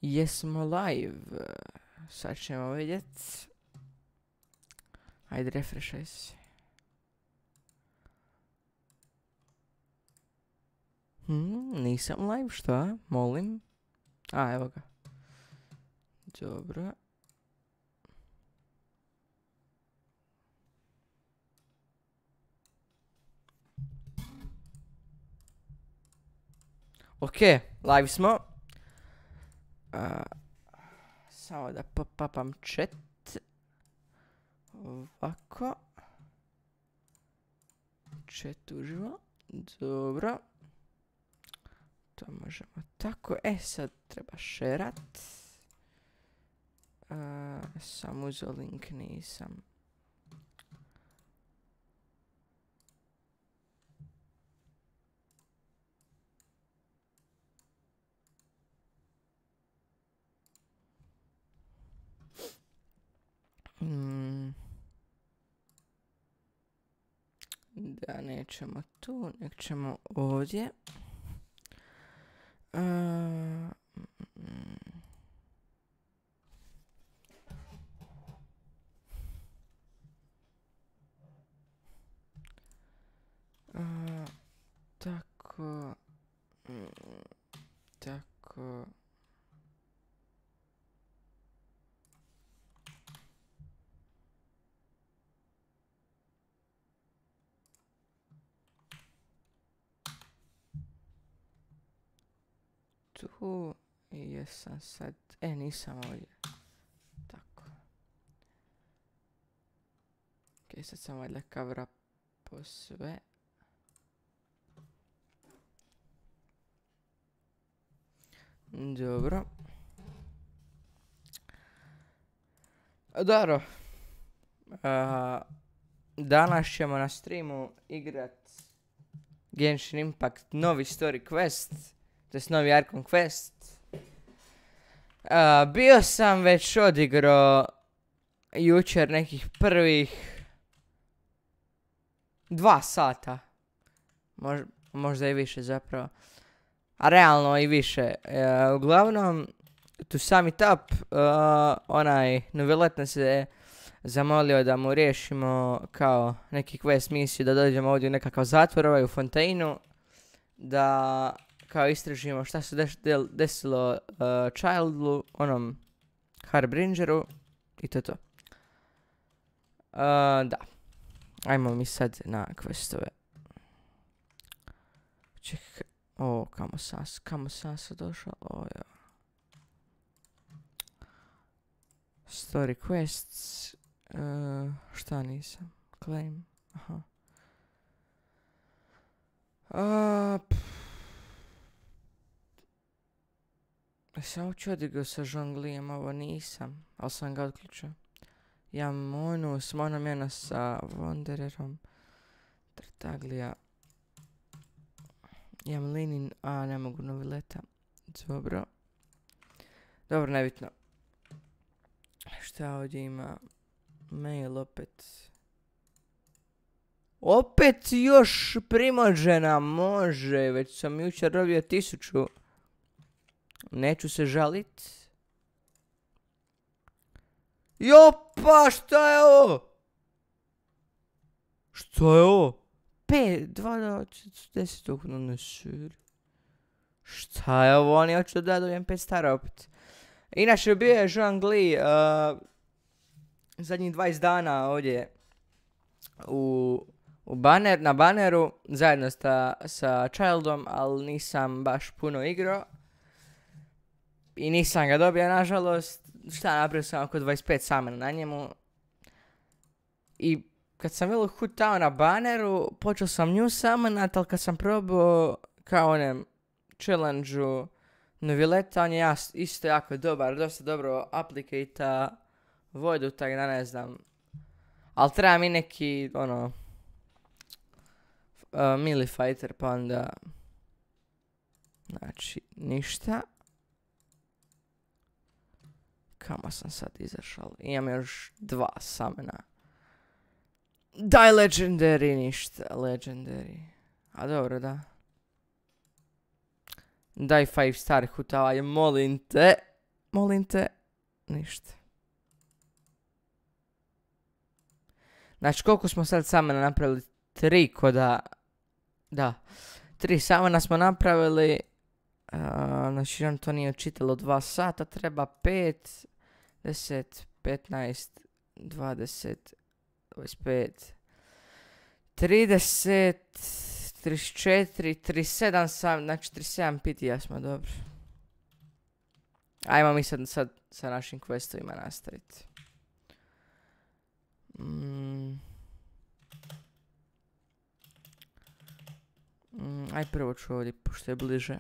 Jesmo live. Sad ćemo vidjet. Ajde, refreshaj se. Nisam live, šta? Molim. A, evo ga. Dobro. Ok, live smo. Samo da popapam chat. Ovako. Chat uživo. Dobro. To možemo tako. Sad treba šerat. Sam uzeo link, nisam. Da, nećemo tu, nek ćemo ovdje. Tako. Tako. Tu jesam sad, nisam ovdje. Tako. Ok, sad sam valjda kavra po sve. Dobro. Dobro. Danas ćemo na streamu igrat Genshin Impact novi story quest. To je novi Archon quest. Bio sam već odigrao jučer nekih prvih 2 sata. Možda i više zapravo. A realno i više. Uglavnom, to sum it up, onaj novilet nas je zamolio da mu riješimo kao neki quest misiju, da dođemo ovdje u nekakav zatvor, u fontainu, da kao istražimo šta se desilo Childu, onom Harbingeru, i to je to. Da. Ajmo mi sad na questove. Čekaj. Kamo sam se došao. Story quests. Šta nisam? Claim. Aha. Sam uopće odigrao sa žonglijem, ovo nisam. Ali sam ga odključio. Imam onu s monom jedna sa Wandererom. Tartaglija. Imam Linin, ne mogu novileta. Dobro. Dobro, nebitno. Šta ovdje ima? Mail opet. Opet još primođena, može. Već sam jučer dobio 1000. Neću se žalit. Jopa, šta je ovo? Šta je ovo? 2 ukupno na širi. Šta je ovo? Oni hoću da dobijem 5 stara opet. Inače bio je žongli zadnjih 20 dana ovdje na baneru zajedno sa Childom, ali nisam baš puno igrao. I nisam ga dobio, nažalost. Šta, napravio sam oko 25 samena na njemu. I kad sam bilo hutao na baneru, počeo sam nju samenat, ali kad sam probao kao onem challenge-u novileta, on je isto jako dobar, dosta dobro aplikata vodu, tako da ne znam. Ali treba mi neki, melee fighter, pa onda... Znači, ništa. Kamo sam sad izašao? Imam još 2 samena. Daj legendary, ništa, legendary. A dobro, da. Daj 5 star hutavanje, molim te. molim te, ništa. Znači, koliko smo sad samena napravili? 3 koda... Da, 3 samena smo napravili. Znači, on to nije učitalo 2 sata, treba 5, 10, 15, 20, 25, 30, 34, 37 sam, znači 37 pitija smo, dobro. Ajmo mi sad sa našim questovima nastaviti. Aj prvo ću ovdje, pošto je bliže.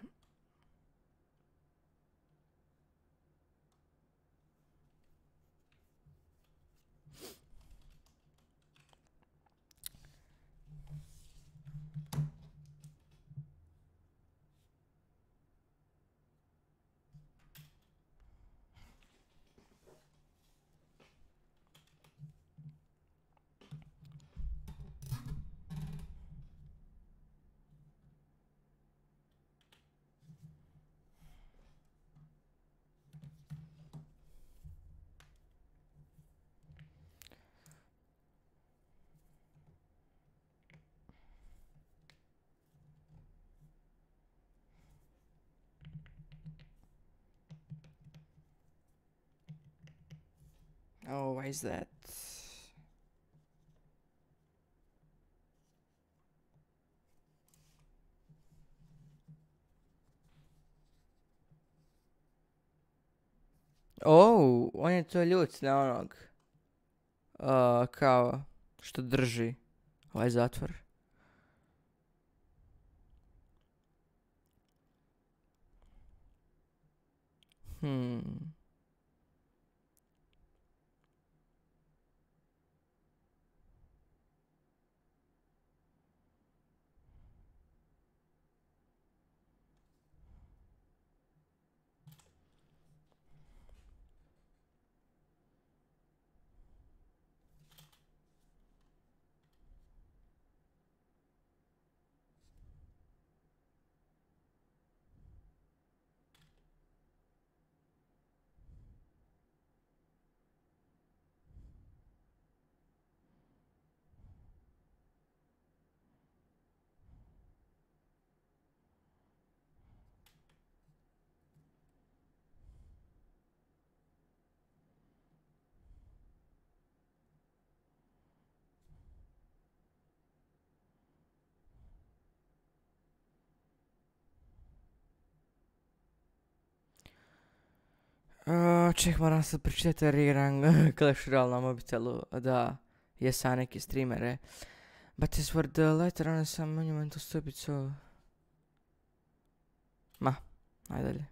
Oh, why is that? Oh, on je to ljut na onog. Kao, što drži ovaj zatvor. Ček, moram sad pročitati jer igram Clash Royale na mobitelu, da je sa neki streamere. But this were the later on some monumental stupid so... Ma, najdalje.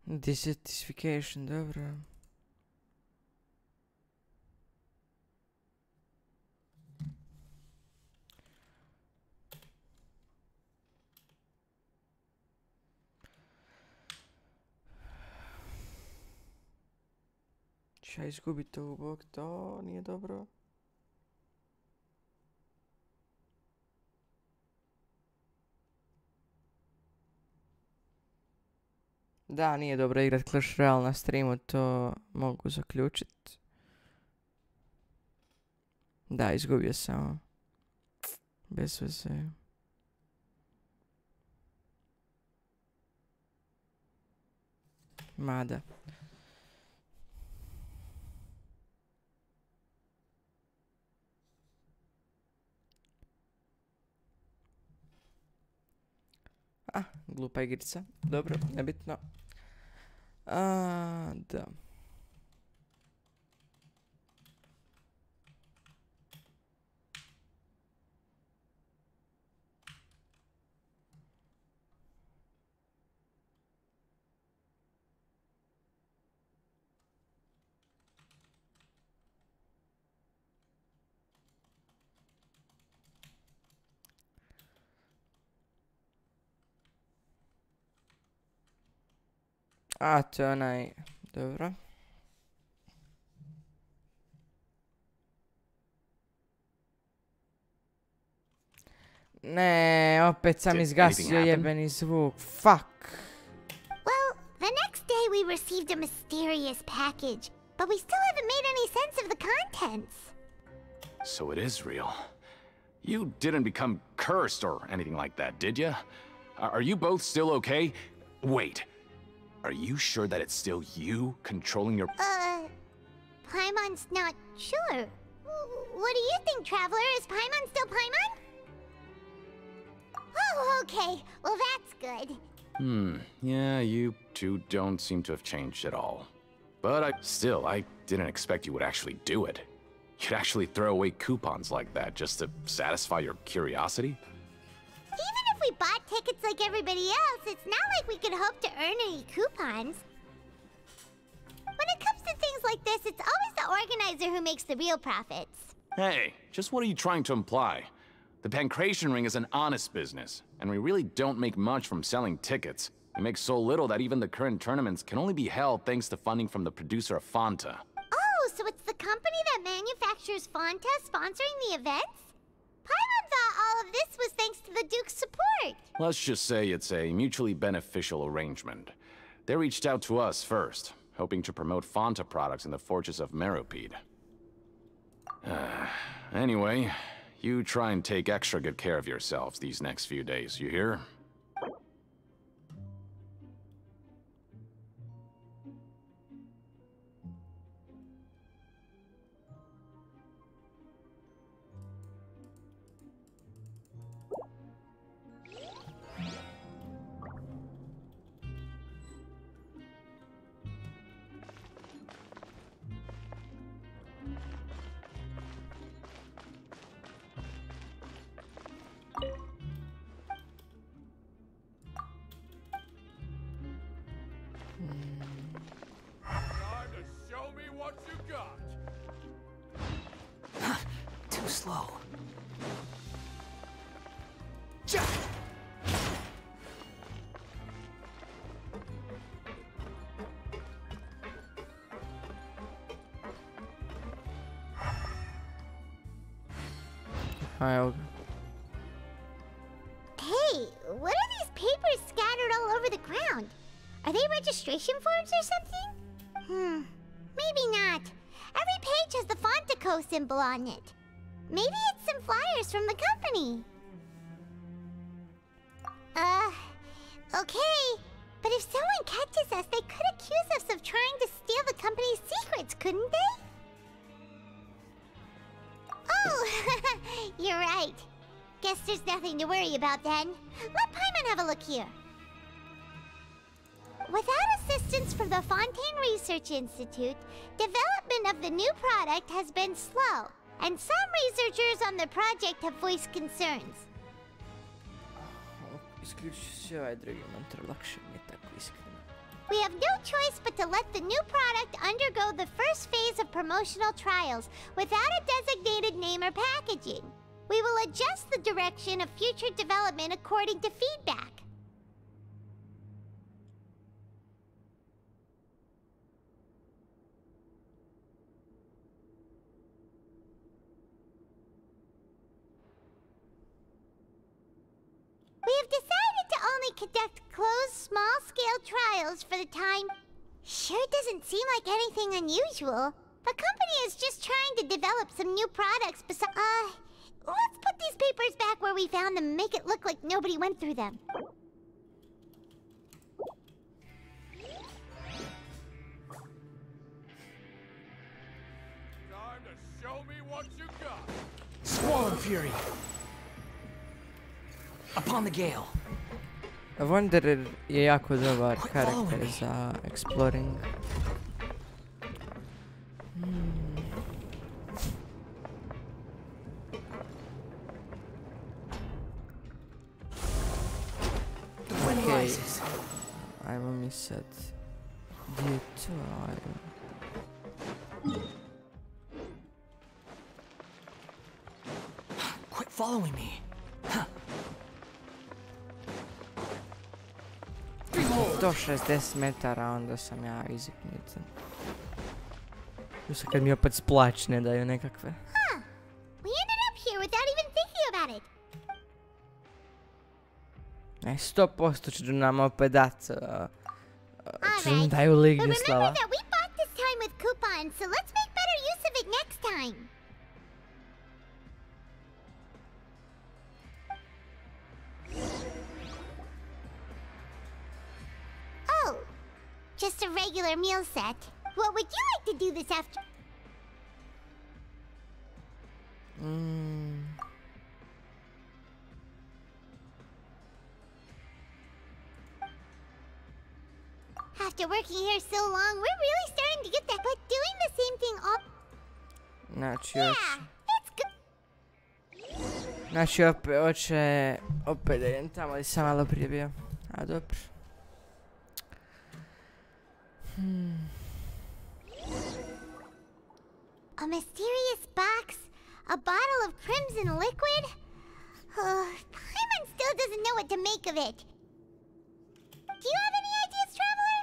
Desertification, dobro. Ću ja izgubiti ovu bok, to nije dobro. Da, nije dobro igrat Clash Royale na streamu, to mogu zaključit. Da, izgubio sam. Bez veze. Mada. Glupa igrica. Dobro, nebitno. Da. A, to je onaj... Dobro. Ne, opet sam izgasio jebeni zvuk. Fuck. Well, the next day we received a mysterious package, but we still haven't made any sense of the contents. So it is real. You didn't become cursed or anything like that, did you? Are you both still okay? Wait. Are you sure that it's still you controlling your... Paimon's not sure. What do you think, Traveler? Is Paimon still Paimon? Oh, okay. Well, that's good. Yeah, you two don't seem to have changed at all. But I didn't expect you would actually do it. You'd actually throw away coupons like that just to satisfy your curiosity? Even if we bought tickets like everybody else, it's not like we could hope to earn any coupons. When it comes to things like this, it's always the organizer who makes the real profits. Hey, just what are you trying to imply? The Pancration Ring is an honest business, and we really don't make much from selling tickets. We make so little that even the current tournaments can only be held thanks to funding from the producer of Fanta. Oh, so it's the company that manufactures Fanta sponsoring the events? Paimon thought all of this was thanks to the Duke's support. Let's just say it's a mutually beneficial arrangement. They reached out to us first, hoping to promote Fanta products in the Fortress of Meropide. Anyway, you try and take extra good care of yourselves these next few days, you hear? Too slow. I'll... Hey, what are these papers scattered all over the ground? Are they registration forms or something? Maybe not. Every page has the Fontaco symbol on it. Maybe it's some flyers from the company. Okay. But if someone catches us, they could accuse us of trying to steal the company's secrets, couldn't they? Oh, you're right. Guess there's nothing to worry about then. Let Paimon have a look here. Without assistance from the Fontaine Research Institute, development of the new product has been slow, and some researchers on the project have voiced concerns. We have no choice but to let the new product undergo the first phase of promotional trials without a designated name or packaging. We will adjust the direction of future development according to feedback. We have decided to only conduct closed, small-scale trials for the time. Sure doesn't seem like anything unusual. The company is just trying to develop some new products besides... let's put these papers back where we found them and make it look like nobody went through them. Time to show me what you got. Squall Fury. Upon the gale. Wanderer je jako dobar karakter za exploring. Okay, ajmo mi sad. Gdje je to? Quit following me. Behold! 160 metara, onda sam ja iziknuta. Još kad mi opet splać ne daju nekakve. Huh. We ended up here without even thinking about it. 100% će nam opet dat. Će nam Alright, daju but lig remember slava. that we bought this time with coupons, so let's make better use of it next time. Oh, just a regular meal set. What would you like to do this after? After working here so long, we're really starting to get that. But doing the same thing all... Znači, Yeah, it's good. znači opet da idem tamo gdje sam malo prije bio. A dobro. A mysterious box, a bottle of crimson liquid. Paimon still doesn't know what to make of it. Do you have any ideas, Traveler?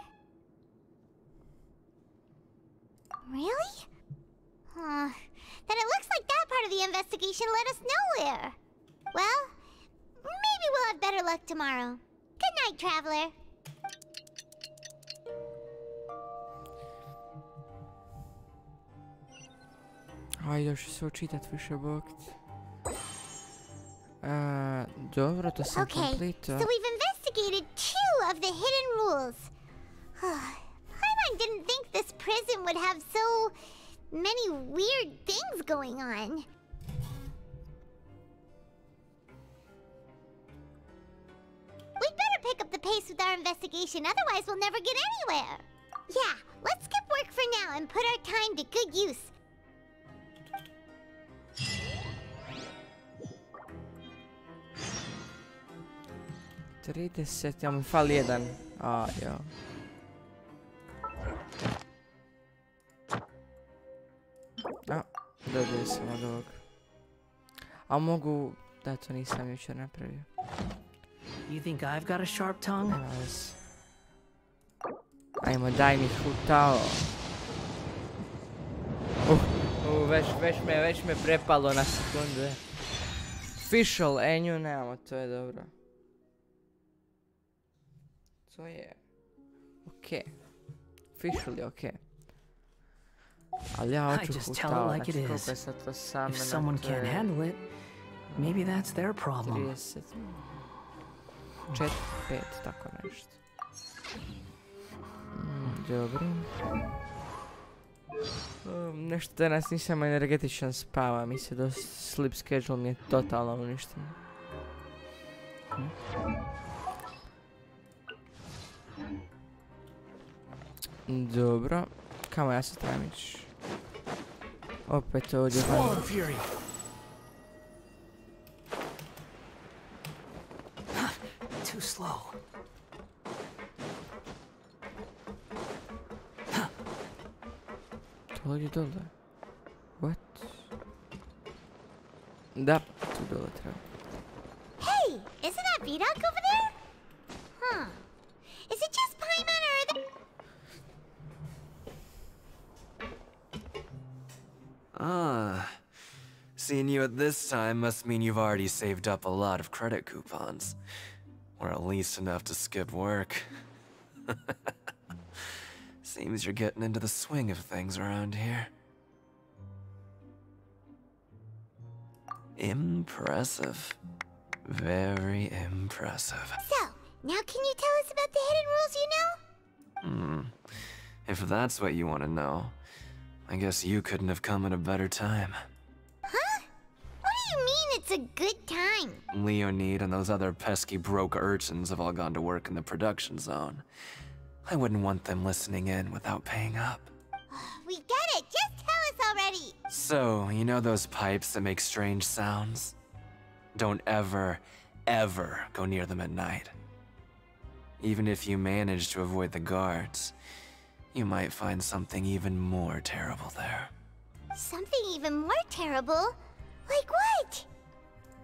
Really? Then it looks like that part of the investigation led us nowhere. Well, maybe we'll have better luck tomorrow. Good night, Traveler. Ajde, još se učitat više bokt. Dobro, to sam Okay, kompletao. so we've investigated 2 of the hidden rules. Paimon didn't think this prison would have so many weird things going on. We'd better pick up the pace with our investigation, otherwise we'll never get anywhere. Yeah, let's skip work for now and put our time to good use. Ja mi fali jedan. Jo. Dobio sam od ovog. A mogu... Da, to nisam jučer napravio. You think I've got a sharp tongue? Nema veze. Ajmo, daj mi hutao. Već me prepalo na sekundu. Official, nju nemamo, to je dobro. To je... okej. Official je okej. Ali ja hoću hutao, znači koliko je sad to sam... If someone can't handle it, maybe that's their problem. 30... 4, 5, tako nešto. Dobro. Nešto danas nisam energetičan, spava mi se, dosta sleep schedule mi je totalno uništen. Dobro, kamo ja se trebam ići? Opet ovdje van. Too slow. To ovdje dole. What? Da, tu dole treba. Hey, isn't that Vidoc over there? Huh. Is it just Paimon or are there... Seeing you at this time must mean you've already saved up a lot of credit coupons. Or at least enough to skip work. Seems you're getting into the swing of things around here. Impressive. Very impressive. So, now can you tell us about the hidden rules you know? If that's what you want to know, I guess you couldn't have come at a better time. Huh? What do you mean it's a good time? Leonid and those other pesky broke urchins have all gone to work in the production zone. I wouldn't want them listening in without paying up. We get it. Just tell us already. So, you know those pipes that make strange sounds? Don't ever, ever go near them at night. Even if you manage to avoid the guards, you might find something even more terrible there. Something even more terrible? Like what?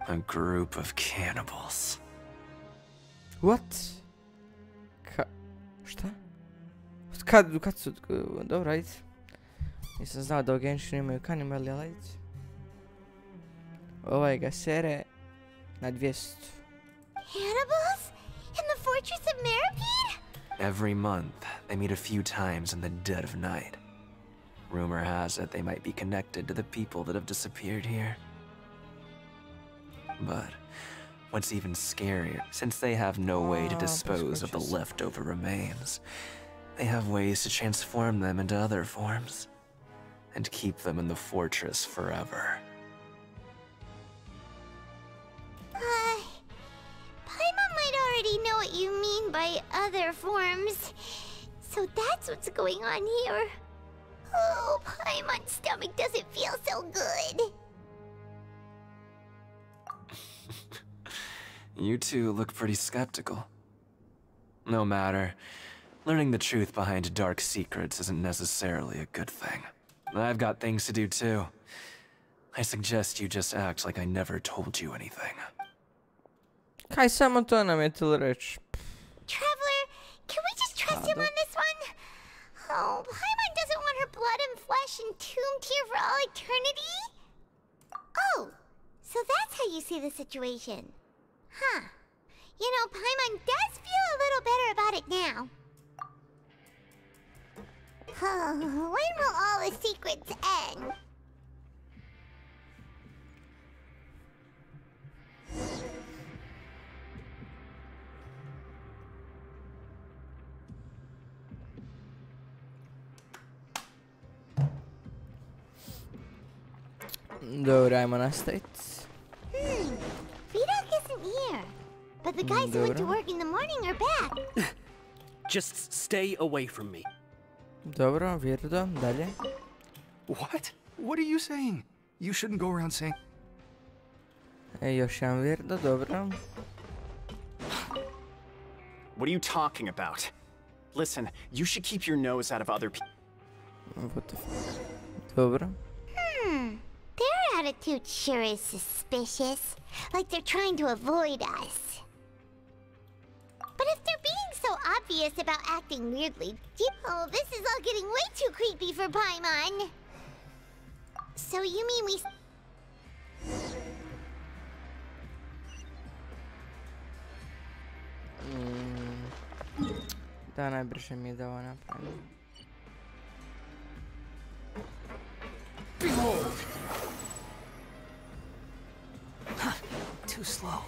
A group of cannibals. What? Šta? Kad su... Dobro, ajde. Nisam znao da u Genshinu imaju kanibali, ali ajde. Ovaj ga sere na 200. Cannibals? In the fortress of Meripede? Every month, they meet a few times in the dead of night. Rumor has it they might be connected to the people that have disappeared here. But what's even scarier, since they have no way to dispose of the leftover remains, they have ways to transform them into other forms and keep them in the fortress forever. Paimon might already know what you mean by other forms. So that's what's going on here. Oh, Paimon's stomach doesn't feel so good. You two look pretty skeptical. No matter. Learning the truth behind dark secrets isn't necessarily a good thing. I've got things to do too. I suggest you just act like I never told you anything. Kaj samo to nam je tilo reći? Traveler, can we just trust him on this one? Oh, Paimon doesn't want her blood and flesh entombed here for all eternity? Oh, so that's how you see the situation. Huh. You know, Paimon does feel a little better about it now. When will all the secrets end? Dobro, ajmo nastaviti. Vidok isn't here. But the guys who went to work in the morning are back. Just stay away from me. Dobro, Virdo, dalje. What? What are you saying? You shouldn't go around saying... Još jedan Virdo, dobro. What are you talking about? Listen, you should keep your nose out of other people. What the fuck? Dobro. Their attitude sure is suspicious. Like they're trying to avoid us. But if they're being so obvious about acting weirdly... Oh, this is all getting way too creepy for Paimon. So you mean we... Da, najbrže mi je da ovo napravim. Behold! Too slow.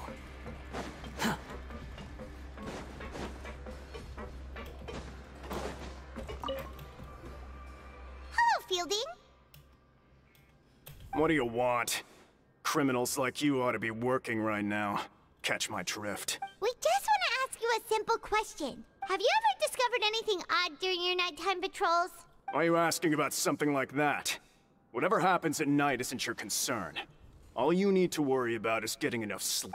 Hello, Fielding. What do you want? Criminals like you ought to be working right now. Catch my drift. We just want to ask you a simple question. Have you ever discovered anything odd during your nighttime patrols? Why are you asking about something like that? Whatever happens at night isn't your concern. All you need to worry about is getting enough sleep.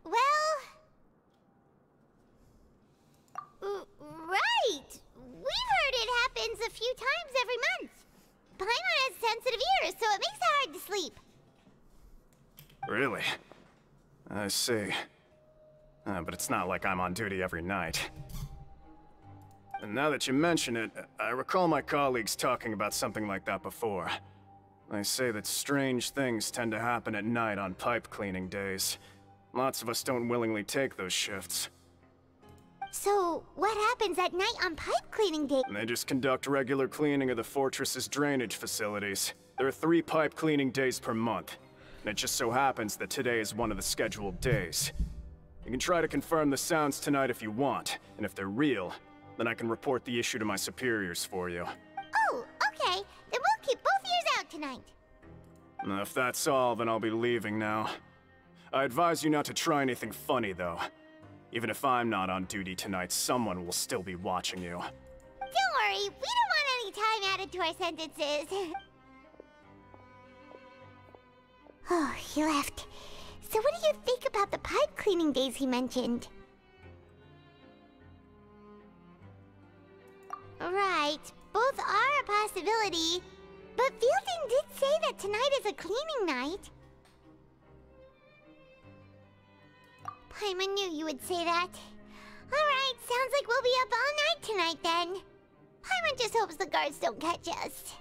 Well... right! We've heard it happens a few times every month. Paimon has sensitive ears, so it makes it hard to sleep. Really? I see. But it's not like I'm on duty every night. And now that you mention it, I recall my colleagues talking about something like that before. They say that strange things tend to happen at night on pipe cleaning days. Lots of us don't willingly take those shifts. So, what happens at night on pipe cleaning day? They just conduct regular cleaning of the fortress's drainage facilities. There are 3 pipe cleaning days per month. And it just so happens that today is one of the scheduled days. You can try to confirm the sounds tonight if you want, and if they're real, then I can report the issue to my superiors for you. Oh, okay. Then we'll keep both ears out tonight. If that's all, then I'll be leaving now. I advise you not to try anything funny, though. Even if I'm not on duty tonight, someone will still be watching you. Don't worry, we don't want any time added to our sentences. Oh, he left. So what do you think about the pipe cleaning days he mentioned? Right, both are a possibility. But Fielding did say that tonight is a cleaning night. Paimon knew you would say that. Alright, sounds like we'll be up all night tonight then. Paimon just hopes the guards don't catch us.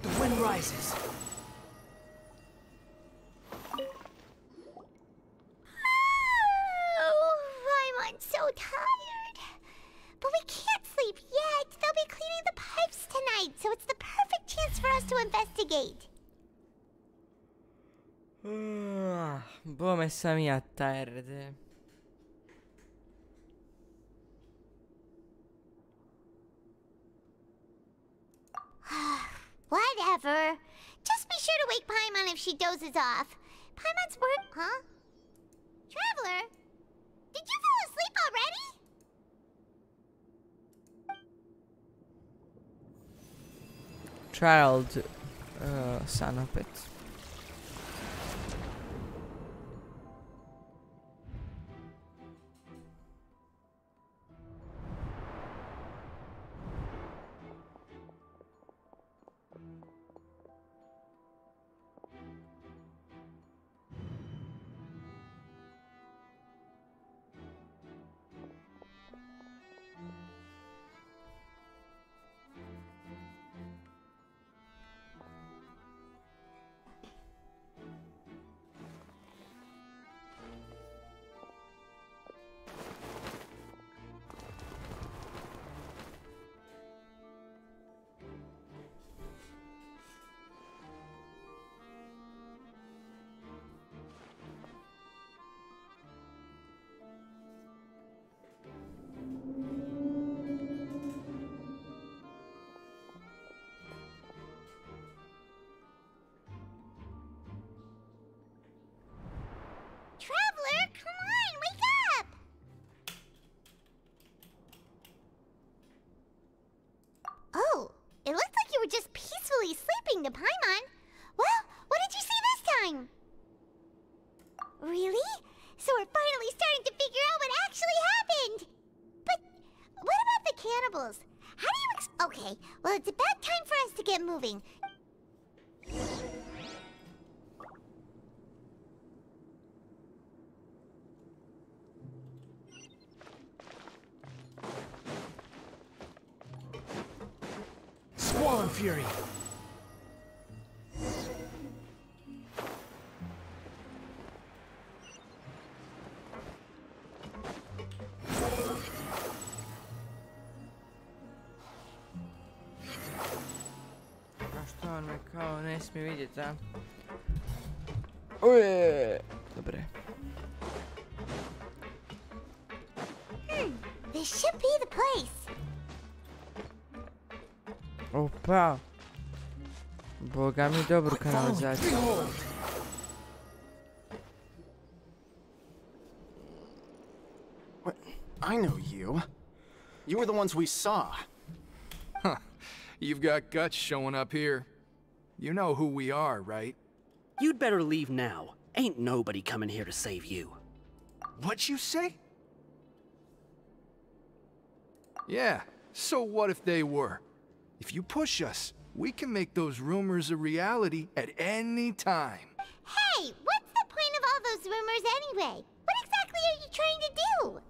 The wind rises. Oh, Paimon's so tired. But we can't sleep yet. They'll be cleaning the pipes tonight, so it's the perfect chance for us to investigate. Boh, messa mia tarde. Whatever. Just be sure to wake Paimon if she dozes off. Paimon's work, huh? Traveler, did you fall asleep already? Child, son of it. Traveler, come on, wake up! Oh, it looked like you were just peacefully sleeping to Paimon. Well, what did you see this time? Really? So we're finally starting to figure out what actually happened. But what about the cannibals? How do you okay, well, it's about time for us to get moving. Squall fury. Što on me kao ne smije vidjeti, a? Uje! Dobre. This should be the place. Opa! Boga mi dobru kanalizaciju. What? I know you. You were the ones we saw. Huh. You've got guts showing up here. You know who we are, right? You'd better leave now. Ain't nobody coming here to save you. What'd you say? Yeah, so what if they were? If you push us, we can make those rumors a reality at any time. Hey, what's the point of all those rumors anyway? What exactly are you trying to do?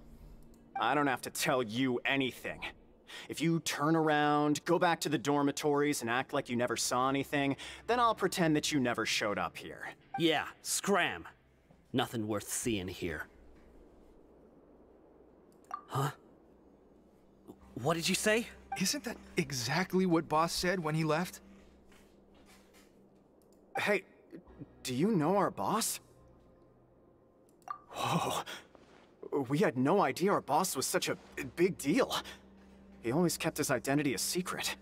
I don't have to tell you anything. If you turn around, go back to the dormitories and act like you never saw anything, then I'll pretend that you never showed up here. Yeah, scram. Nothing worth seeing here. Huh? What did you say? Isn't that exactly what Boss said when he left? Hey, do you know our boss? Whoa. We had no idea our boss was such a big deal. He always kept his identity a secret.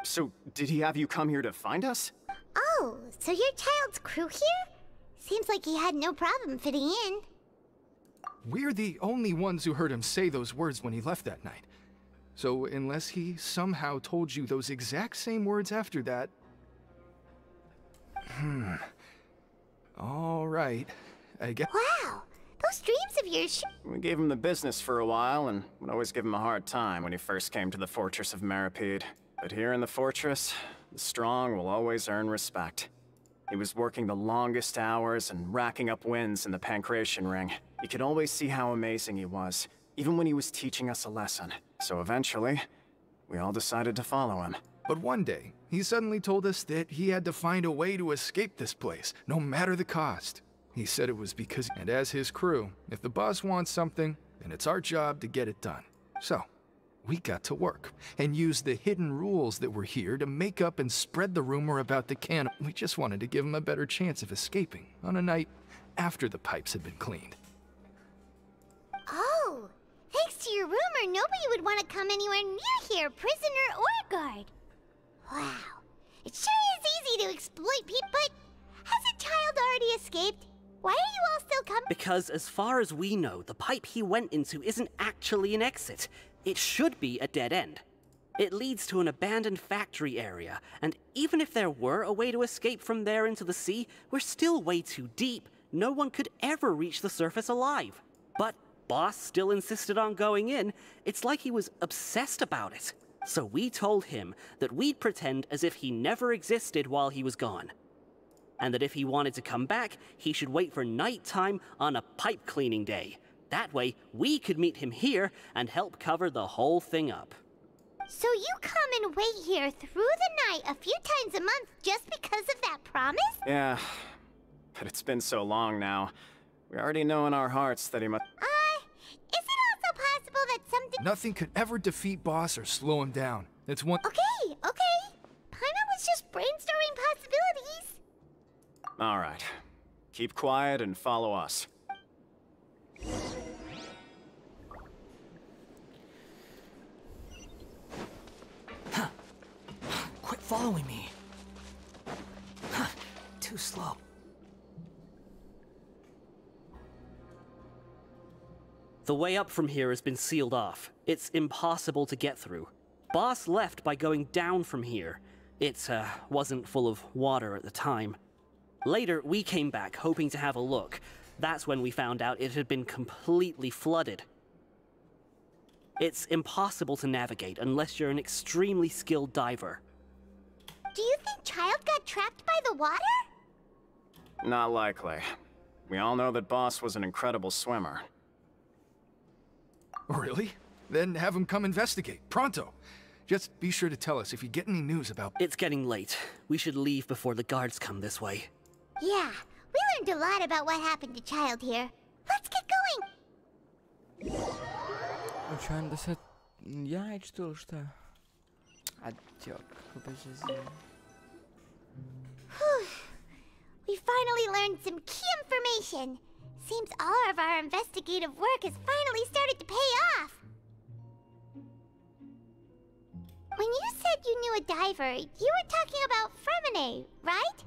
So, did he have you come here to find us? Oh, so you're Child's crew here? Seems like he had no problem fitting in. We're the only ones who heard him say those words when he left that night. So, unless he somehow told you those exact same words after that... All right, I guess... Wow, those dreams of yours We gave him the business for a while, and would always give him a hard time when he first came to the fortress of Meripede. But here in the fortress, The strong will always earn respect. He was working the longest hours and racking up wins in the pancreation ring. You could always see how amazing he was, even when he was teaching us a lesson. So eventually, we all decided to follow him. But one day, he suddenly told us that he had to find a way to escape this place, no matter the cost. He said it was because, and as his crew, if the boss wants something, then it's our job to get it done. So, we got to work, and used the hidden rules that were here to make up and spread the rumor about the can. We just wanted to give him a better chance of escaping on a night after the pipes had been cleaned. Oh, thanks to your rumor, nobody would want to come anywhere near here, prisoner or guard. Wow, it sure is easy to exploit people, but has a child already escaped? Why are you all still coming? Because as far as we know, the pipe he went into isn't actually an exit. It should be a dead end. It leads to an abandoned factory area, and even if there were a way to escape from there into the sea, we're still way too deep. No one could ever reach the surface alive. But Boss still insisted on going in. It's like he was obsessed about it. So we told him that we'd pretend as if he never existed while he was gone. And that if he wanted to come back, he should wait for nighttime on a pipe cleaning day. That way, we could meet him here and help cover the whole thing up. So you come and wait here through the night a few times a month just because of that promise? Yeah, but it's been so long now. We already know in our hearts that he must— is it also possible that something— Nothing could ever defeat Boss or slow him down. It's one— Okay. Paimon was just brainstorming possibilities. Alright. Keep quiet and follow us. Quit following me. Too slow. The way up from here has been sealed off. It's impossible to get through. Boss left by going down from here. It wasn't full of water at the time. Later, we came back hoping to have a look. That's when we found out it had been completely flooded. It's impossible to navigate unless you're an extremely skilled diver. Do you think Child got trapped by the water? Not likely. We all know that Boss was an incredible swimmer. Really? Then have him come investigate, pronto. Just be sure to tell us if you get any news about— It's getting late. We should leave before the guards come this way. Yeah, we learned a lot about what happened to Child here. Let's get going! Uçan da se... Ja, ići tu ili šta? Adio, kako beže We finally learned some key information. Seems all of our investigative work has finally started to pay off. When you said you knew a diver, you were talking about Fremine, right?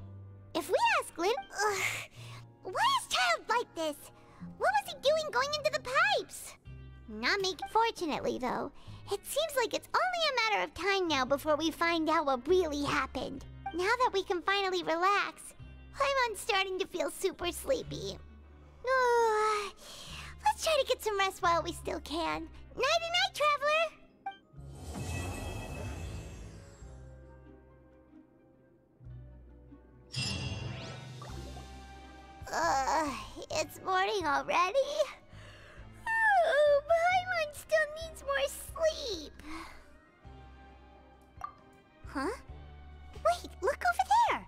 If we ask Lynn... why is Child like this? What was he doing going into the pipes? Not me. Fortunately, though, it seems like it's only a matter of time now before we find out what really happened. Now that we can finally relax, I'm starting to feel super sleepy. Let's try to get some rest while we still can. Nighty-night, traveler! It's morning already? Oh, Paimon still needs more sleep. Huh? Wait, look over there!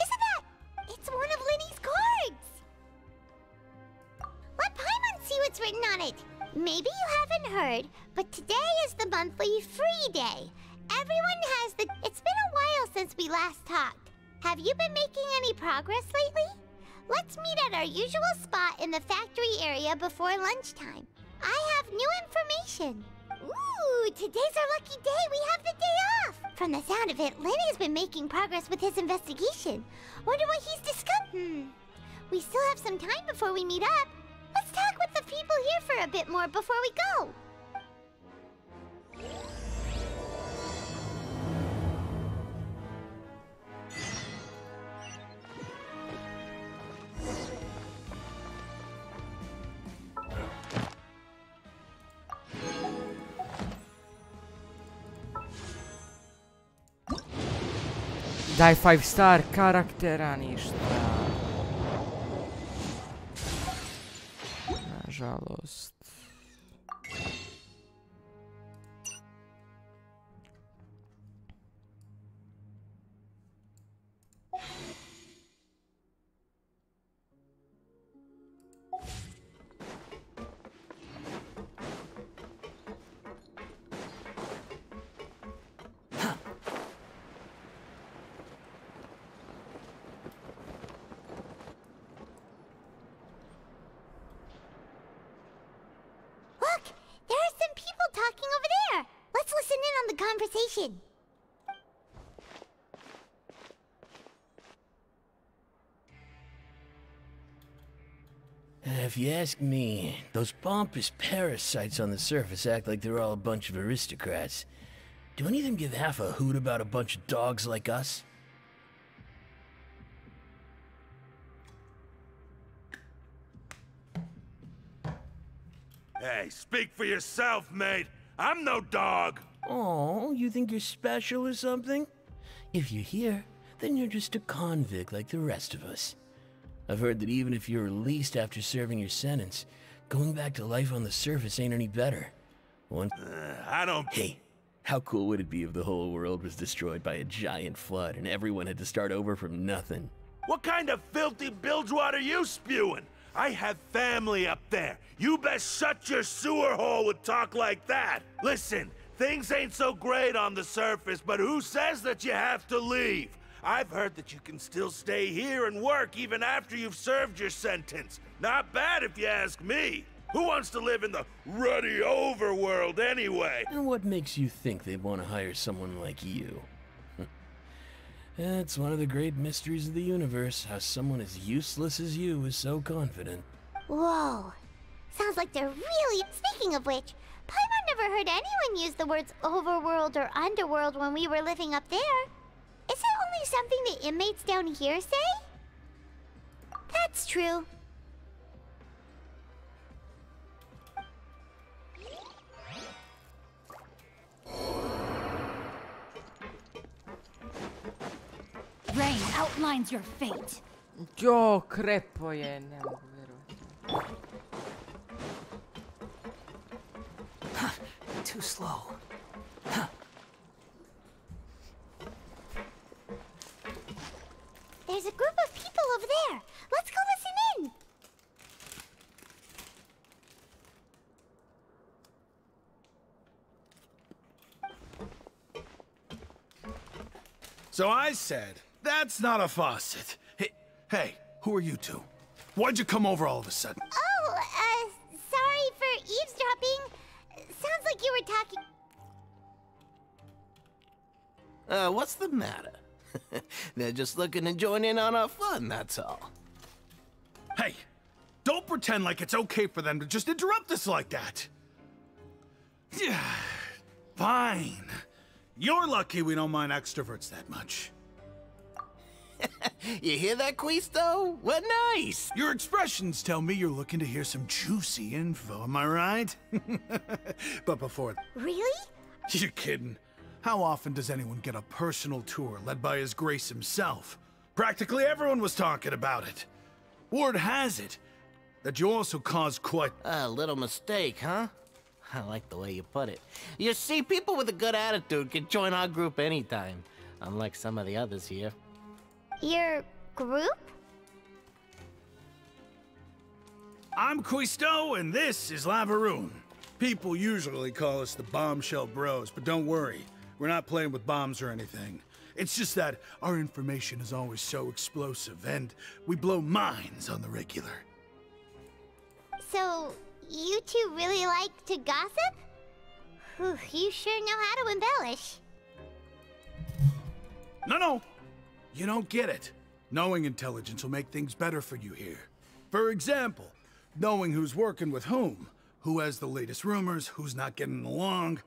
Isn't that... It's one of Linny's cards! Let Paimon see what's written on it. Maybe you haven't heard, but today is the monthly free day. Everyone has the... It's been a while since we last talked. Have you been making any progress lately? Let's meet at our usual spot in the factory area before lunchtime. I have new information. Ooh, today's our lucky day. We have the day off. From the sound of it, Lenny's been making progress with his investigation. Wonder what he's discovered. We still have some time before we meet up. Let's talk with the people here for a bit more before we go. Daj 5 star karaktera, ništa. Nažalost. Conversation. If you ask me, those pompous parasites on the surface act like they're all a bunch of aristocrats. Do any of them give half a hoot about a bunch of dogs like us? Hey, speak for yourself, mate. I'm no dog. Oh, you think you're special or something? If you're here, then you're just a convict like the rest of us. I've heard that even if you're released after serving your sentence, going back to life on the surface ain't any better. I don't... Hey, how cool would it be if the whole world was destroyed by a giant flood and everyone had to start over from nothing? What kind of filthy bilgewater are you spewing? I have family up there. You best shut your sewer hole with talk like that. Listen, things ain't so great on the surface, but who says that you have to leave? I've heard that you can still stay here and work even after you've served your sentence. Not bad if you ask me. Who wants to live in the ruddy overworld anyway? And what makes you think they'd want to hire someone like you? It's one of the great mysteries of the universe, how someone as useless as you is so confident. Whoa. Sounds like they're really... Speaking of which, Paimon never heard anyone use the words overworld or underworld when we were living up there. Is it only something the inmates down here say? That's true. Rain outlines your fate. Jo, krepo je, ne mogu vjerovati. Too slow. There's a group of people over there. Let's go listen in. So I said, that's not a faucet. Hey, who are you two? Why'd you come over all of a sudden? Oh, sorry for eavesdropping. Sounds like you were talking... What's the matter? They're just looking to join in on our fun, that's all. Hey, don't pretend like it's okay for them to just interrupt us like that. Yeah, fine. You're lucky we don't mind extroverts that much. You hear that, Quisto? What nice! Your expressions tell me you're looking to hear some juicy info, am I right? But before... Really? You're kidding. How often does anyone get a personal tour led by His Grace himself? Practically everyone was talking about it. Word has it that you also caused quite... A little mistake, huh? I like the way you put it. You see, people with a good attitude can join our group anytime, unlike some of the others here. Your group? I'm Quisto, and this is Lavaroon. People usually call us the Bombshell Bros, but don't worry. We're not playing with bombs or anything. It's just that our information is always so explosive, and we blow minds on the regular. So, you two really like to gossip? Whew, you sure know how to embellish. No. You don't get it. Knowing intelligence will make things better for you here. For example, knowing who's working with whom, who has the latest rumors, who's not getting along.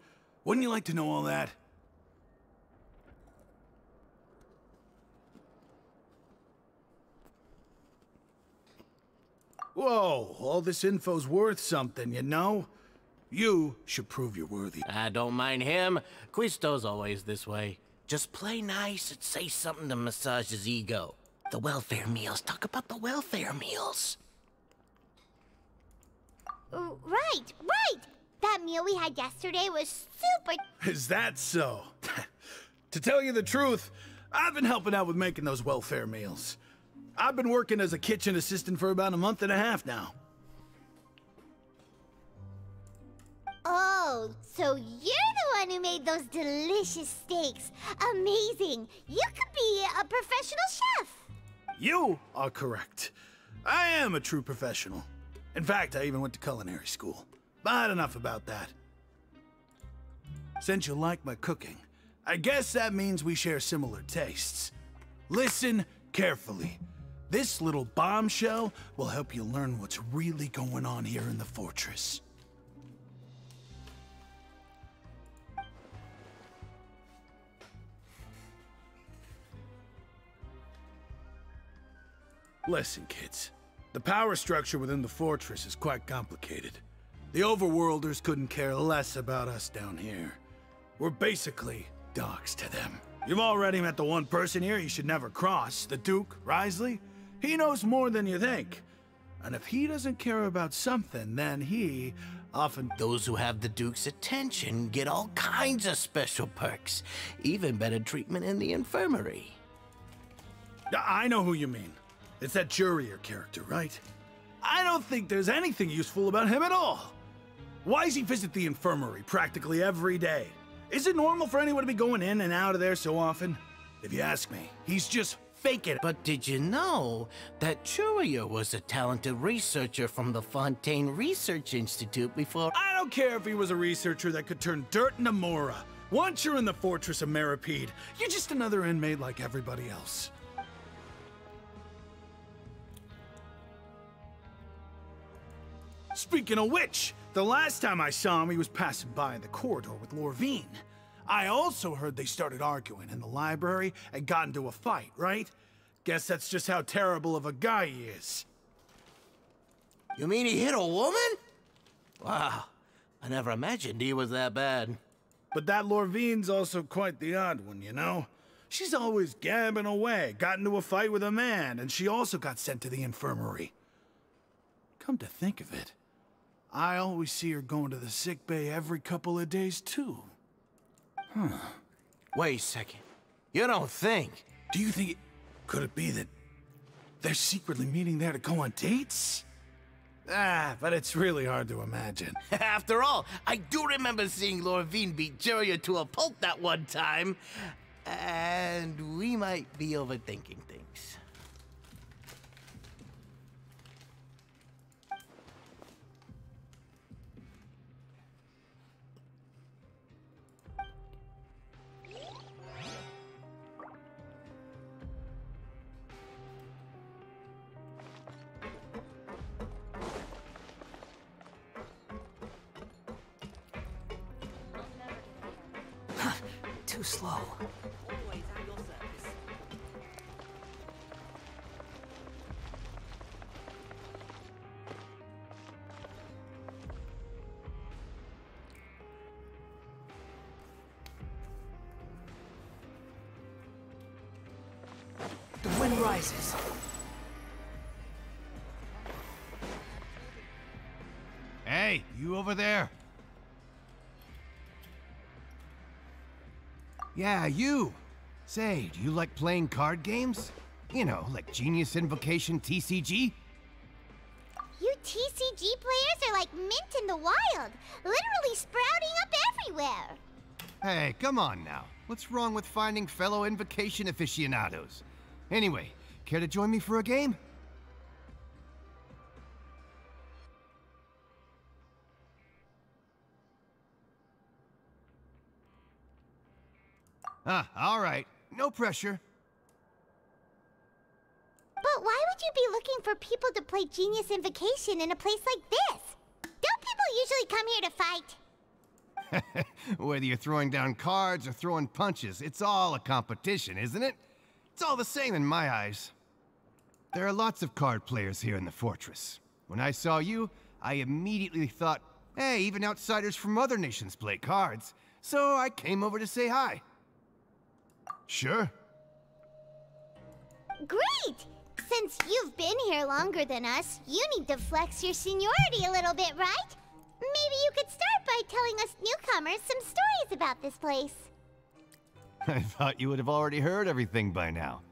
Wouldn't you like to know all that? Whoa, all this info's worth something, you know? You should prove you're worthy. I don't mind him. Quisto's always this way. Just play nice and say something to massage his ego. The welfare meals. Talk about the welfare meals. Right. That meal we had yesterday was super... Is that so? To tell you the truth, I've been helping out with making those welfare meals. I've been working as a kitchen assistant for about a month and a half now. Oh, so you're the one who made those delicious steaks. Amazing. You could be a professional chef. You are correct. I am a true professional. In fact, I even went to culinary school. But enough about that. Since you like my cooking, I guess that means we share similar tastes. Listen carefully. This little bombshell will help you learn what's really going on here in the fortress. Listen, kids. The power structure within the fortress is quite complicated. The overworlders couldn't care less about us down here. We're basically dogs to them. You've already met the one person here you should never cross, the Duke, Risley. He knows more than you think. And if he doesn't care about something, then he often... Those who have the Duke's attention get all kinds of special perks. Even better treatment in the infirmary. I know who you mean. It's that Jurier character, right? I don't think there's anything useful about him at all. Why does he visit the infirmary practically every day? Is it normal for anyone to be going in and out of there so often? If you ask me, he's just faking it. But did you know that Jurier was a talented researcher from the Fontaine Research Institute before... I don't care if he was a researcher that could turn dirt into Mora. Once you're in the Fortress of Meripede, you're just another inmate like everybody else. Speaking of which, the last time I saw him, he was passing by in the corridor with Lorvine. I also heard they started arguing in the library and got into a fight, right? Guess that's just how terrible of a guy he is. You mean he hit a woman? Wow, I never imagined he was that bad. But that Lorvine's also quite the odd one, you know? She's always gabbing away, got into a fight with a man, and she also got sent to the infirmary. Come to think of it, I always see her going to the sick bay every couple of days, too. Huh. Wait a second. You don't think... Do you think... Could it be that they're secretly meeting there to go on dates? But it's really hard to imagine. After all, I do remember seeing Lorvine beat Jurier to a pulp that one time. And we might be overthinking things. Too slow. The wind rises. Hey, you over there. Yeah, you. Say, do you like playing card games? You know, like Genius Invocation TCG? You TCG players are like mint in the wild, literally sprouting up everywhere. Hey, come on now. What's wrong with finding fellow Invocation aficionados? Anyway, care to join me for a game? All right. No pressure. But why would you be looking for people to play Genius Invocation in a place like this? Don't people usually come here to fight? Whether you're throwing down cards or throwing punches, it's all a competition, isn't it? It's all the same in my eyes. There are lots of card players here in the fortress. When I saw you, I immediately thought, hey, even outsiders from other nations play cards. So I came over to say hi. Sure. Great! Since you've been here longer than us, you need to flex your seniority a little bit, right? Maybe you could start by telling us newcomers some stories about this place. I thought you would have already heard everything by now.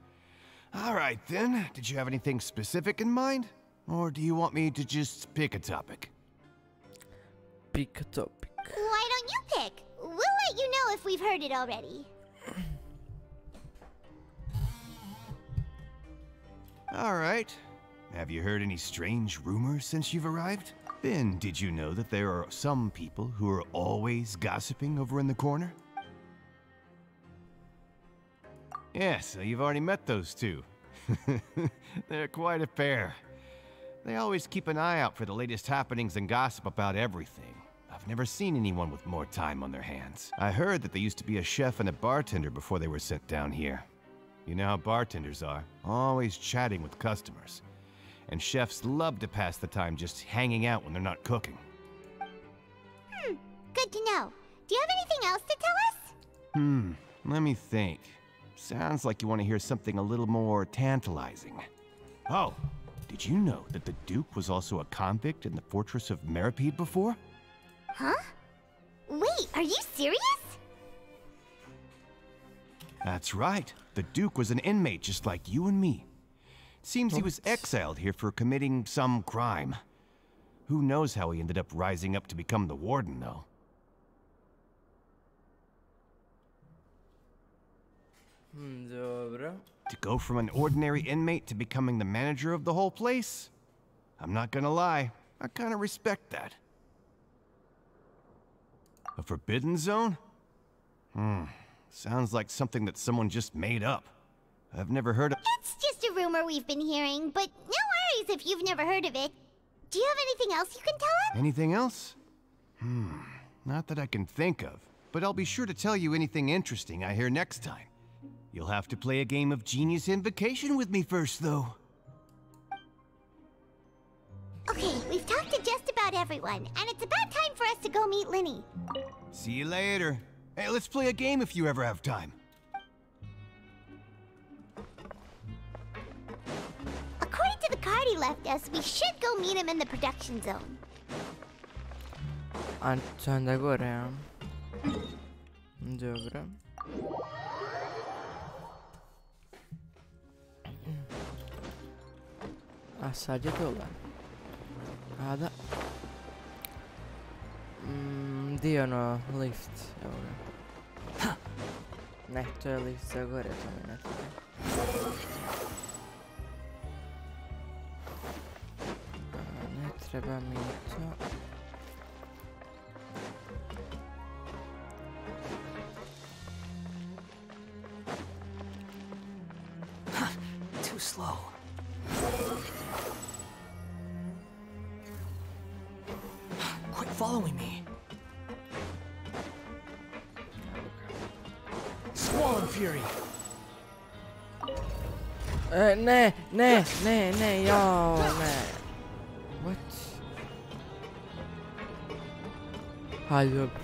All right, then. Did you have anything specific in mind? Or do you want me to just pick a topic? Pick a topic. Why don't you pick? We'll let you know if we've heard it already. All right. Have you heard any strange rumors since you've arrived? Ben, did you know that there are some people who are always gossiping over in the corner? Yeah, so you've already met those two. They're quite a pair. They always keep an eye out for the latest happenings and gossip about everything. I've never seen anyone with more time on their hands. I heard that they used to be a chef and a bartender before they were sent down here. You know how bartenders are, always chatting with customers. And chefs love to pass the time just hanging out when they're not cooking. Good to know. Do you have anything else to tell us? Let me think. Sounds like you want to hear something a little more tantalizing. Oh, did you know that the Duke was also a convict in the fortress of Meripede before? Huh? Wait, are you serious? That's right. The Duke was an inmate just like you and me. Seems he was exiled here for committing some crime. Who knows how he ended up rising up to become the warden, though. Dobro. To go from an ordinary inmate to becoming the manager of the whole place? I'm not gonna lie, I kinda respect that. A forbidden zone? Sounds like something that someone just made up. I've never heard of— It's just a rumor we've been hearing, but no worries if you've never heard of it. Do you have anything else you can tell us? Anything else? Not that I can think of, but I'll be sure to tell you anything interesting I hear next time. You'll have to play a game of Genius Invocation with me first, though. Okay, we've talked to just about everyone, and it's about time for us to go meet Linny. See you later. Hey, let's play a game if you ever have time. According to the card he left us, we should go meet him in the production zone. Anda gore, ja. Dobro. A sad je dole. A da. Di je ono lift? Evo ga. Ne, to je lift za gore, to mi ne treba. Ne treba mi to. Too slow. Quit following me. Squall and fury. Ne, jao, ne. What? Hajde, dobro.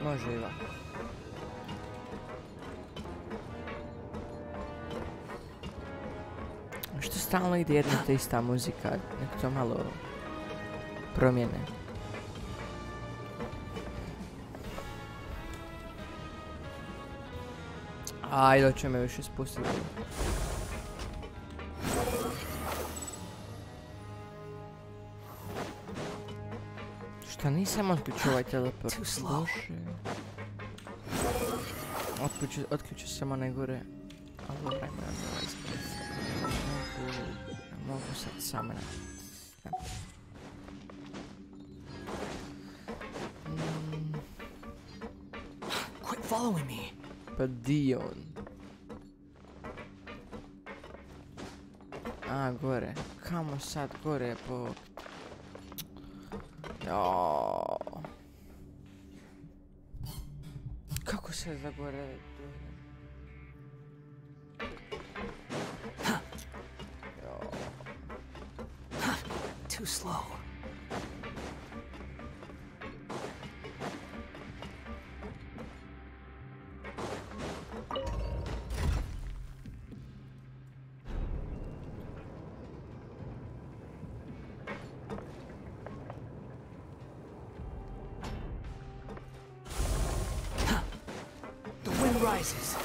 Može i ovako. Što stalno ide jedna te ista muzika, nek to malo promijene. Ajde, hoće me više spustiti. Šta nisam otključio ovaj teleport? Bože. Otključio sam onaj gore. Ali dobro, ajmo na ovaj spust. Mogu sad samo na... Quit following me. Pa di on? A, gore. Kamo sad gore, bog? Joooo. Kako se za gore? Too slow. rises.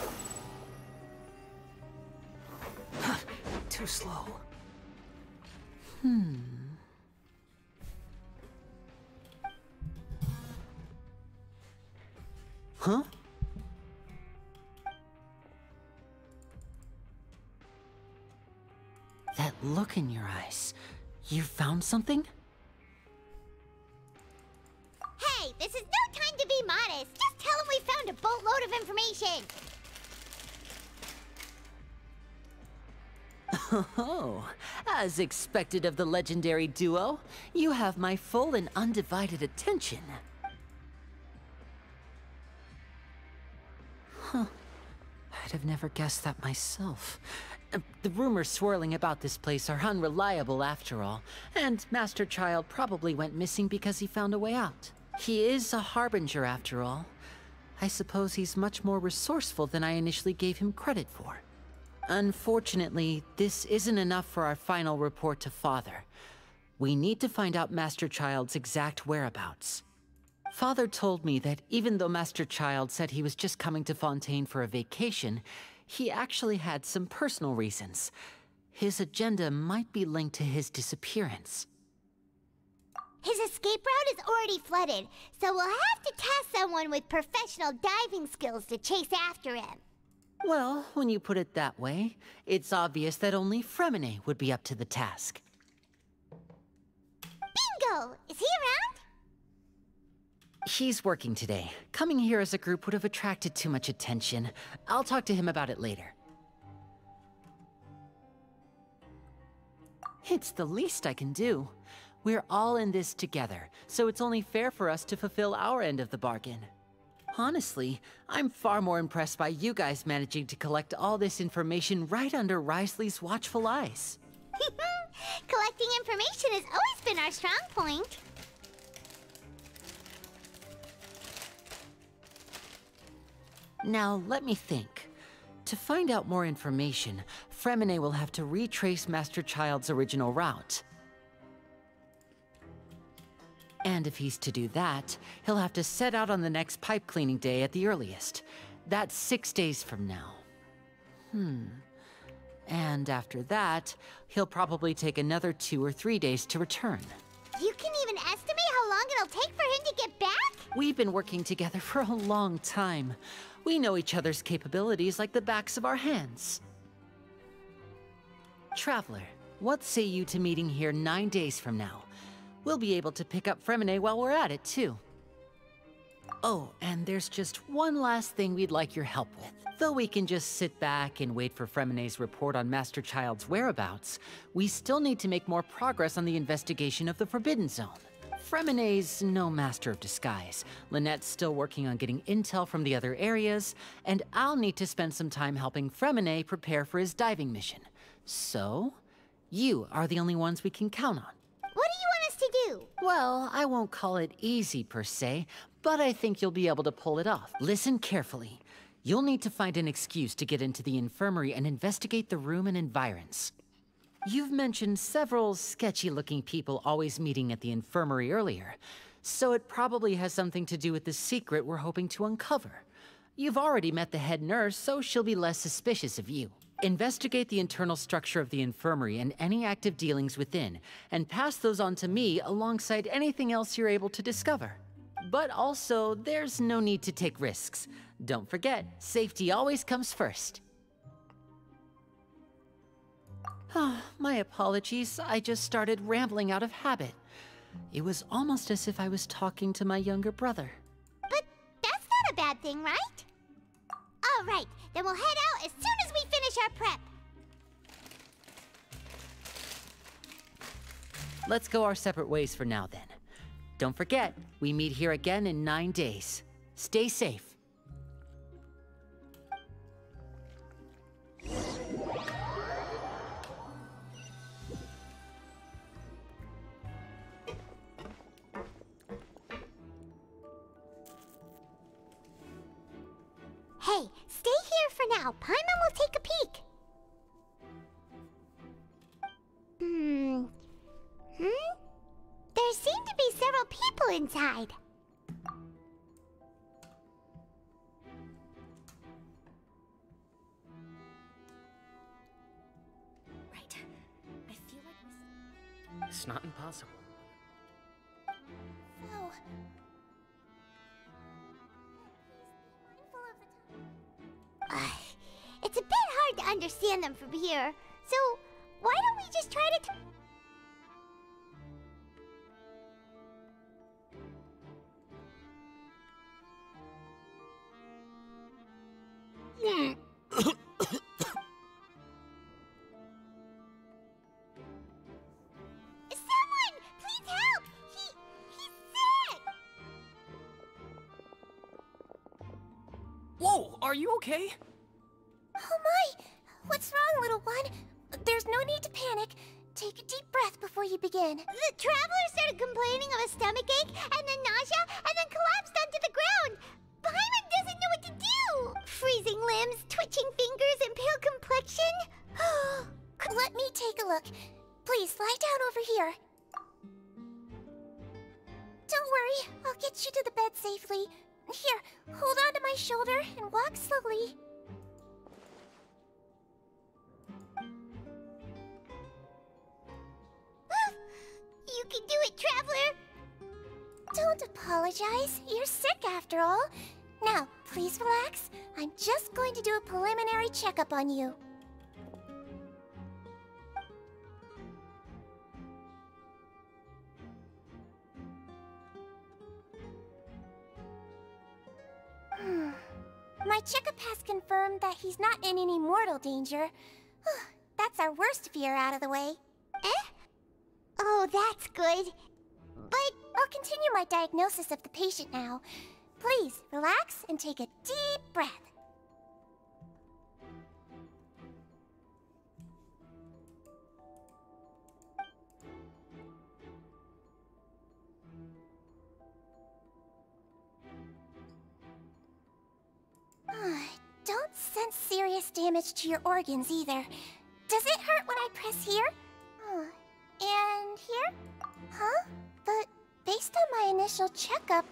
Too slow. Huh? That look in your eyes. You found something? Hey, this is no time to be modest. Just tell him we found a boatload of information. Oh, as expected of the legendary duo, you have my full and undivided attention. Huh. I'd have never guessed that myself. The rumors swirling about this place are unreliable after all, and Master Child probably went missing because he found a way out. He is a harbinger after all. I suppose he's much more resourceful than I initially gave him credit for. Unfortunately, this isn't enough for our final report to Father. We need to find out Master Child's exact whereabouts. Father told me that even though Master Child said he was just coming to Fontaine for a vacation, he actually had some personal reasons. His agenda might be linked to his disappearance. His escape route is already flooded, so we'll have to task someone with professional diving skills to chase after him. Well, when you put it that way, it's obvious that only Fremine would be up to the task. Bingo! Is he around? He's working today. Coming here as a group would have attracted too much attention. I'll talk to him about it later. It's the least I can do. We're all in this together, so it's only fair for us to fulfill our end of the bargain. Honestly, I'm far more impressed by you guys managing to collect all this information right under Risley's watchful eyes. Collecting information has always been our strong point. Now, let me think. To find out more information, Fremine will have to retrace Master Child's original route. And if he's to do that, he'll have to set out on the next pipe cleaning day at the earliest. That's 6 days from now. And after that, he'll probably take another 2 or 3 days to return. You can even estimate how long it'll take for him to get back? We've been working together for a long time. We know each other's capabilities like the backs of our hands. Traveler, what say you to meeting here 9 days from now? We'll be able to pick up Fremine while we're at it, too. Oh, and there's just one last thing we'd like your help with. Though we can just sit back and wait for Fremine's report on Master Child's whereabouts, we still need to make more progress on the investigation of the Forbidden Zone. Fremine's no master of disguise. Lynette's still working on getting intel from the other areas, and I'll need to spend some time helping Fremine prepare for his diving mission. So, you are the only ones we can count on. What do you want us to do? Well, I won't call it easy per se, but I think you'll be able to pull it off. Listen carefully. You'll need to find an excuse to get into the infirmary and investigate the room and environs. You've mentioned several sketchy-looking people always meeting at the infirmary earlier, so it probably has something to do with the secret we're hoping to uncover. You've already met the head nurse, so she'll be less suspicious of you. Investigate the internal structure of the infirmary and any active dealings within, and pass those on to me alongside anything else you're able to discover. But also, there's no need to take risks. Don't forget, safety always comes first. My apologies, I just started rambling out of habit. It was almost as if I was talking to my younger brother. But that's not a bad thing, right? All right, then we'll head out as soon as we finish our prep. Let's go our separate ways for now, then. Don't forget, we meet here again in 9 days. Stay safe. Hey, stay here for now. Paimon will take a peek. There seem to be several people inside. It's not impossible. So... it's a bit hard to understand them from here. So, why don't we just try to... Someone! Please help! He's sick! Whoa, are you okay? Oh my! What's wrong, little one? There's no need to panic. Take a deep breath before you begin. The traveler started complaining of a stomachache, and then nausea, and then collapsed onto the ground. Paimon doesn't know what to do! Freezing limbs, twitching fingers, and pale complexion? Let me take a look. Please, lie down over here. Don't worry, I'll get you to the bed safely. Here, hold on to my shoulder and walk slowly. You can do it, traveler! Don't apologize. You're sick after all. Now, please relax. I'm just going to do a preliminary checkup on you. My checkup has confirmed that he's not in any mortal danger. That's our worst fear out of the way. Eh? Oh, that's good. But I'll continue my diagnosis of the patient now. Please, relax and take a deep breath. Don't sense serious damage to your organs either. Does it hurt when I press here? And here? Huh? But based on my initial checkup...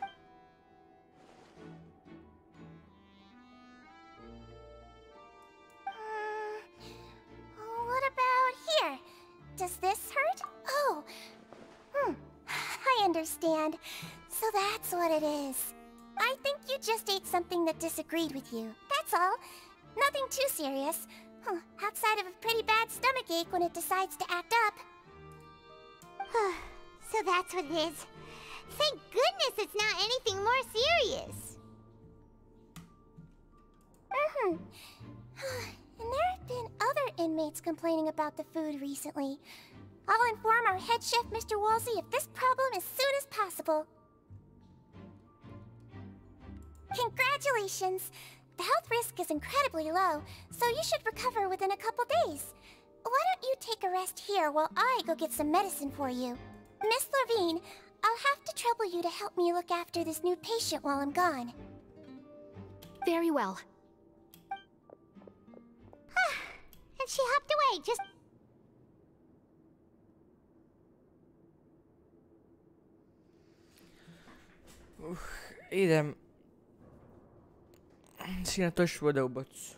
what about here? Does this hurt? Oh. I understand. So that's what it is. I think you just ate something that disagreed with you. That's all. Nothing too serious. Outside of a pretty bad stomachache when it decides to act up. So that's what it is. Thank goodness it's not anything more serious. And there have been other inmates complaining about the food recently. I'll inform our head chef, Mr. Wolsey, of this problem as soon as possible. Congratulations! The health risk is incredibly low, so you should recover within a couple days. Why don't you take a rest here while I go get some medicine for you? Miss Levine, I'll have to trouble you to help me look after this new patient while I'm gone. Very well. And she hopped away, just... Idem si natočiš vode u bocu.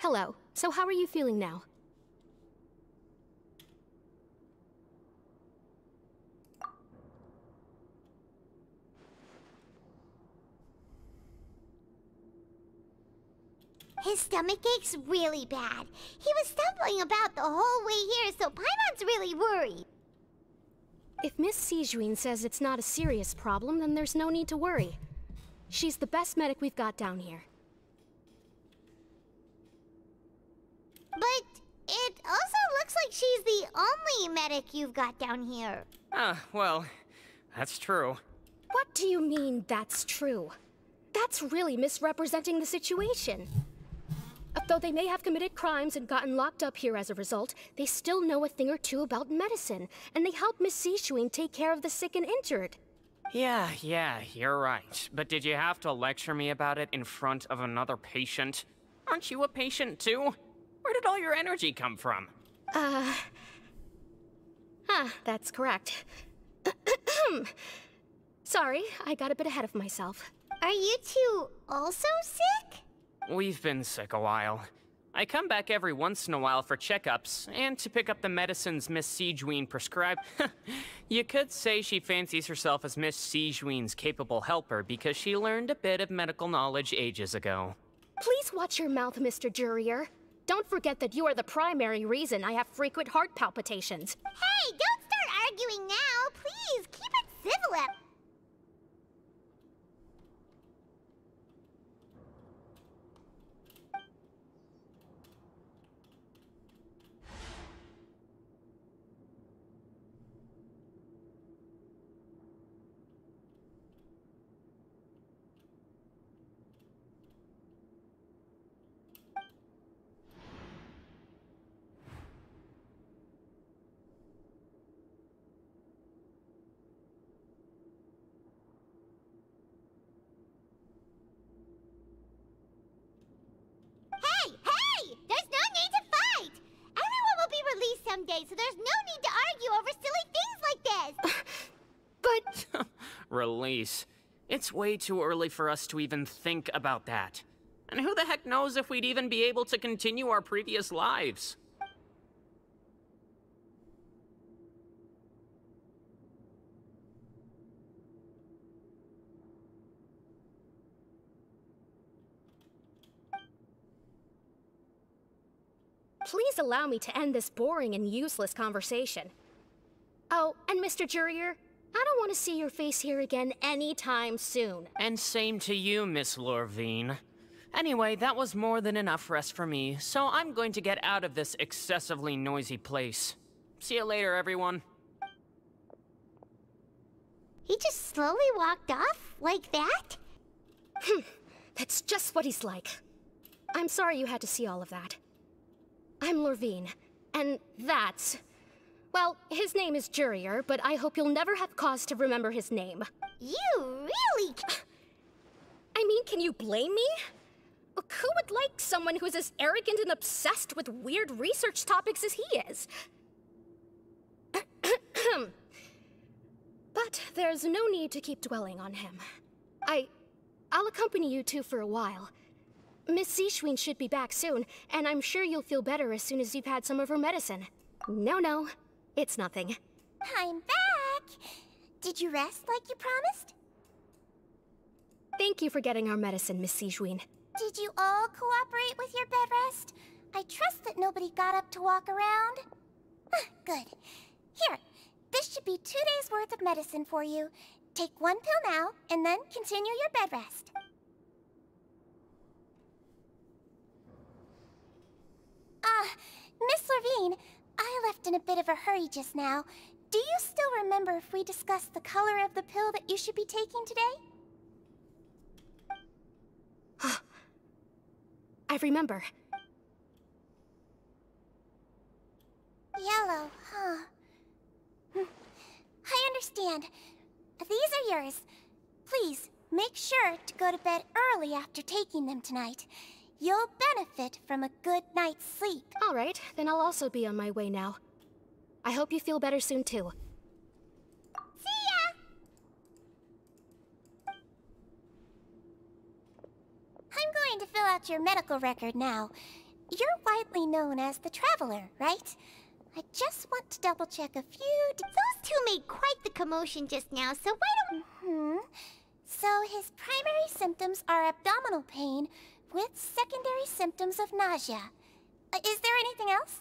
Hello. So how are you feeling now? His stomach ache's really bad. He was stumbling about the whole way here, so Paimon's really worried. If Miss Sijuin says it's not a serious problem, then there's no need to worry. She's the best medic we've got down here. But it also looks like she's the only medic you've got down here. Well, that's true. What do you mean, that's true? That's really misrepresenting the situation. Though they may have committed crimes and gotten locked up here as a result, they still know a thing or two about medicine, and they help Miss Sijuin take care of the sick and injured. Yeah, you're right. But did you have to lecture me about it in front of another patient? Aren't you a patient too? Where did all your energy come from? That's correct. Sorry, I got a bit ahead of myself. Are you two also sick? We've been sick a while. I come back every once in a while for checkups, and to pick up the medicines Miss Sijuin prescribed. You could say she fancies herself as Miss Sijuin's capable helper because she learned a bit of medical knowledge ages ago. Please watch your mouth, Mr. Jurier. Don't forget that you are the primary reason I have frequent heart palpitations. Hey, don't start arguing now! Please, keep it civil. Someday, so there's no need to argue over silly things like this. But... Release. It's way too early for us to even think about that. And who the heck knows if we'd even be able to continue our previous lives? Please allow me to end this boring and useless conversation. Oh, and Mr. Jurier, I don't want to see your face here again anytime soon. And same to you, Miss Lorvine. Anyway, that was more than enough rest for me, so I'm going to get out of this excessively noisy place. See you later, everyone. He just slowly walked off like that? That's just what he's like. I'm sorry you had to see all of that. I'm Lorvine, and that's... Well, his name is Jurier, but I hope you'll never have cause to remember his name. You really... I mean, can you blame me? Who would like someone who's as arrogant and obsessed with weird research topics as he is? But there's no need to keep dwelling on him. I'll accompany you two for a while. Miss Sijuin should be back soon, and I'm sure you'll feel better as soon as you've had some of her medicine. No, it's nothing. I'm back! Did you rest like you promised? Thank you for getting our medicine, Miss Sijuin. Did you all cooperate with your bed rest? I trust that nobody got up to walk around. Good. Here, this should be 2 days' worth of medicine for you. Take 1 pill now, and then continue your bed rest. Miss Lorvine, I left in a bit of a hurry just now. Do you still remember if we discussed the color of the pill that you should be taking today? I remember. Yellow, huh? I understand. These are yours. Please, make sure to go to bed early after taking them tonight. You'll benefit from a good night's sleep. All right, then I'll also be on my way now. I hope you feel better soon, too. See ya! I'm going to fill out your medical record now. You're widely known as the Traveler, right? I just want to double-check a few... Those two made quite the commotion just now, so why don't... So his primary symptoms are abdominal pain, with secondary symptoms of nausea. Is there anything else?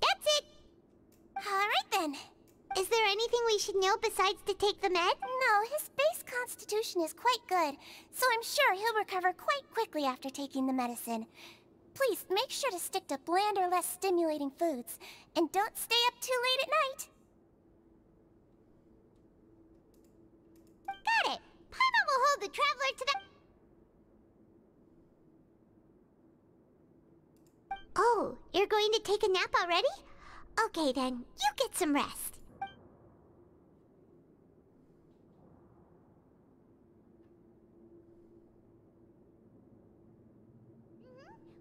That's it. Alright then. Is there anything we should know besides to take the med? No, his base constitution is quite good, so I'm sure he'll recover quite quickly after taking the medicine. Please, make sure to stick to bland or less stimulating foods, and don't stay up too late at night. Got it! Paimon will hold the traveler to the... Oh, you're going to take a nap already? Okay then, you get some rest.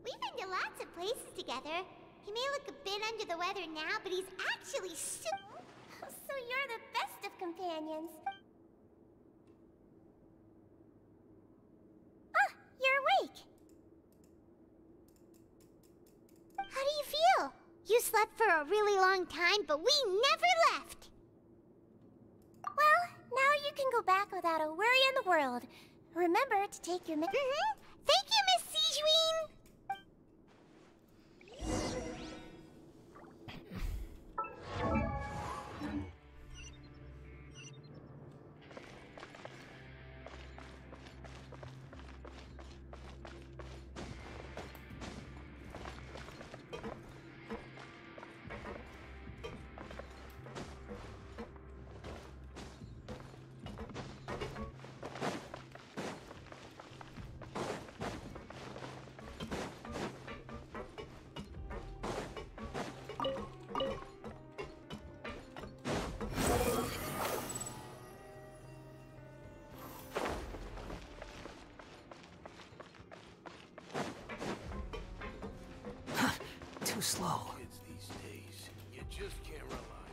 We've been to lots of places together. He may look a bit under the weather now, but he's actually so you're the best of companions. Ah, you're awake. How do you feel? You slept for a really long time, but we never left. Well, now you can go back without a worry in the world. Remember to take your Thank you, Miss Sijuin! Too slow. Kids these days, you just can't rely.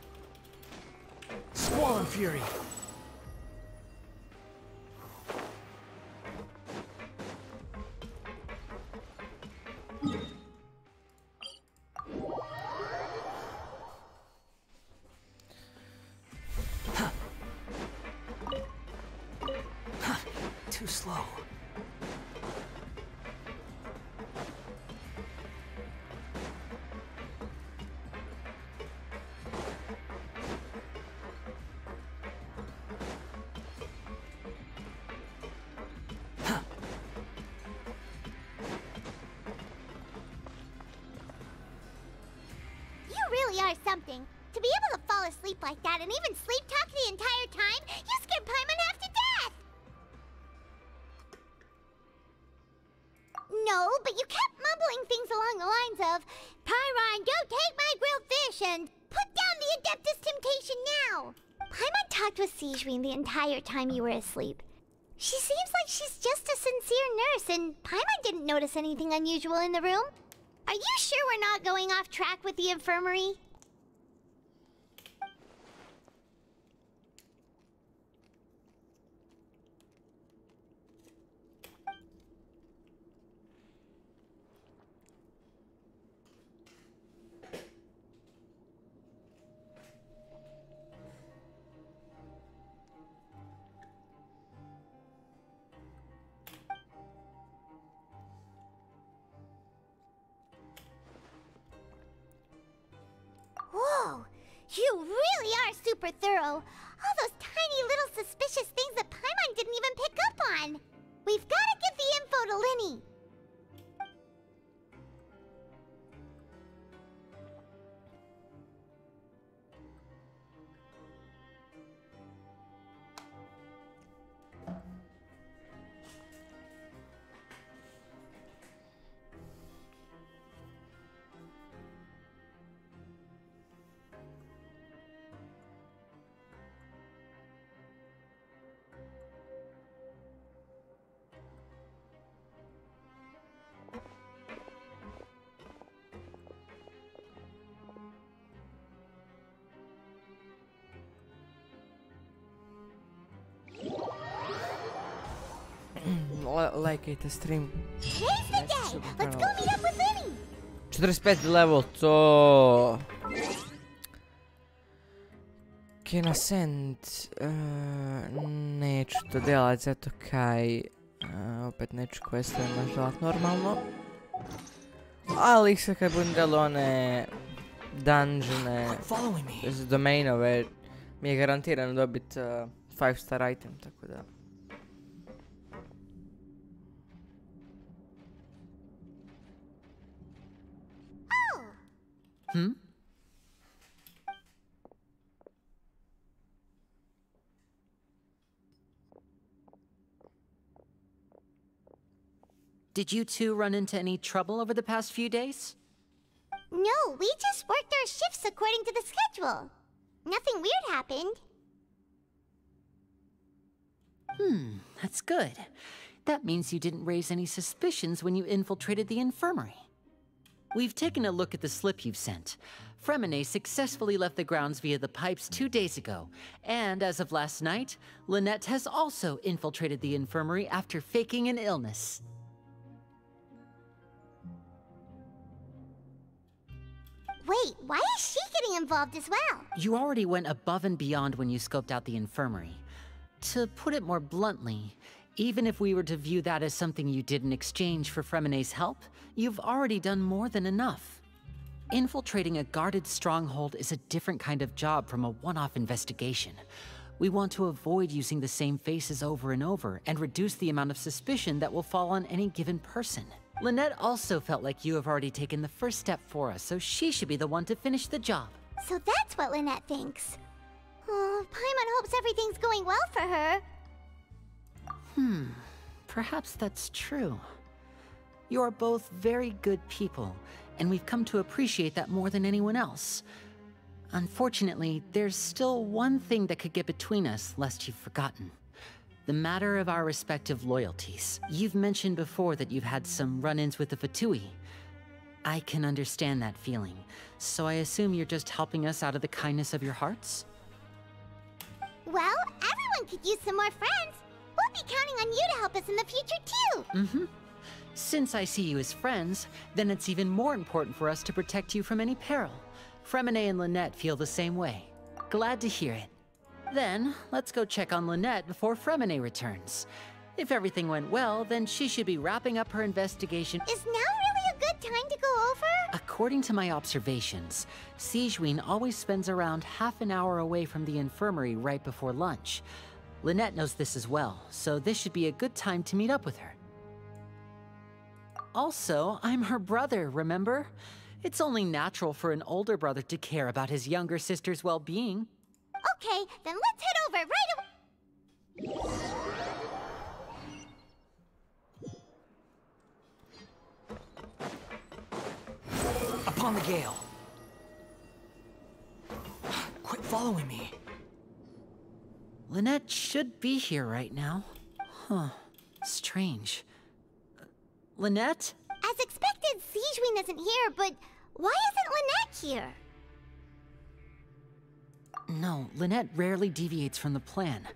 Squall and fury. Too slow. Are something. To be able to fall asleep like that and even sleep talk the entire time, you scared Paimon half to death! No, but you kept mumbling things along the lines of, Pyron, don't take my grilled fish, and put down the Adeptus Temptation now! Paimon talked with Sijuin the entire time you were asleep. She seems like she's just a sincere nurse, and Paimon didn't notice anything unusual in the room. Are you sure we're not going off track with the infirmary? Whoa! You really are super thorough! All those tiny little suspicious things that Paimon didn't even pick up on! We've gotta give the info to Linny! Lajkajte stream. Today's the day! Let's go meet up with Linny! 45 level, to... Can I send... neću to delat zato kaj Opet neću questove nažalat normalno. Ali se kad budem delo one dungeone z domainove, mi je garantirano dobit 5-star item, tako da. Did you two run into any trouble over the past few days? No, we just worked our shifts according to the schedule. Nothing weird happened. That's good. That means you didn't raise any suspicions when you infiltrated the infirmary. We've taken a look at the slip you've sent. Fremine successfully left the grounds via the pipes 2 days ago, and as of last night, Lynette has also infiltrated the infirmary after faking an illness. Wait, why is she getting involved as well? You already went above and beyond when you scoped out the infirmary. To put it more bluntly, even if we were to view that as something you did in exchange for Fremine's help, you've already done more than enough. Infiltrating a guarded stronghold is a different kind of job from a one-off investigation. We want to avoid using the same faces over and over and reduce the amount of suspicion that will fall on any given person. Lynette also felt like you have already taken the first step for us, so she should be the one to finish the job. So that's what Lynette thinks. Oh, Paimon hopes everything's going well for her. Perhaps that's true. You are both very good people, and we've come to appreciate that more than anyone else. Unfortunately, there's still one thing that could get between us, lest you've forgotten. The matter of our respective loyalties. You've mentioned before that you've had some run-ins with the Fatui. I can understand that feeling, so I assume you're just helping us out of the kindness of your hearts? Well, everyone could use some more friends. We'll be counting on you to help us in the future, too. Since I see you as friends, then it's even more important for us to protect you from any peril. Fremine and Lynette feel the same way. Glad to hear it. Then, let's go check on Lynette before Fremine returns. If everything went well, then she should be wrapping up her investigation. Is now really a good time to go over? According to my observations, Sigewinne always spends around half an hour away from the infirmary right before lunch. Lynette knows this as well, so this should be a good time to meet up with her. Also, I'm her brother, remember? It's only natural for an older brother to care about his younger sister's well-being. Okay, then let's head over right away. Upon the gale. Quit following me. Lynette should be here right now. Strange. Lynette? As expected, Sigewinne isn't here, but why isn't Lynette here? No, Lynette rarely deviates from the plan.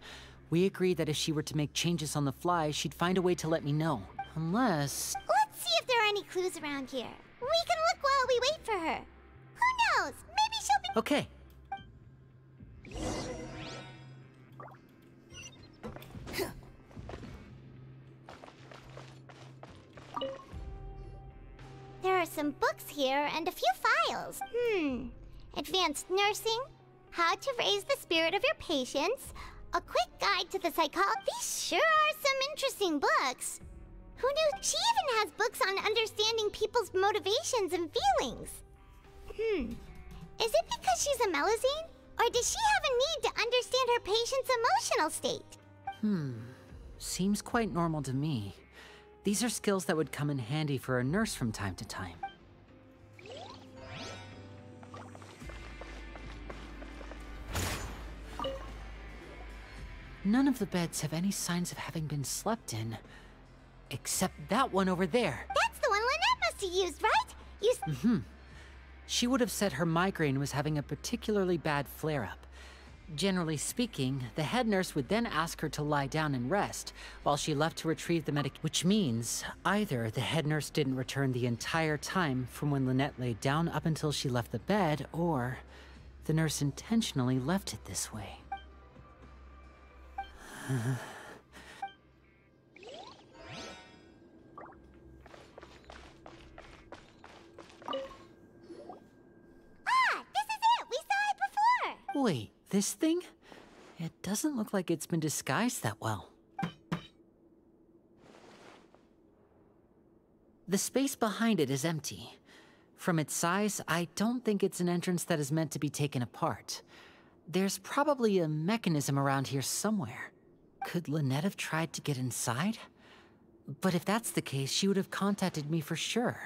We agreed that if she were to make changes on the fly, she'd find a way to let me know. Unless... Let's see if there are any clues around here. We can look while we wait for her. Who knows? Maybe she'll be... Okay. There are some books here and a few files. Advanced nursing, how to raise the spirit of your patients, a quick guide to the psychology. These sure are some interesting books. Who knew? She even has books on understanding people's motivations and feelings. Is it because she's a Melusine? Or does she have a need to understand her patient's emotional state? Seems quite normal to me. These are skills that would come in handy for a nurse from time to time. None of the beds have any signs of having been slept in. Except that one over there. That's the one Lynette must have used, right? She would have said her migraine was having a particularly bad flare-up. Generally speaking, the head nurse would then ask her to lie down and rest, while she left to retrieve the medication. Which means, either the head nurse didn't return the entire time from when Lynette laid down up until she left the bed, or the nurse intentionally left it this way. this thing? It doesn't look like it's been disguised that well. The space behind it is empty. From its size, I don't think it's an entrance that is meant to be taken apart. There's probably a mechanism around here somewhere. Could Lynette have tried to get inside? But if that's the case, she would have contacted me for sure.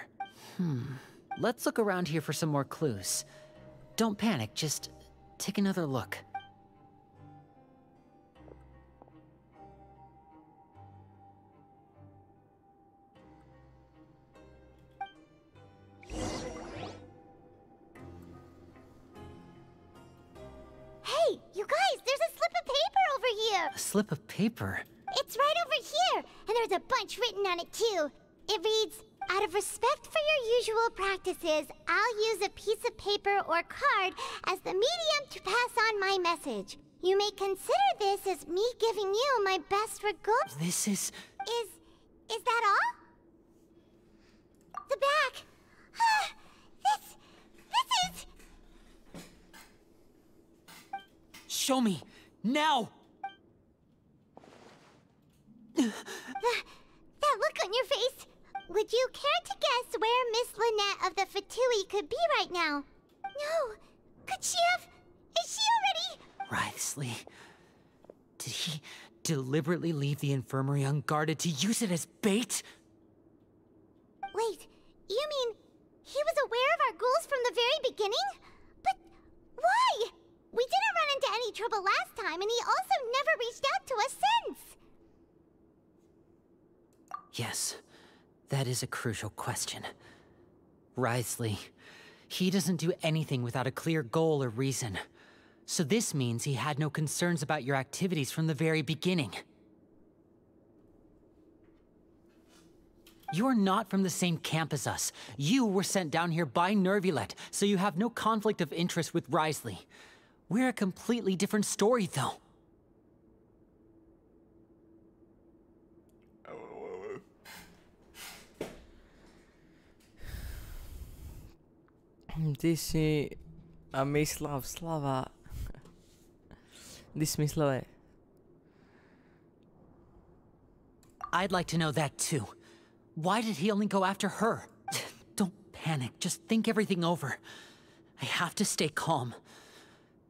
Let's look around here for some more clues. Don't panic, just take another look. Hey, you guys, there's a slip of paper over here! A slip of paper? It's right over here, and there's a bunch written on it too. It reads, out of respect for your usual practices, I'll use a piece of paper or card as the medium to pass on my message. You may consider this as me giving you my best regards. This is... Is that all? The back. This is... Show me! Now! That look on your face. Would you care to guess where Miss Lynette of the Fatui could be right now? No. Could she have... Is she already... Wriothesley. Did he deliberately leave the infirmary unguarded to use it as bait? Wait, you mean he was aware of our goals from the very beginning? But why? We didn't run into any trouble last time, and he also never reached out to us since. Yes, that is a crucial question. Wriothesley, he doesn't do anything without a clear goal or reason. So this means he had no concerns about your activities from the very beginning. You're not from the same camp as us. You were sent down here by Nervulet, so you have no conflict of interest with Wriothesley. We're a completely different story, though. Ti si mislav slava. Di smislove. I'd like to know that too. Why did he only go after her? Don't panic, just think everything over. I have to stay calm.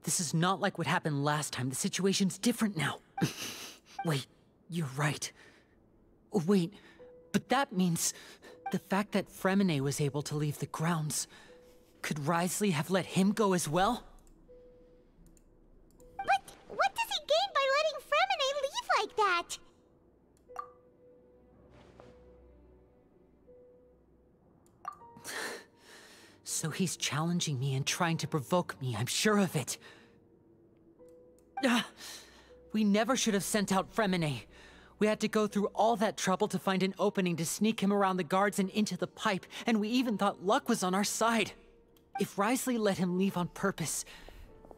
This is not like what happened last time. The situation's different now. Wait, you're right. Wait, but that means the fact that Fremine was able to leave the grounds. Could Wriothesley have let him go as well? But what does he gain by letting Fremine leave like that? So he's challenging me and trying to provoke me, I'm sure of it. We never should have sent out Fremine. We had to go through all that trouble to find an opening to sneak him around the guards and into the pipe, and we even thought luck was on our side. If Wriothesley let him leave on purpose,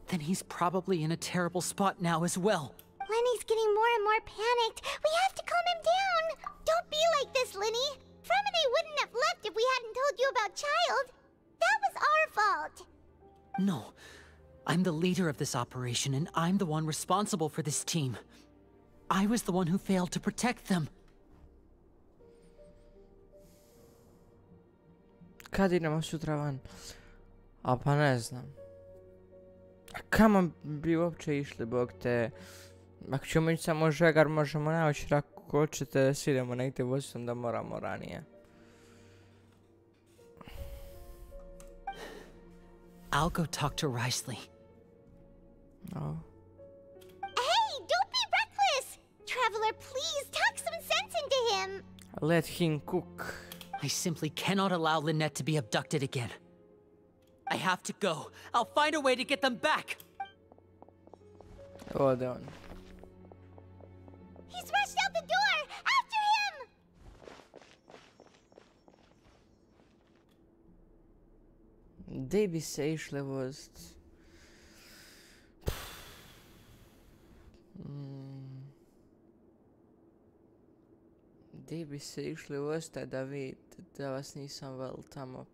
then he's probably in a terrible spot now as well. Lenny's getting more and more panicked. We have to calm him down. Don't be like this, Lenny. Fremine wouldn't have left if we hadn't told you about Child. That was our fault. No. I'm the leader of this operation, and I'm the one responsible for this team. I was the one who failed to protect them. Kad idemo sutra van? A pa ne znam. A kamo bi uopće išli, bog te? Ako ćemo ići samo žegar, možemo naći, ako hoćete da si idemo negdje vozicom da moramo ranije. I'll go talk to Wriothesley. Oh. Hey, don't be reckless! Traveler, please, talk some sense into him! Let him cook. I simply cannot allow Lynette to be abducted again. I have to go. I'll find a way to get them back! Ode on. He's rushed out the door! After him! Gdje bi se išle voziti? Gdje bi se išli voziti da vidite da vas nisam vel tamo?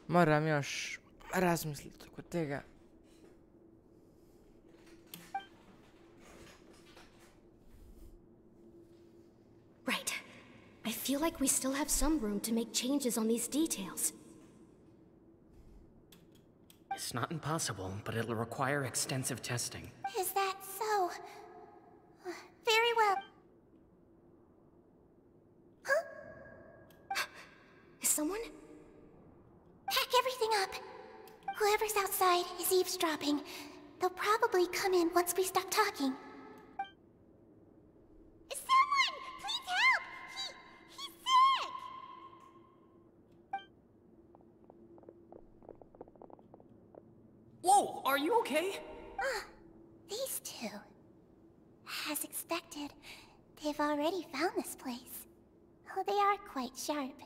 Moram još razmisliti oko tega. Right. I feel like we still have some room to make changes on these details. It's not impossible, but it'll require extensive testing. Is that so? Very well. Huh? Is someone? Pack everything up. Whoever's outside is eavesdropping. They'll probably come in once we stop talking. Someone! Please help! He's sick! Whoa, are you okay? These two. As expected, they've already found this place. Oh, they are quite sharp.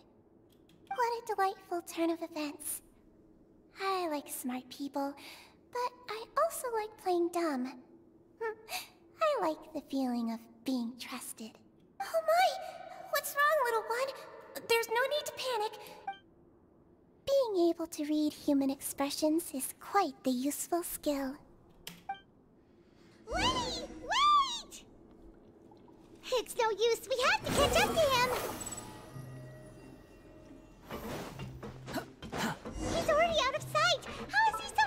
What a delightful turn of events. I like smart people, but I also like playing dumb. I like the feeling of being trusted. Oh my! What's wrong, little one? There's no need to panic. Being able to read human expressions is quite the useful skill. Wait! Wait! It's no use. We have to catch up to him. He's already out of sight. How is he so...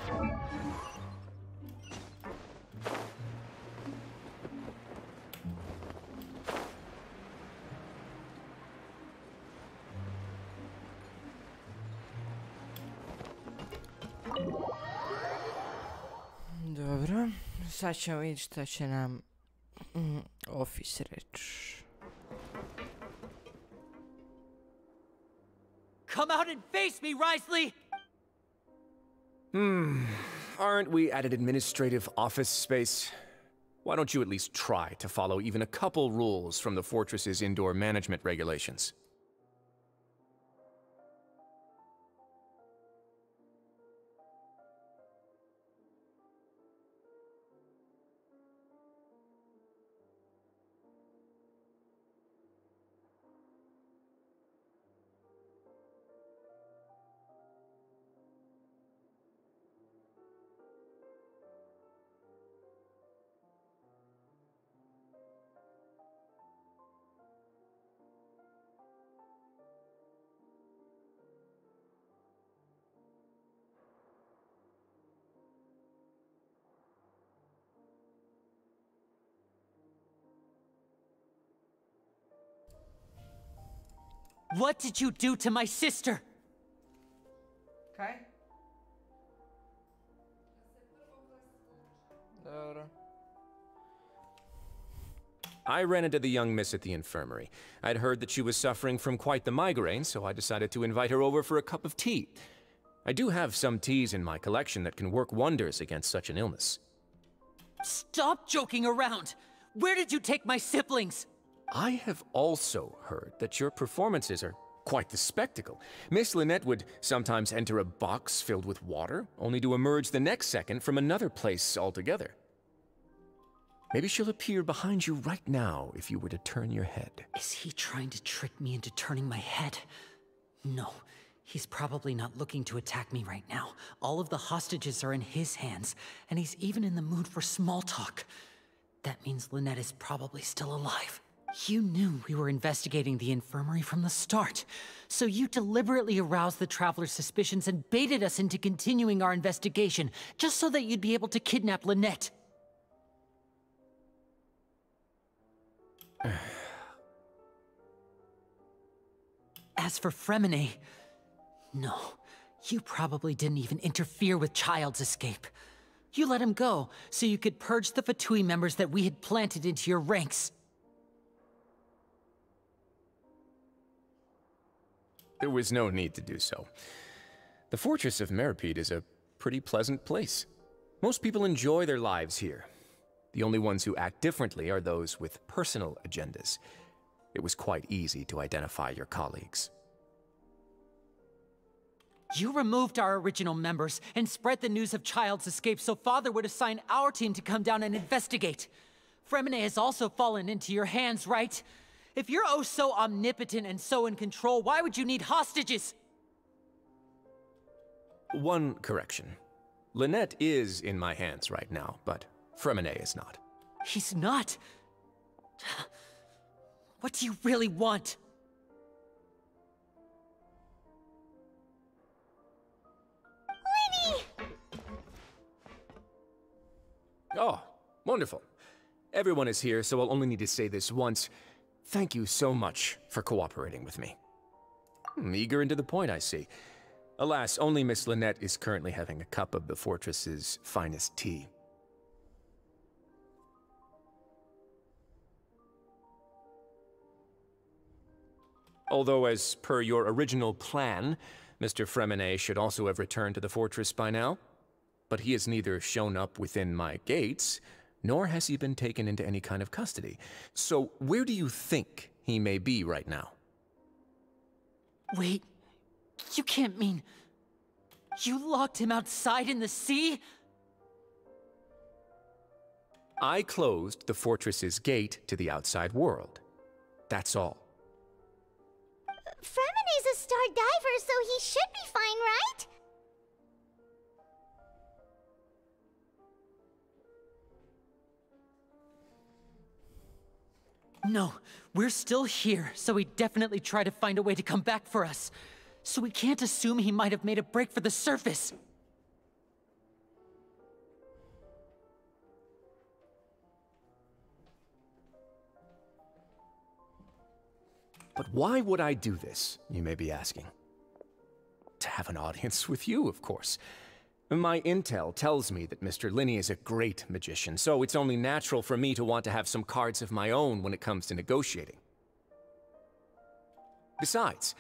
Dobro, sad ćemo vidjeti šta će nam Office reći. Come out and face me, Risley! Aren't we at an administrative office space? Why don't you at least try to follow even a couple rules from the fortress's indoor management regulations? What did you do to my sister? Okay. Dobro. I ran into the young miss at the infirmary. I'd heard that she was suffering from quite the migraine, so I decided to invite her over for a cup of tea. I do have some teas in my collection that can work wonders against such an illness. Stop joking around! Where did you take my siblings? I have also heard that your performances are quite the spectacle. Miss Lynette would sometimes enter a box filled with water, only to emerge the next second from another place altogether. Maybe she'll appear behind you right now if you were to turn your head. Is he trying to trick me into turning my head? No, he's probably not looking to attack me right now. All of the hostages are in his hands, and he's even in the mood for small talk. That means Lynette is probably still alive. You knew we were investigating the infirmary from the start, so you deliberately aroused the Traveler's suspicions and baited us into continuing our investigation, just so that you'd be able to kidnap Lynette. As for Fremine, no, you probably didn't even interfere with Child's escape. You let him go, so you could purge the Fatui members that we had planted into your ranks. There was no need to do so. The fortress of Meripede is a pretty pleasant place. Most people enjoy their lives here. The only ones who act differently are those with personal agendas. It was quite easy to identify your colleagues. You removed our original members and spread the news of Child's escape so Father would assign our team to come down and investigate. Fremine has also fallen into your hands, right? If you're oh so omnipotent and so in control, why would you need hostages? One correction. Lynette is in my hands right now, but Fremine is not. He's not? What do you really want? Lenny! Oh, wonderful. Everyone is here, so I'll only need to say this once. Thank you so much for cooperating with me. Eager and to the point, I see. Alas, only Miss Lynette is currently having a cup of the fortress's finest tea. Although, as per your original plan, Mr. Fremine should also have returned to the fortress by now. But he has neither shown up within my gates, nor has he been taken into any kind of custody. So, where do you think he may be right now? Wait, you can't mean... You locked him outside in the sea? I closed the fortress's gate to the outside world. That's all. Fremine's a star diver, so he should be fine, right? No, we're still here, so he definitely tried to find a way to come back for us. So we can't assume he might have made a break for the surface. But why would I do this, you may be asking? To have an audience with you, of course. My intel tells me that Mr. Linney is a great magician, so it's only natural for me to want to have some cards of my own when it comes to negotiating. Besides,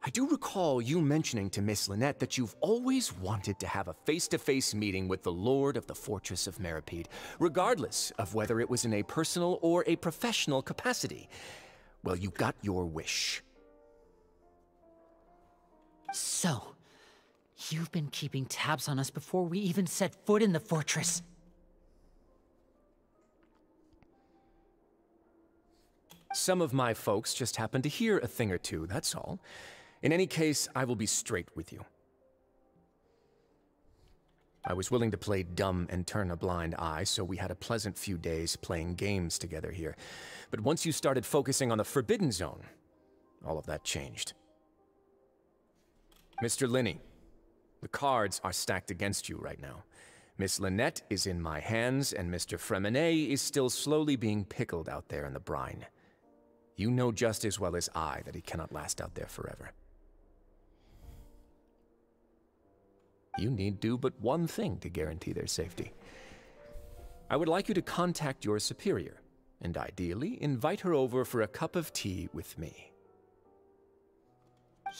I do recall you mentioning to Miss Lynette that you've always wanted to have a face-to-face meeting with the Lord of the Fortress of Meripede, regardless of whether it was in a personal or a professional capacity. Well, you got your wish. So, you've been keeping tabs on us before we even set foot in the fortress. Some of my folks just happened to hear a thing or two, that's all. In any case, I will be straight with you. I was willing to play dumb and turn a blind eye, so we had a pleasant few days playing games together here. But once you started focusing on the Forbidden Zone, all of that changed. Mr. Linney, the cards are stacked against you right now. Miss Lynette is in my hands, and Mr. Fremine is still slowly being pickled out there in the brine. You know just as well as I that he cannot last out there forever. You need do but one thing to guarantee their safety. I would like you to contact your superior, and ideally invite her over for a cup of tea with me.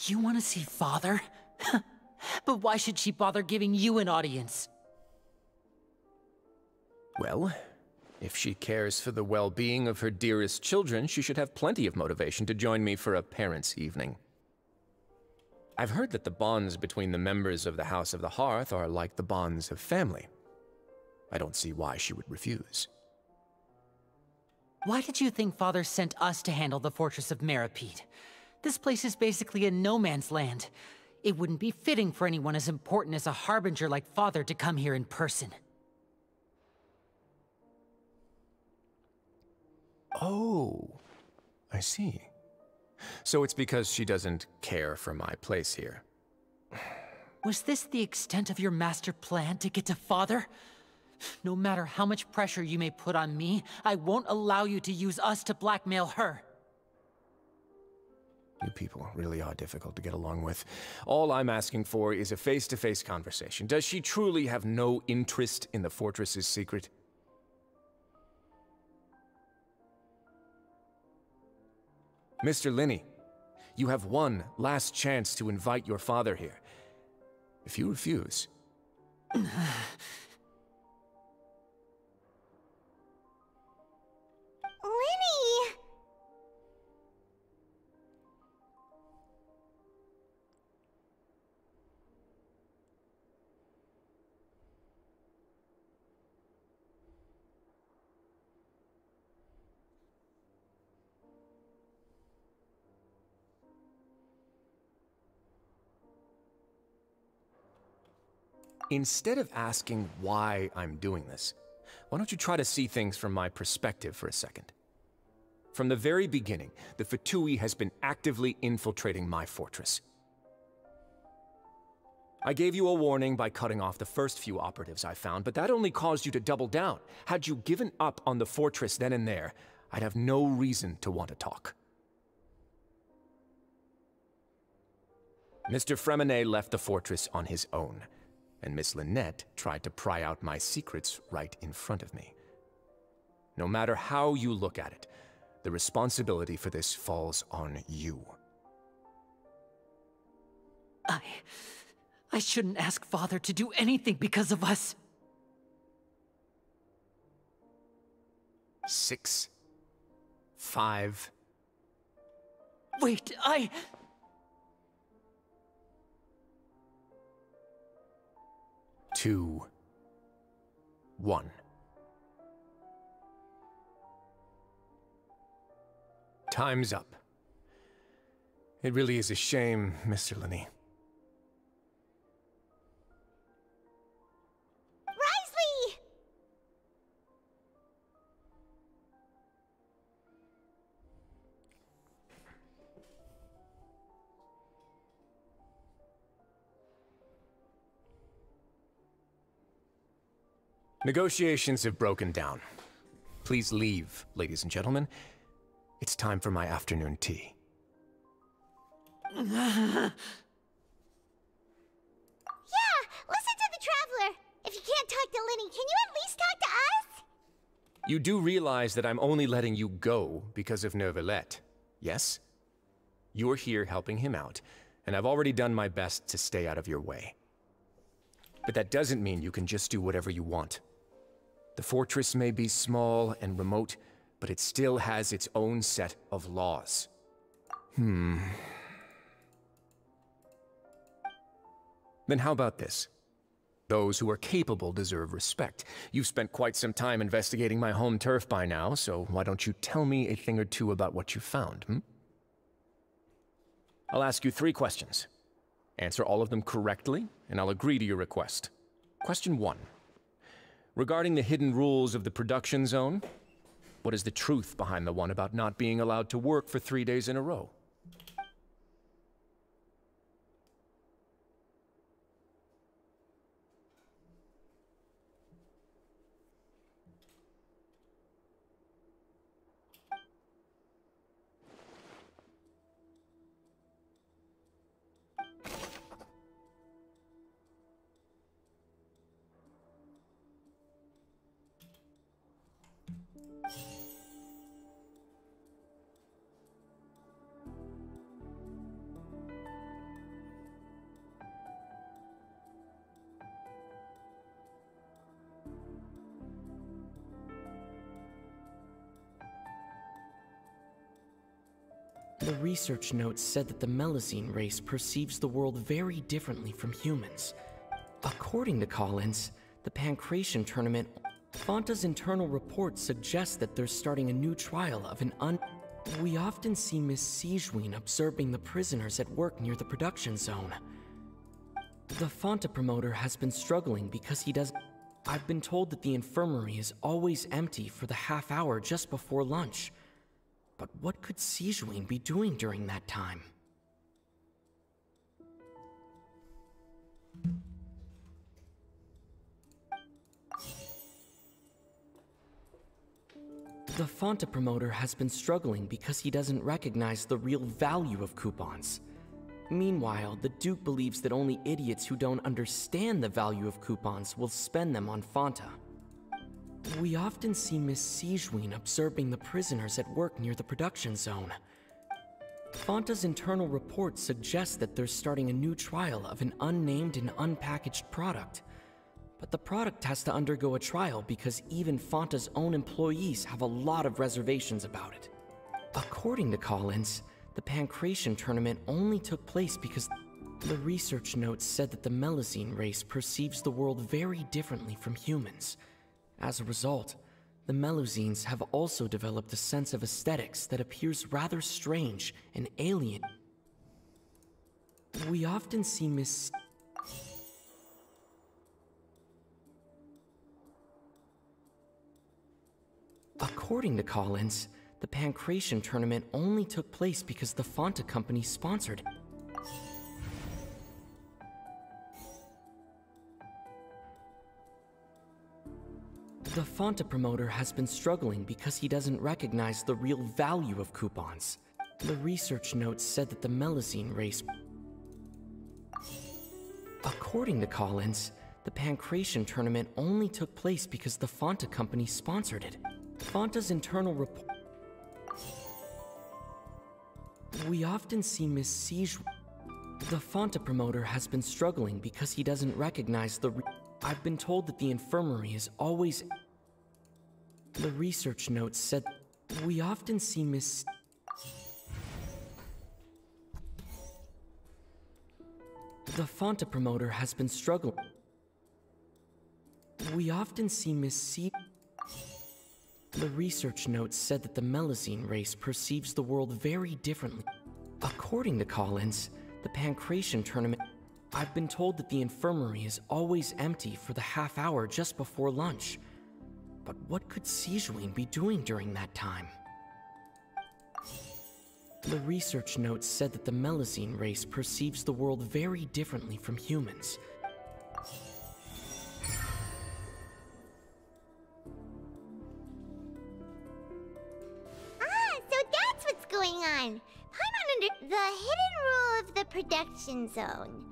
You want to see Father? But why should she bother giving you an audience? Well, if she cares for the well-being of her dearest children, she should have plenty of motivation to join me for a parents' evening. I've heard that the bonds between the members of the House of the Hearth are like the bonds of family. I don't see why she would refuse. Why did you think Father sent us to handle the Fortress of Meripede? This place is basically a no-man's land. It wouldn't be fitting for anyone as important as a harbinger like Father to come here in person. Oh, I see. So it's because she doesn't care for my place here. Was this the extent of your master plan to get to Father? No matter how much pressure you may put on me, I won't allow you to use us to blackmail her. You people really are difficult to get along with. All I'm asking for is a face-to-face conversation. Does she truly have no interest in the fortress's secret? Mr. Linney, you have one last chance to invite your father here. If you refuse... Lenny! Instead of asking why I'm doing this, why don't you try to see things from my perspective for a second? From the very beginning, the Fatui has been actively infiltrating my fortress. I gave you a warning by cutting off the first few operatives I found, but that only caused you to double down. Had you given up on the fortress then and there, I'd have no reason to want to talk. Mr. Fremine left the fortress on his own, and Miss Lynette tried to pry out my secrets right in front of me. No matter how you look at it, the responsibility for this falls on you. I shouldn't ask Father to do anything because of us. 6, 5. Wait, 2, 1. Time's up. It really is a shame, Mr. Linney. Risley! Negotiations have broken down. Please leave, ladies and gentlemen. It's time for my afternoon tea. Yeah, listen to the Traveler. If you can't talk to Linny, can you at least talk to us? You do realize that I'm only letting you go because of Neuvillette, yes? You're here helping him out, and I've already done my best to stay out of your way. But that doesn't mean you can just do whatever you want. The fortress may be small and remote, but it still has its own set of laws. Then how about this? Those who are capable deserve respect. You've spent quite some time investigating my home turf by now, so why don't you tell me a thing or two about what you found, I'll ask you 3 questions. Answer all of them correctly, and I'll agree to your request. Question 1. Regarding the hidden rules of the production zone, what is the truth behind the one about not being allowed to work for 3 days in a row? The research notes said that the Melusine race perceives the world very differently from humans. According to Collins, the Pancration tournament, Fanta's internal reports suggest that they're starting a new trial of We often see Miss Sigewinne observing the prisoners at work near the production zone. The Fanta promoter has been struggling because he does... I've been told that the infirmary is always empty for the half hour just before lunch. But what could Sigewinne be doing during that time? The Fanta promoter has been struggling because he doesn't recognize the real value of coupons. Meanwhile, the Duke believes that only idiots who don't understand the value of coupons will spend them on Fanta. We often see Miss Sigewinne observing the prisoners at work near the production zone. Fanta's internal reports suggest that they're starting a new trial of an unnamed and unpackaged product. But the product has to undergo a trial because even Fanta's own employees have a lot of reservations about it. According to Collins, the Pancration tournament only took place because the research notes said that the Melusine race perceives the world very differently from humans. As a result, the Melusines have also developed a sense of aesthetics that appears rather strange and alien. We often see According to Collins, the Pancration tournament only took place because the Fanta company sponsored it. The Fanta promoter has been struggling because he doesn't recognize the real value of coupons. The research notes said that the Melazine race... According to Collins, the Pancration tournament only took place because the Fanta company sponsored it. Fanta's internal report... We often see Miss Siege... The Fanta promoter has been struggling because he doesn't recognize the... I've been told that the infirmary is always... The research notes said... We often see Miss... The Fanta promoter has been struggling... We often see Miss C... The research notes said that the Melazine race perceives the world very differently. According to Collins, the Pancration tournament... I've been told that the infirmary is always empty for the half hour just before lunch. But what could Sijuin be doing during that time? The research notes said that the Melazine race perceives the world very differently from humans. So that's what's going on. I'm under the hidden rule of the production zone.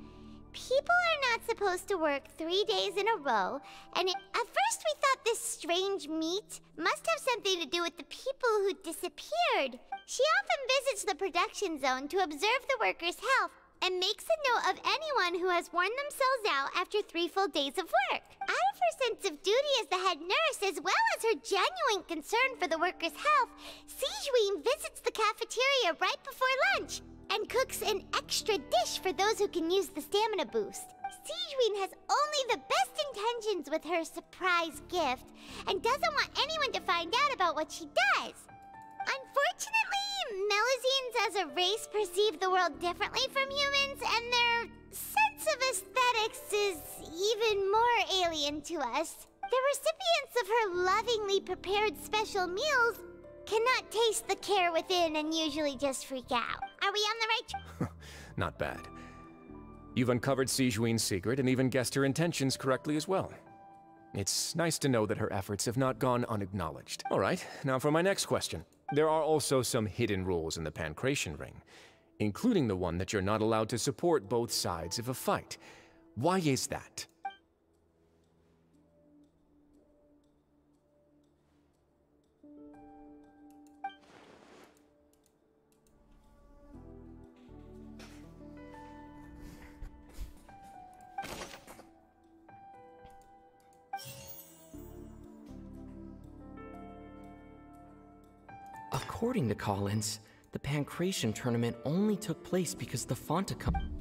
People are not supposed to work 3 days in a row, and at first we thought this strange meat must have something to do with the people who disappeared. She often visits the production zone to observe the workers' health and makes a note of anyone who has worn themselves out after 3 full days of work. Out of her sense of duty as the head nurse, as well as her genuine concern for the workers' health, Sijuin visits the cafeteria right before lunch and cooks an extra dish for those who can use the stamina boost. Sijuin has only the best intentions with her surprise gift and doesn't want anyone to find out about what she does. Unfortunately, Melazines as a race perceive the world differently from humans, and their sense of aesthetics is even more alien to us. The recipients of her lovingly prepared special meals cannot taste the care within and usually just freak out. Are we on the right track? Not bad. You've uncovered Sijuin's secret and even guessed her intentions correctly as well. It's nice to know that her efforts have not gone unacknowledged. All right, now for my next question. There are also some hidden rules in the Pancration ring, including the one that you're not allowed to support both sides of a fight. Why is that? According to Collins, the Pancration tournament only took place because the Fanta company...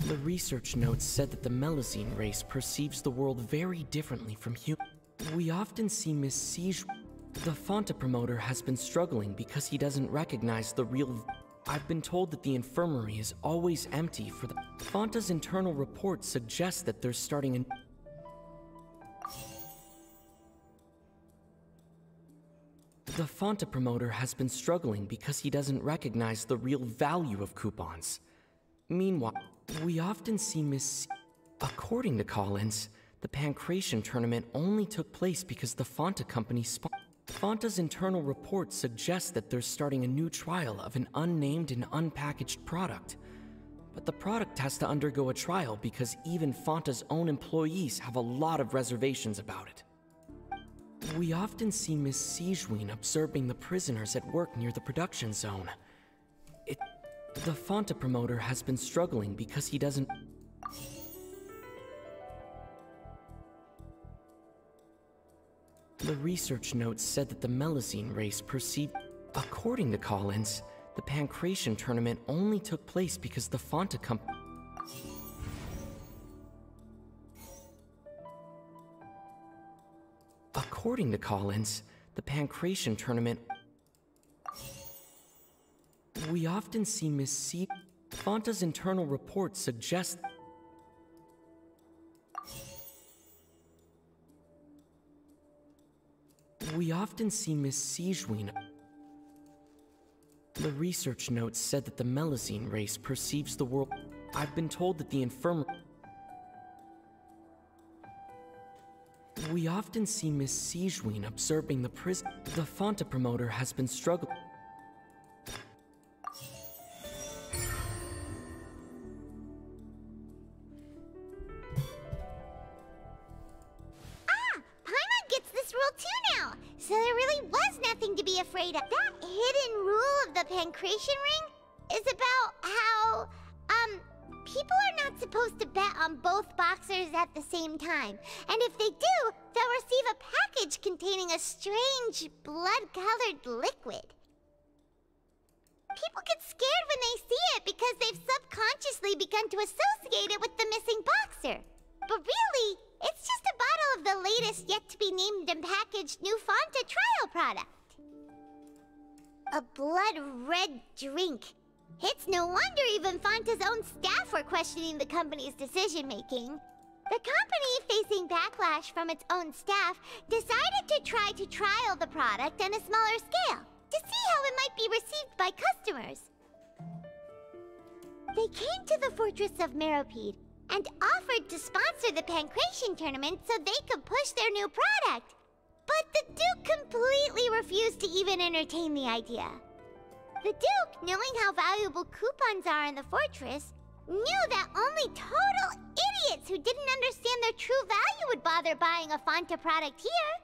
The research notes said that the Melazine race perceives the world very differently from humans. We often see Miss Siege... The Fanta promoter has been struggling because he doesn't recognize the real... I've been told that the infirmary is always empty for the... Fanta's internal report suggests that they're starting a... The Fanta promoter has been struggling because he doesn't recognize the real value of coupons. Meanwhile, we often see Miss... According to Collins, the Pancration tournament only took place because the Fanta company Fanta's internal report suggests that they're starting a new trial of an unnamed and unpackaged product. But the product has to undergo a trial because even Fanta's own employees have a lot of reservations about it. We often see Miss Sijuin observing the prisoners at work near the production zone. The Fanta promoter has been struggling because he doesn't... The research notes said that the Melazine race perceived... According to Collins, the Pancration tournament only took place because the Fanta company... According to Collins, the Pancration tournament... We often see Miss C... Fanta's internal report suggests... We often see Miss Sigewin. The research notes said that the Melusine race perceives the world. I've been told that the infirmary. We often see Miss Sigewin observing the prison. The Fonta promoter has been struggling. Paimon gets this rule too now, so there really was nothing to be afraid of. That hidden rule of the pancration ring is about how, people are not supposed to bet on both boxers at the same time. And if they do, they'll receive a package containing a strange, blood-colored liquid. People get scared when they see it because they've subconsciously begun to associate it with the missing boxer. But really, it's just a bottle of the latest yet-to-be-named and packaged new Fonta trial product. A blood-red drink. It's no wonder even Fonta's own staff were questioning the company's decision-making. The company, facing backlash from its own staff, decided to try to trial the product on a smaller scale, to see how it might be received by customers. They came to the fortress of Meropide and offered to sponsor the Pancration tournament so they could push their new product. But the Duke completely refused to even entertain the idea. The Duke, knowing how valuable coupons are in the fortress, knew that only total idiots who didn't understand their true value would bother buying a Fonta product here.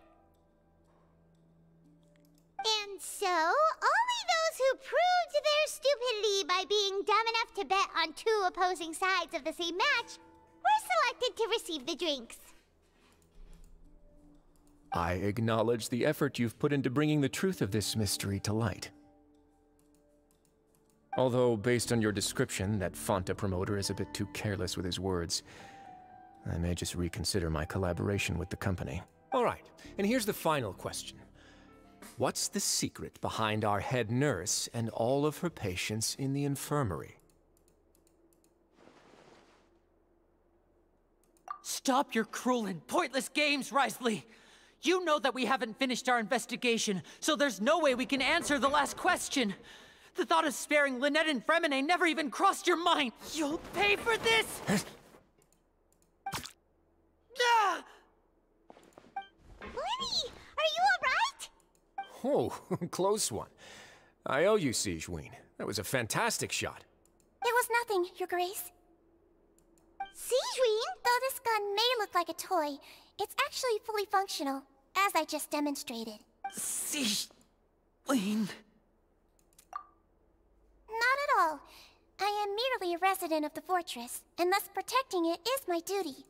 And so, only those who proved their stupidity by being dumb enough to bet on two opposing sides of the same match were selected to receive the drinks. I acknowledge the effort you've put into bringing the truth of this mystery to light. Although, based on your description, that Fonta promoter is a bit too careless with his words, I may just reconsider my collaboration with the company. All right, and here's the final question. What's the secret behind our head nurse and all of her patients in the infirmary? Stop your cruel and pointless games, Risley! You know that we haven't finished our investigation, so there's no way we can answer the last question! The thought of sparing Lynette and Fremine never even crossed your mind! You'll pay for this! Ah! Lenny, are you alright? Oh, close one. I owe you, Sigewin. That was a fantastic shot. It was nothing, Your Grace. Sigewin? Though this gun may look like a toy, it's actually fully functional, as I just demonstrated. Sigewin... Not at all. I am merely a resident of the fortress, and thus protecting it is my duty.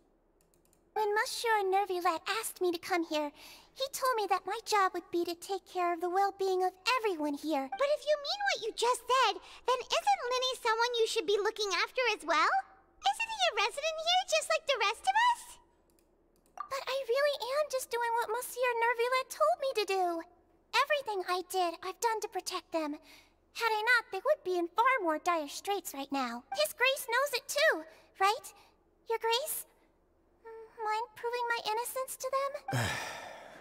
When Monsieur Nervillette asked me to come here, he told me that my job would be to take care of the well-being of everyone here. But if you mean what you just said, then isn't Linny someone you should be looking after as well? Isn't he a resident here just like the rest of us? But I really am just doing what Monsieur Nervillette told me to do. Everything I did, I've done to protect them. Had I not, they would be in far more dire straits right now. His Grace knows it too, right? Your Grace? Mind proving my innocence to them?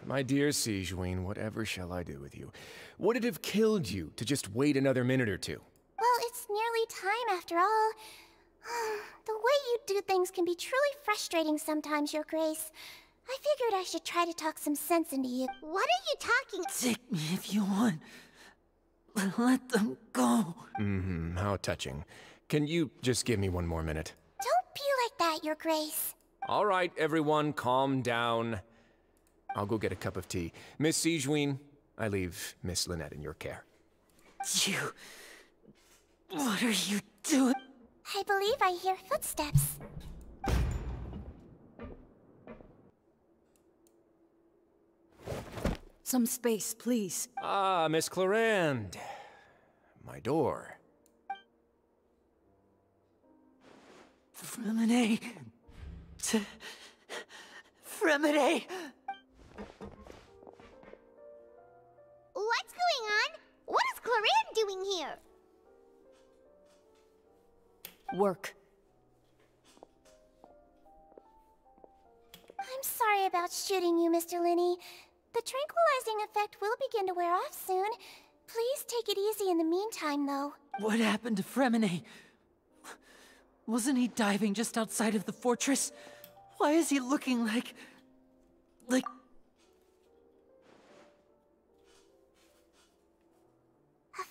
My dear Sigewin, whatever shall I do with you? Would it have killed you to just wait another minute or two? Well, it's nearly time after all. The way you do things can be truly frustrating sometimes, Your Grace. I figured I should try to talk some sense into you. What are you talking? Take me if you want. Let them go. How touching. Can you just give me one more minute? Don't be like that, Your Grace. All right, everyone, calm down. I'll go get a cup of tea. Miss Sigewin, I leave Miss Lynette in your care. You... What are you doing? I believe I hear footsteps. Some space, please. Ah, Miss Clarande. My door. Fremine... Fremine... What's going on? What is Clarande doing here? Work. I'm sorry about shooting you, Mr. Linney. The tranquilizing effect will begin to wear off soon. Please take it easy in the meantime, though. What happened to Fremine? Wasn't he diving just outside of the fortress? Why is he looking like... A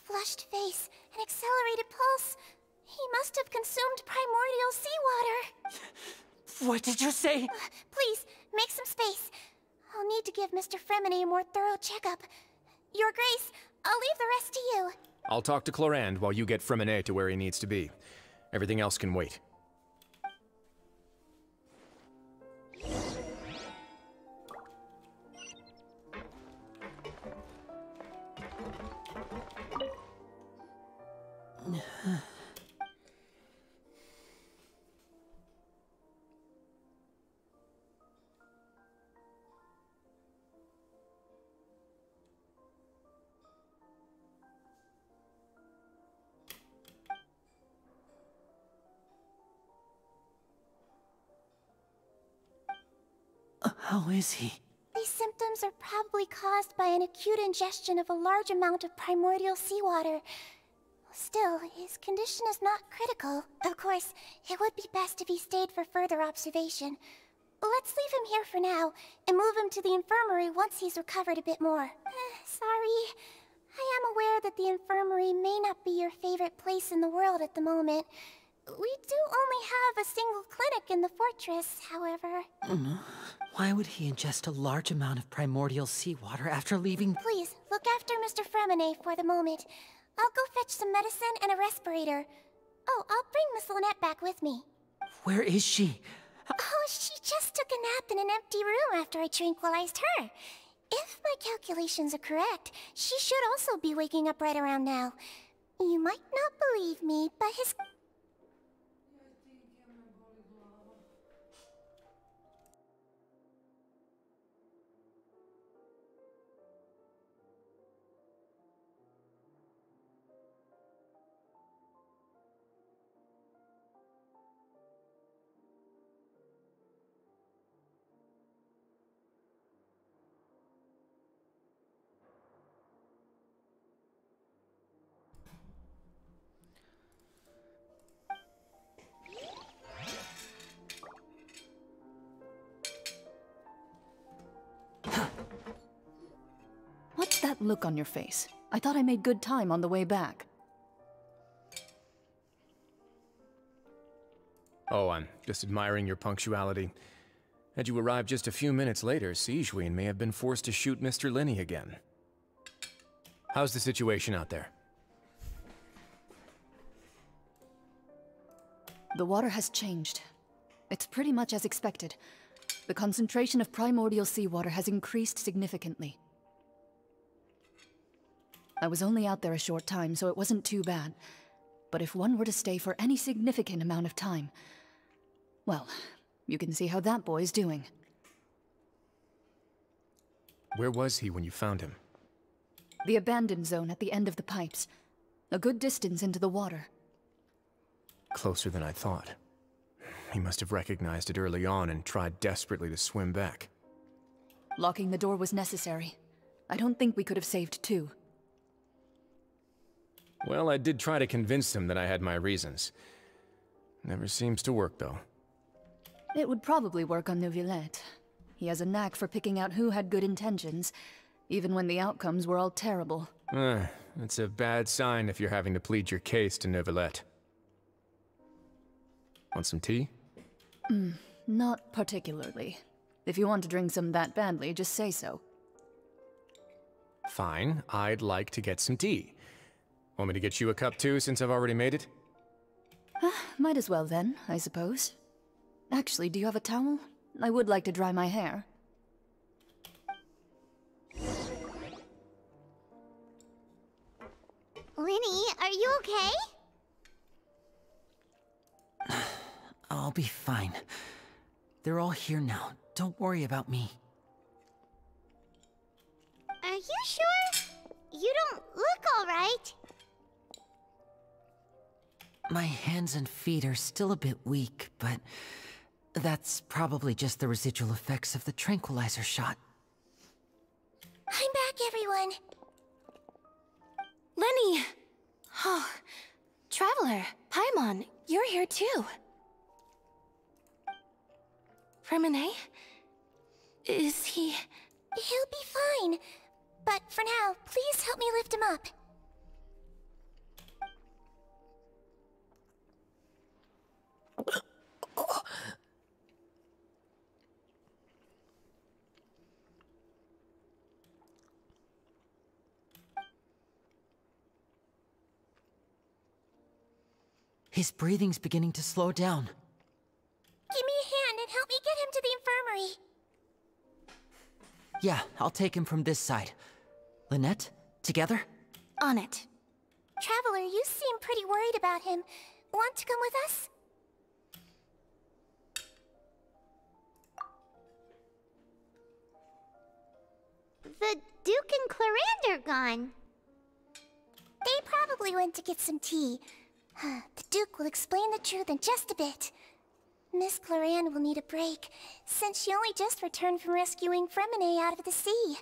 flushed face, an accelerated pulse. He must have consumed primordial seawater. What did you say? Please, make some space. I'll need to give Mr. Fremine a more thorough checkup. Your Grace, I'll leave the rest to you. I'll talk to Clorand while you get Fremine to where he needs to be. Everything else can wait. How is he? These symptoms are probably caused by an acute ingestion of a large amount of primordial seawater. Still, his condition is not critical. Of course, it would be best if he stayed for further observation. Let's leave him here for now, and move him to the infirmary once he's recovered a bit more. Sorry. I am aware that the infirmary may not be your favorite place in the world at the moment. We do only have a single clinic in the fortress, however. Why would he ingest a large amount of primordial seawater after leaving? Please, look after Mr. Fremine for the moment. I'll go fetch some medicine and a respirator. Oh, I'll bring Miss Lynette back with me. Where is she? Oh, she just took a nap in an empty room after I tranquilized her. If my calculations are correct, she should also be waking up right around now. You might not believe me, but his... What's that look on your face? I thought I made good time on the way back. Oh, I'm just admiring your punctuality. Had you arrived just a few minutes later, Sigewinne may have been forced to shoot Mr. Linney again. How's the situation out there? The water has changed. It's pretty much as expected. The concentration of primordial seawater has increased significantly. I was only out there a short time, so it wasn't too bad. But if one were to stay for any significant amount of time... well, you can see how that boy's doing. Where was he when you found him? The abandoned zone at the end of the pipes. A good distance into the water. Closer than I thought. He must have recognized it early on and tried desperately to swim back. Locking the door was necessary. I don't think we could have saved two. Well, I did try to convince him that I had my reasons. Never seems to work, though. It would probably work on Neuvillette. He has a knack for picking out who had good intentions, even when the outcomes were all terrible. It's a bad sign if you're having to plead your case to Neuvillette. Want some tea? Not particularly. If you want to drink some that badly, just say so. Fine, I'd like to get some tea. Want me to get you a cup too, since I've already made it? Might as well then, I suppose. Actually, do you have a towel? I would like to dry my hair. Linny, are you okay? I'll be fine. They're all here now. Don't worry about me. Are you sure? You don't look all right. My hands and feet are still a bit weak, but that's probably just the residual effects of the tranquilizer shot. I'm back, everyone. Lenny! Oh, Traveler, Paimon, you're here too. Remine? Is he... He'll be fine. But for now, please help me lift him up. His breathing's beginning to slow down. Give me a hand and help me get him to the infirmary. Yeah, I'll take him from this side. Lynette, together? On it. Traveler, you seem pretty worried about him. Want to come with us? The Duke and Clarande are gone. They probably went to get some tea. The Duke will explain the truth in just a bit. Miss Clarande will need a break, since she only just returned from rescuing Fremine out of the sea.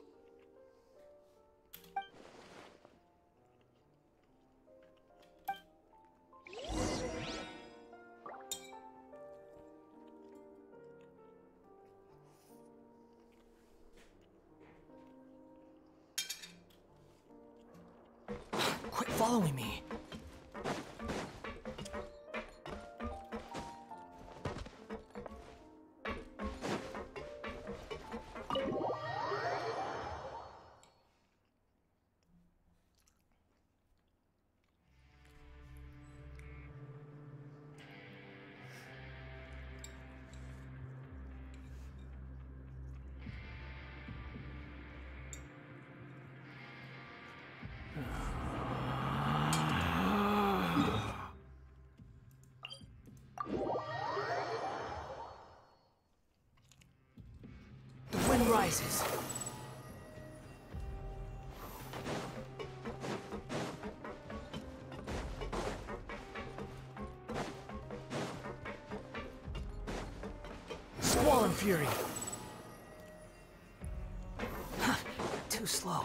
Quit following me. Rises. Squall and fury. Too slow.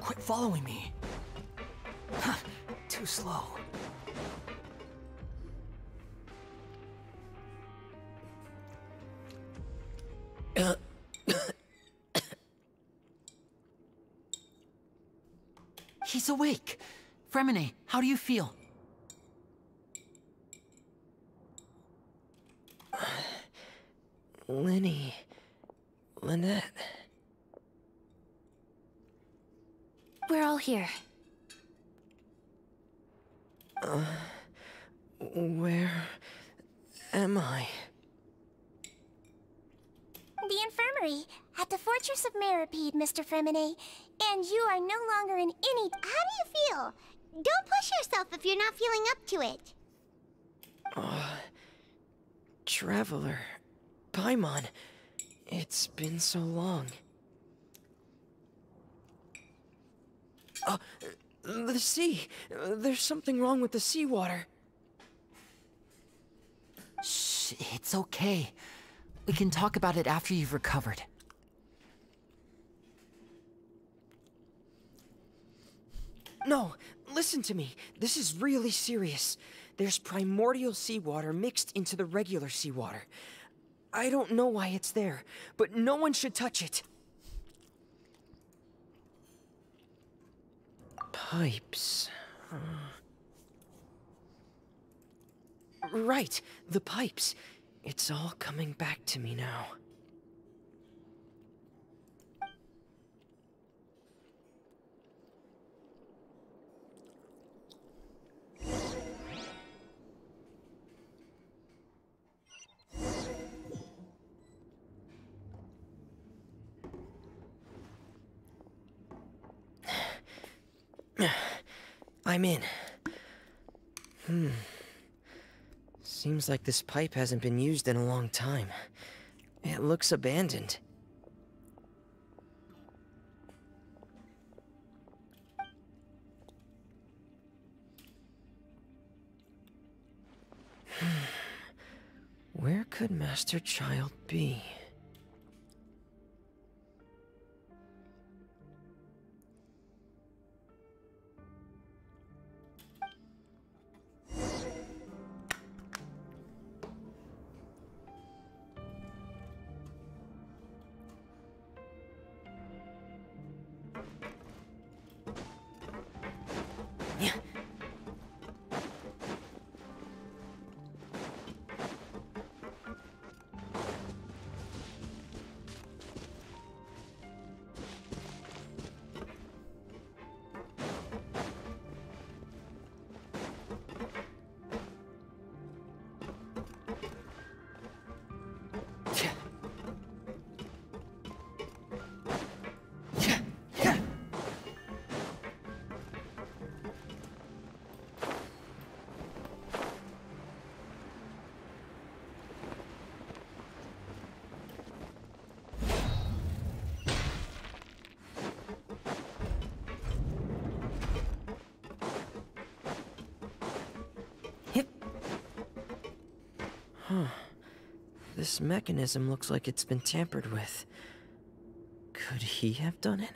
Quit following me. Too slow. He's awake. Fremine, how do you feel? Lenny... Lynette... We're all here. Where am I? The infirmary, at the Fortress of Meripede, Mr. Fremine. And you are no longer in any... How do you feel? Don't push yourself if you're not feeling up to it. Traveler... Paimon... It's been so long. The sea! There's something wrong with the seawater. Shh, it's okay. We can talk about it after you've recovered. No, listen to me. This is really serious. There's primordial seawater mixed into the regular seawater. I don't know why it's there, but no one should touch it. Pipes. Right, the pipes. It's all coming back to me now. I'm in. Seems like this pipe hasn't been used in a long time. It looks abandoned. Where could Master Child be? Huh. This mechanism looks like it's been tampered with. Could he have done it?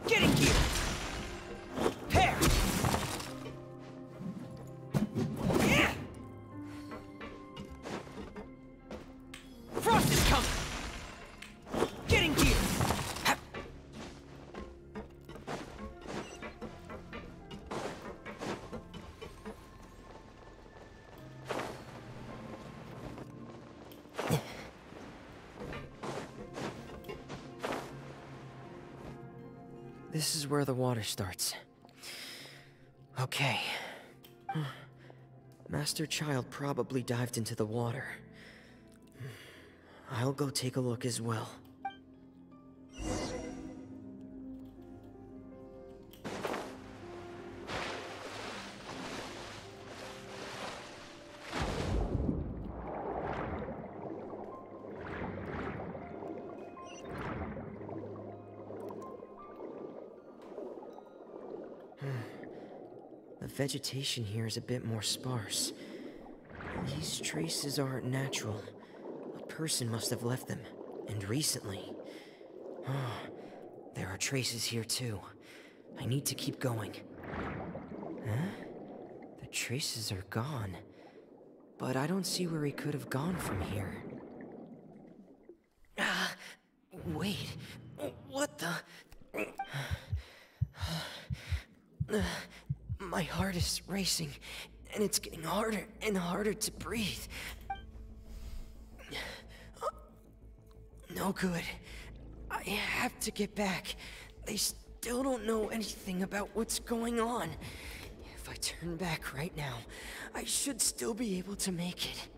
Getting gear! Pair! Yeah! Frost is coming! Getting gear! This is where the water starts. Okay. Master Child probably dived into the water. I'll go take a look as well. The vegetation here is a bit more sparse. These traces aren't natural. A person must have left them, and recently. There are traces here too. I need to keep going. Huh? The traces are gone. But I don't see where he could have gone from here. Wait. What the... My heart is racing, and it's getting harder and harder to breathe. No good. I have to get back. They still don't know anything about what's going on. If I turn back right now, I should still be able to make it.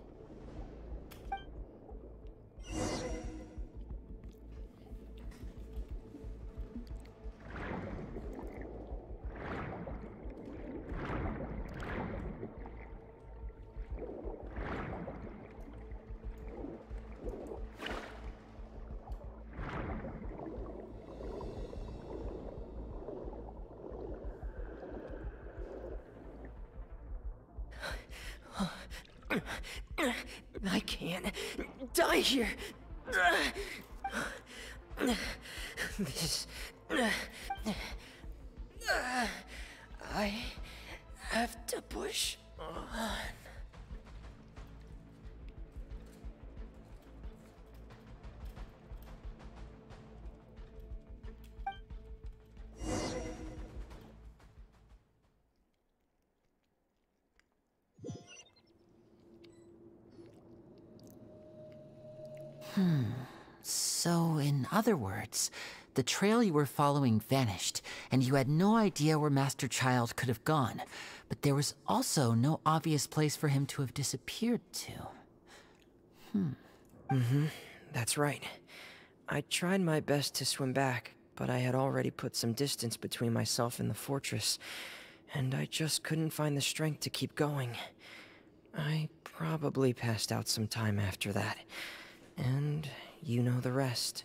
I can't die here. This... I have to push on. So, in other words, the trail you were following vanished, and you had no idea where Master Child could have gone, but there was also no obvious place for him to have disappeared to. That's right. I tried my best to swim back, but I had already put some distance between myself and the fortress, and I just couldn't find the strength to keep going. I probably passed out some time after that, and you know the rest.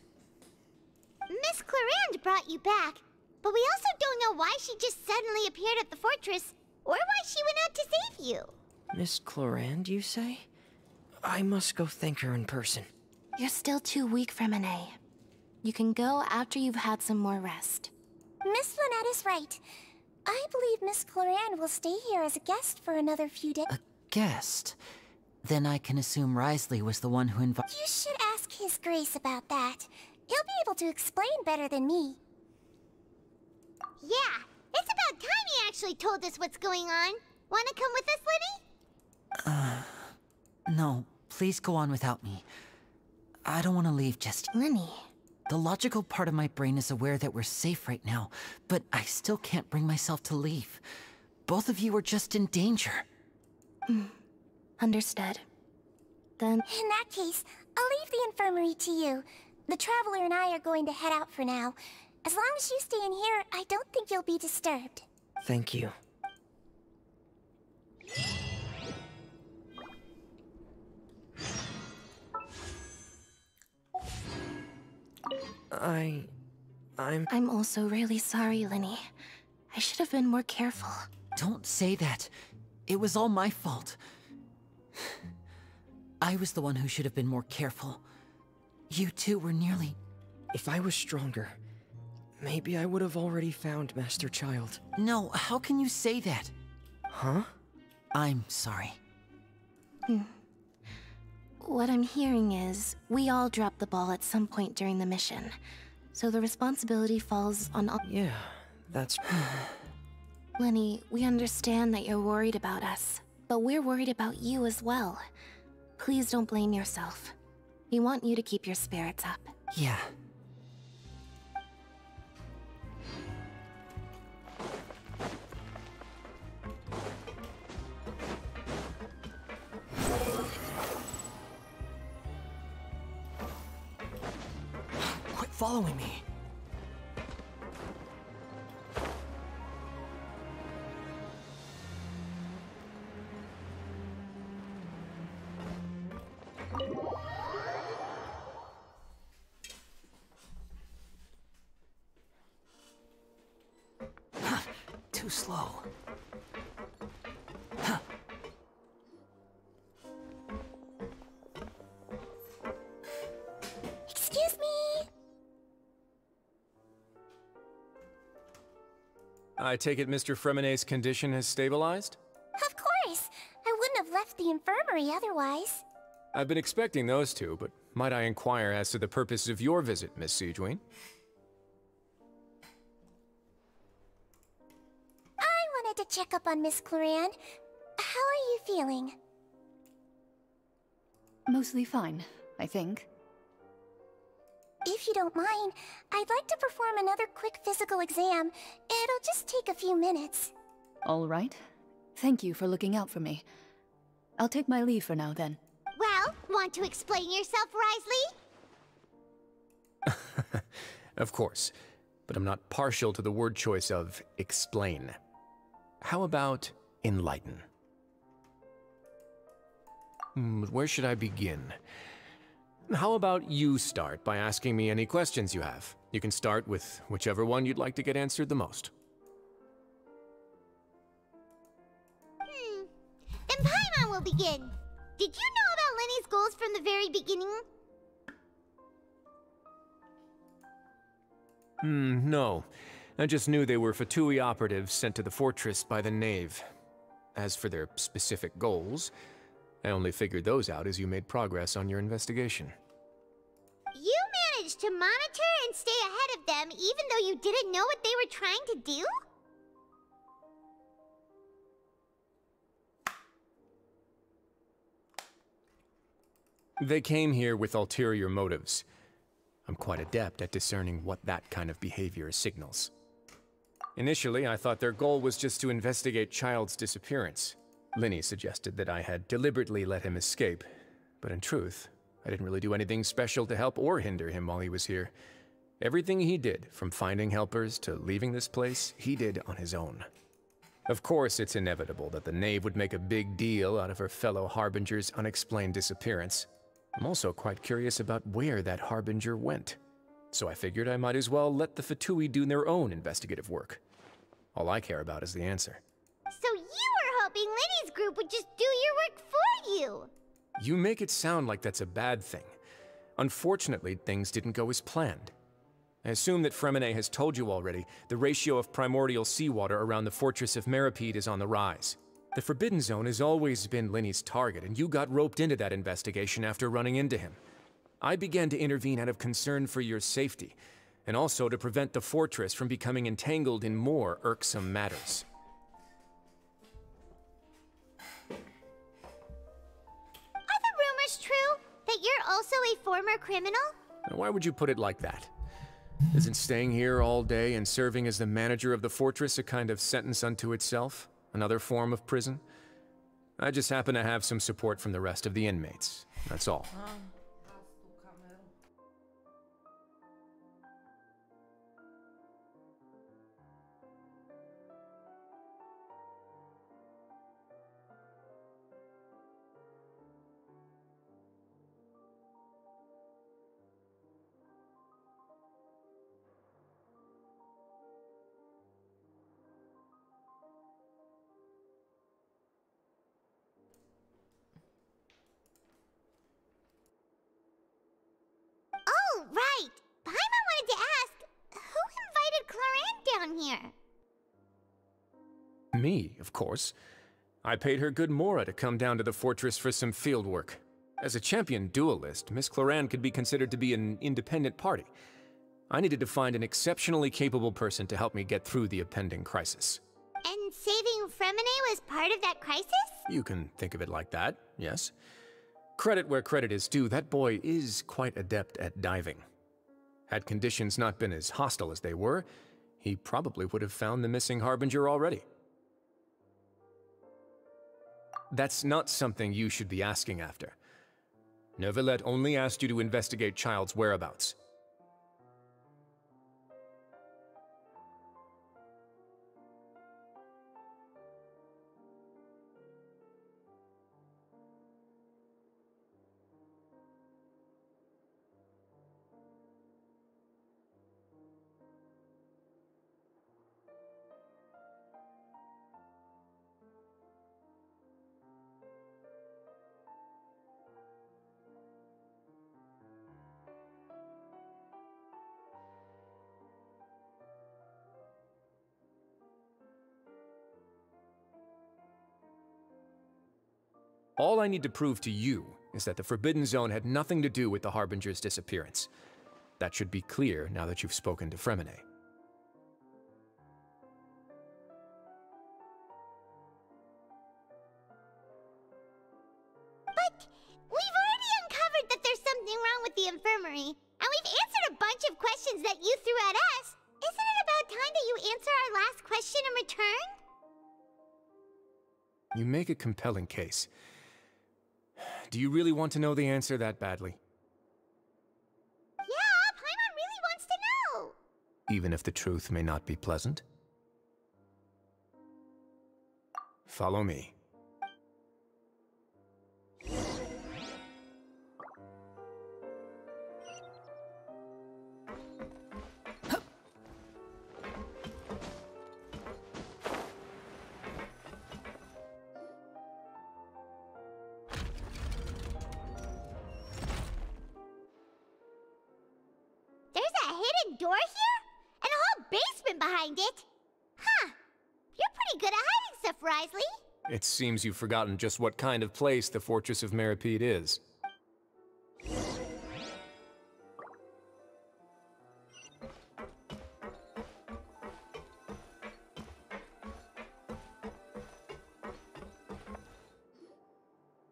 Miss Clarande brought you back, But we also don't know why she just suddenly appeared at the fortress, or why she went out to save you. Miss Clorand, you say? I must go thank her in person. You're still too weak for Mene. You can go after you've had some more rest. Miss Lynette is right. I believe Miss Clorand will stay here as a guest for another few days. A guest? Then I can assume Risley was the one who invited— You should ask His Grace about that. He'll be able to explain better than me. Yeah, it's about time he actually told us what's going on. Wanna come with us, Lenny? No, please go on without me. I don't want to leave just— Lenny. The logical part of my brain is aware that we're safe right now, but I still can't bring myself to leave. Both of you are just in danger. Understood. Then— In that case, I'll leave the infirmary to you. The Traveler and I are going to head out for now. As long as you stay in here, I don't think you'll be disturbed. Thank you. I'm also really sorry, Lenny. I should have been more careful. Don't say that. It was all my fault. I was the one who should have been more careful. You two were nearly— If I was stronger, maybe I would have already found Master Child. No, how can you say that? Huh? I'm sorry. What I'm hearing is, we all dropped the ball at some point during the mission. So the responsibility falls on all— Yeah, that's— Lenny, we understand that you're worried about us, but we're worried about you as well. Please don't blame yourself. We want you to keep your spirits up. Yeah. Quit following me. Too slow. Excuse me? I take it Mr. Fremenet's condition has stabilized? Of course. I wouldn't have left the infirmary otherwise. I've been expecting those two, but might I inquire as to the purpose of your visit, Miss Siegewien? I wanted to check up on Miss Clorand. How are you feeling? Mostly fine, I think. If you don't mind, I'd like to perform another quick physical exam. It'll just take a few minutes. All right. Thank you for looking out for me. I'll take my leave for now, then. Well, want to explain yourself, Risley? Of course, but I'm not partial to the word choice of explain. How about enlighten? Where should I begin? How about you start by asking me any questions you have? You can start with whichever one you'd like to get answered the most. Then Paimon will begin. Did you know about Lenny's goals from the very beginning? No. I just knew they were Fatui operatives sent to the fortress by the Knave. As for their specific goals, I only figured those out as you made progress on your investigation. You managed to monitor and stay ahead of them even though you didn't know what they were trying to do? They came here with ulterior motives. I'm quite adept at discerning what that kind of behavior signals. Initially, I thought their goal was just to investigate Child's disappearance. Linny suggested that I had deliberately let him escape, but in truth, I didn't really do anything special to help or hinder him while he was here. Everything he did, from finding helpers to leaving this place, he did on his own. Of course, it's inevitable that the Knave would make a big deal out of her fellow Harbinger's unexplained disappearance. I'm also quite curious about where that Harbinger went. So I figured I might as well let the Fatui do their own investigative work. All I care about is the answer. So you were hoping Linny's group would just do your work for you! You make it sound like that's a bad thing. Unfortunately, things didn't go as planned. I assume that Fremine has told you already, the ratio of primordial seawater around the fortress of Meripede is on the rise. The Forbidden Zone has always been Linny's target, and you got roped into that investigation after running into him. I began to intervene out of concern for your safety, and also to prevent the fortress from becoming entangled in more irksome matters. Are the rumors true? That you're also a former criminal? Now, why would you put it like that? Isn't staying here all day and serving as the manager of the fortress a kind of sentence unto itself? Another form of prison? I just happen to have some support from the rest of the inmates. That's all. Oh, right! Paimon wanted to ask, who invited Cloran down here? Me, of course. I paid her good mora to come down to the fortress for some field work. As a champion duelist, Miss Cloran could be considered to be an independent party. I needed to find an exceptionally capable person to help me get through the impending crisis. And saving Fremine was part of that crisis? You can think of it like that, yes. Credit where credit is due, that boy is quite adept at diving. Had conditions not been as hostile as they were, he probably would have found the missing Harbinger already. That's not something you should be asking after. Neuvillette only asked you to investigate Child's whereabouts. All I need to prove to you is that the Forbidden Zone had nothing to do with the Harbinger's disappearance. That should be clear now that you've spoken to Fremine. But we've already uncovered that there's something wrong with the infirmary, and we've answered a bunch of questions that you threw at us. Isn't it about time that you answer our last question in return? You make a compelling case. Do you really want to know the answer that badly? Yeah, Paimon really wants to know! Even if the truth may not be pleasant? Follow me. Door here? And a whole basement behind it? Huh. You're pretty good at hiding stuff, Wriothesley. It seems you've forgotten just what kind of place the Fortress of Meripede is.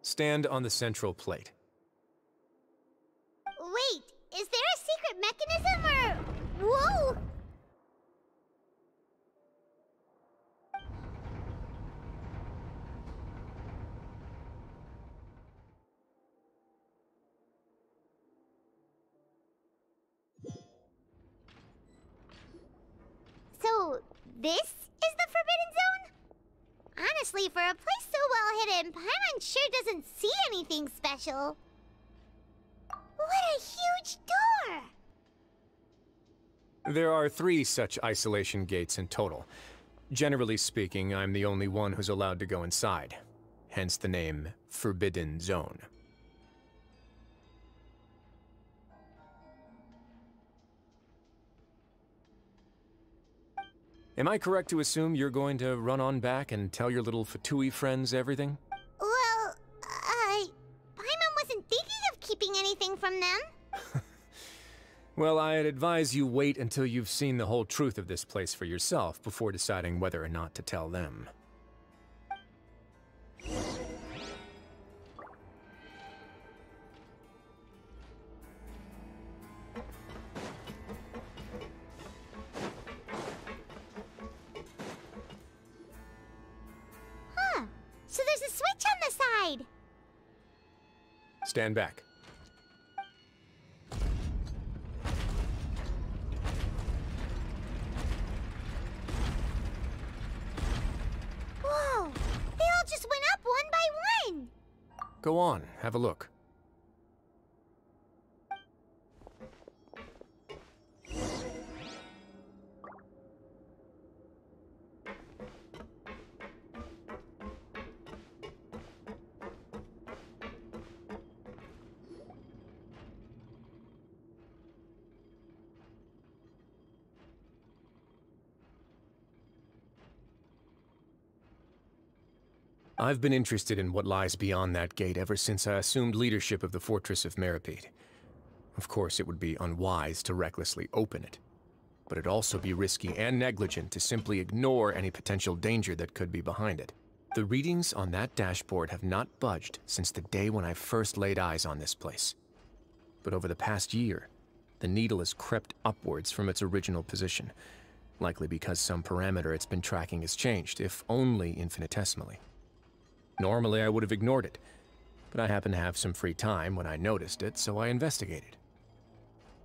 Stand on the central plate. Wait, is there a secret mechanism or... Whoa! So, this is the Forbidden Zone? Honestly, for a place so well hidden, Paimon sure doesn't see anything special. What a huge door! There are 3 such isolation gates in total. Generally speaking, I'm the only one who's allowed to go inside. Hence the name Forbidden Zone. Am I correct to assume you're going to run on back and tell your little Fatui friends everything? Well, Paimon wasn't thinking of keeping anything from them. Well, I'd advise you wait until you've seen the whole truth of this place for yourself before deciding whether or not to tell them. Huh. So there's a switch on the side. Stand back. Whoa! They all just went up one by one! Go on, have a look. I've been interested in what lies beyond that gate ever since I assumed leadership of the Fortress of Meripede. Of course, it would be unwise to recklessly open it, but it'd also be risky and negligent to simply ignore any potential danger that could be behind it. The readings on that dashboard have not budged since the day when I first laid eyes on this place. But over the past year, the needle has crept upwards from its original position, likely because some parameter it's been tracking has changed, if only infinitesimally. Normally, I would have ignored it, but I happened to have some free time when I noticed it, so I investigated.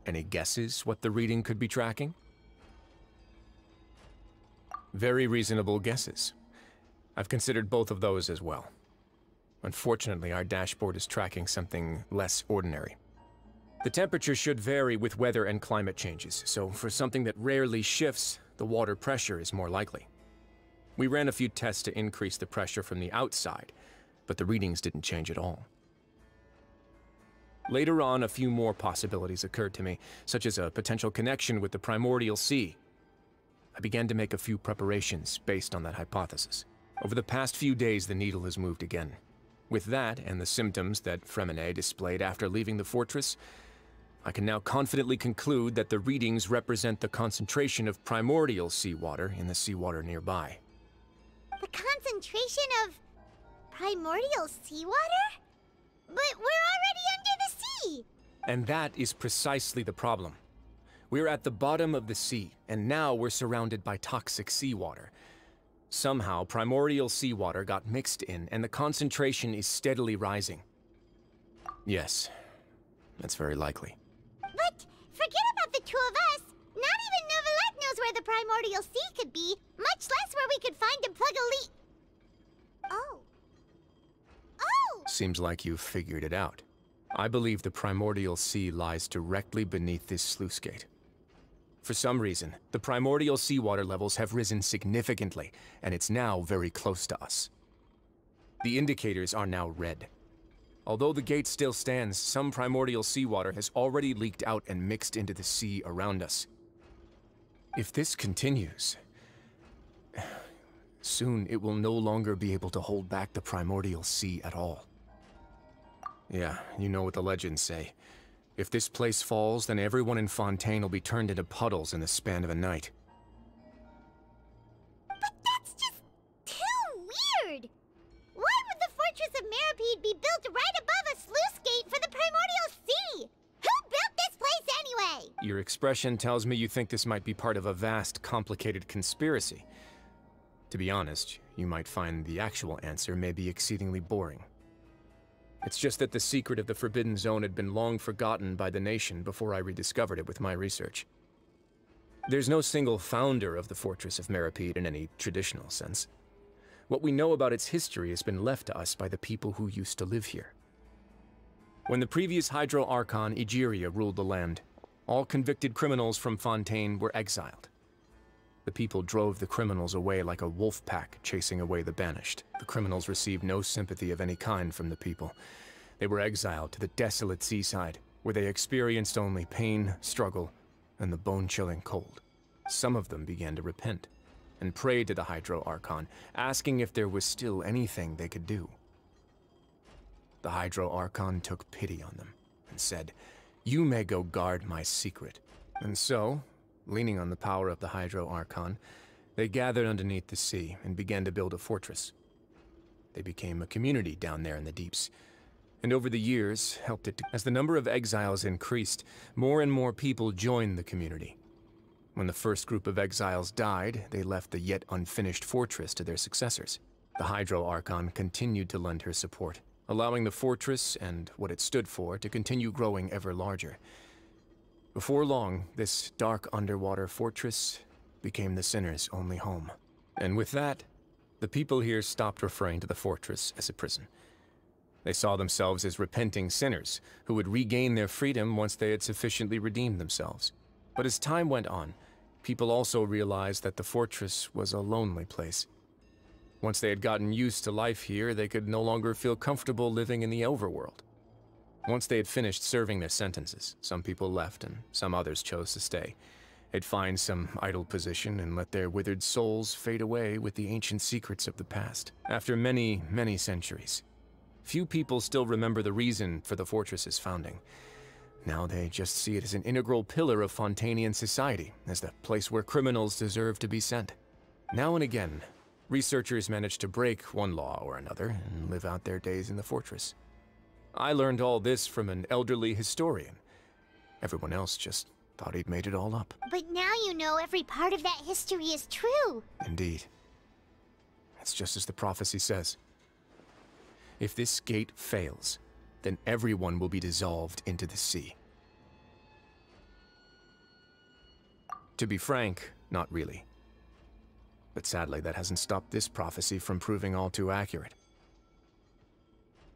Any guesses what the reading could be tracking? Very reasonable guesses. I've considered both of those as well. Unfortunately, our dashboard is tracking something less ordinary. The temperature should vary with weather and climate changes, so for something that rarely shifts, the water pressure is more likely. We ran a few tests to increase the pressure from the outside, but the readings didn't change at all. Later on, a few more possibilities occurred to me, such as a potential connection with the primordial sea. I began to make a few preparations based on that hypothesis. Over the past few days, the needle has moved again. With that, and the symptoms that Fremine displayed after leaving the fortress, I can now confidently conclude that the readings represent the concentration of primordial seawater in the seawater nearby. The concentration of primordial seawater? But we're already under the sea! And that is precisely the problem. We're at the bottom of the sea, and now we're surrounded by toxic seawater. Somehow, primordial seawater got mixed in, and the concentration is steadily rising. Yes, that's very likely. But forget about the two of us! Not even Neuvillette knows where the primordial sea could be, much less where we could find and plug a leak. Oh. Oh! Seems like you've figured it out. I believe the primordial sea lies directly beneath this sluice gate. For some reason, the primordial seawater levels have risen significantly, and it's now very close to us. The indicators are now red. Although the gate still stands, some primordial seawater has already leaked out and mixed into the sea around us. If this continues, soon it will no longer be able to hold back the primordial sea at all. Yeah, you know what the legends say. If this place falls, then everyone in Fontaine will be turned into puddles in the span of a night. But that's just too weird! Why would the Fortress of Meripede be built right above a sluice gate for the primordial sea? Who built this place anyway? Your expression tells me you think this might be part of a vast, complicated conspiracy. To be honest, you might find the actual answer may be exceedingly boring. It's just that the secret of the Forbidden Zone had been long forgotten by the nation before I rediscovered it with my research. There's no single founder of the Fortress of Meripede in any traditional sense. What we know about its history has been left to us by the people who used to live here. When the previous Hydro Archon Egeria ruled the land, All convicted criminals from Fontaine were exiled. The people drove the criminals away like a wolf pack chasing away the banished. The criminals received no sympathy of any kind from the people. They were exiled to the desolate seaside, where they experienced only pain, struggle, and the bone-chilling cold. Some of them began to repent and prayed to the Hydro Archon, asking if there was still anything they could do. The Hydro Archon took pity on them and said, "You may go guard my secret." And so, leaning on the power of the Hydro Archon, they gathered underneath the sea and began to build a fortress. They became a community down there in the deeps, and over the years helped it to... As the number of exiles increased, more and more people joined the community. When the first group of exiles died, they left the yet unfinished fortress to their successors. The Hydro Archon continued to lend her support, allowing the fortress and what it stood for to continue growing ever larger. Before long, this dark underwater fortress became the sinner's only home. And with that, the people here stopped referring to the fortress as a prison. They saw themselves as repenting sinners who would regain their freedom once they had sufficiently redeemed themselves. But as time went on, people also realized that the fortress was a lonely place. Once they had gotten used to life here, they could no longer feel comfortable living in the overworld. Once they had finished serving their sentences, some people left and some others chose to stay. They'd find some idle position and let their withered souls fade away with the ancient secrets of the past. After many, many centuries, few people still remember the reason for the fortress's founding. Now they just see it as an integral pillar of Fontainian society, as the place where criminals deserve to be sent. Now and again, researchers manage to break one law or another and live out their days in the fortress. I learned all this from an elderly historian. Everyone else just thought he'd made it all up. But now you know every part of that history is true. Indeed. That's just as the prophecy says. If this gate fails, then everyone will be dissolved into the sea. To be frank, not really. But sadly, that hasn't stopped this prophecy from proving all too accurate.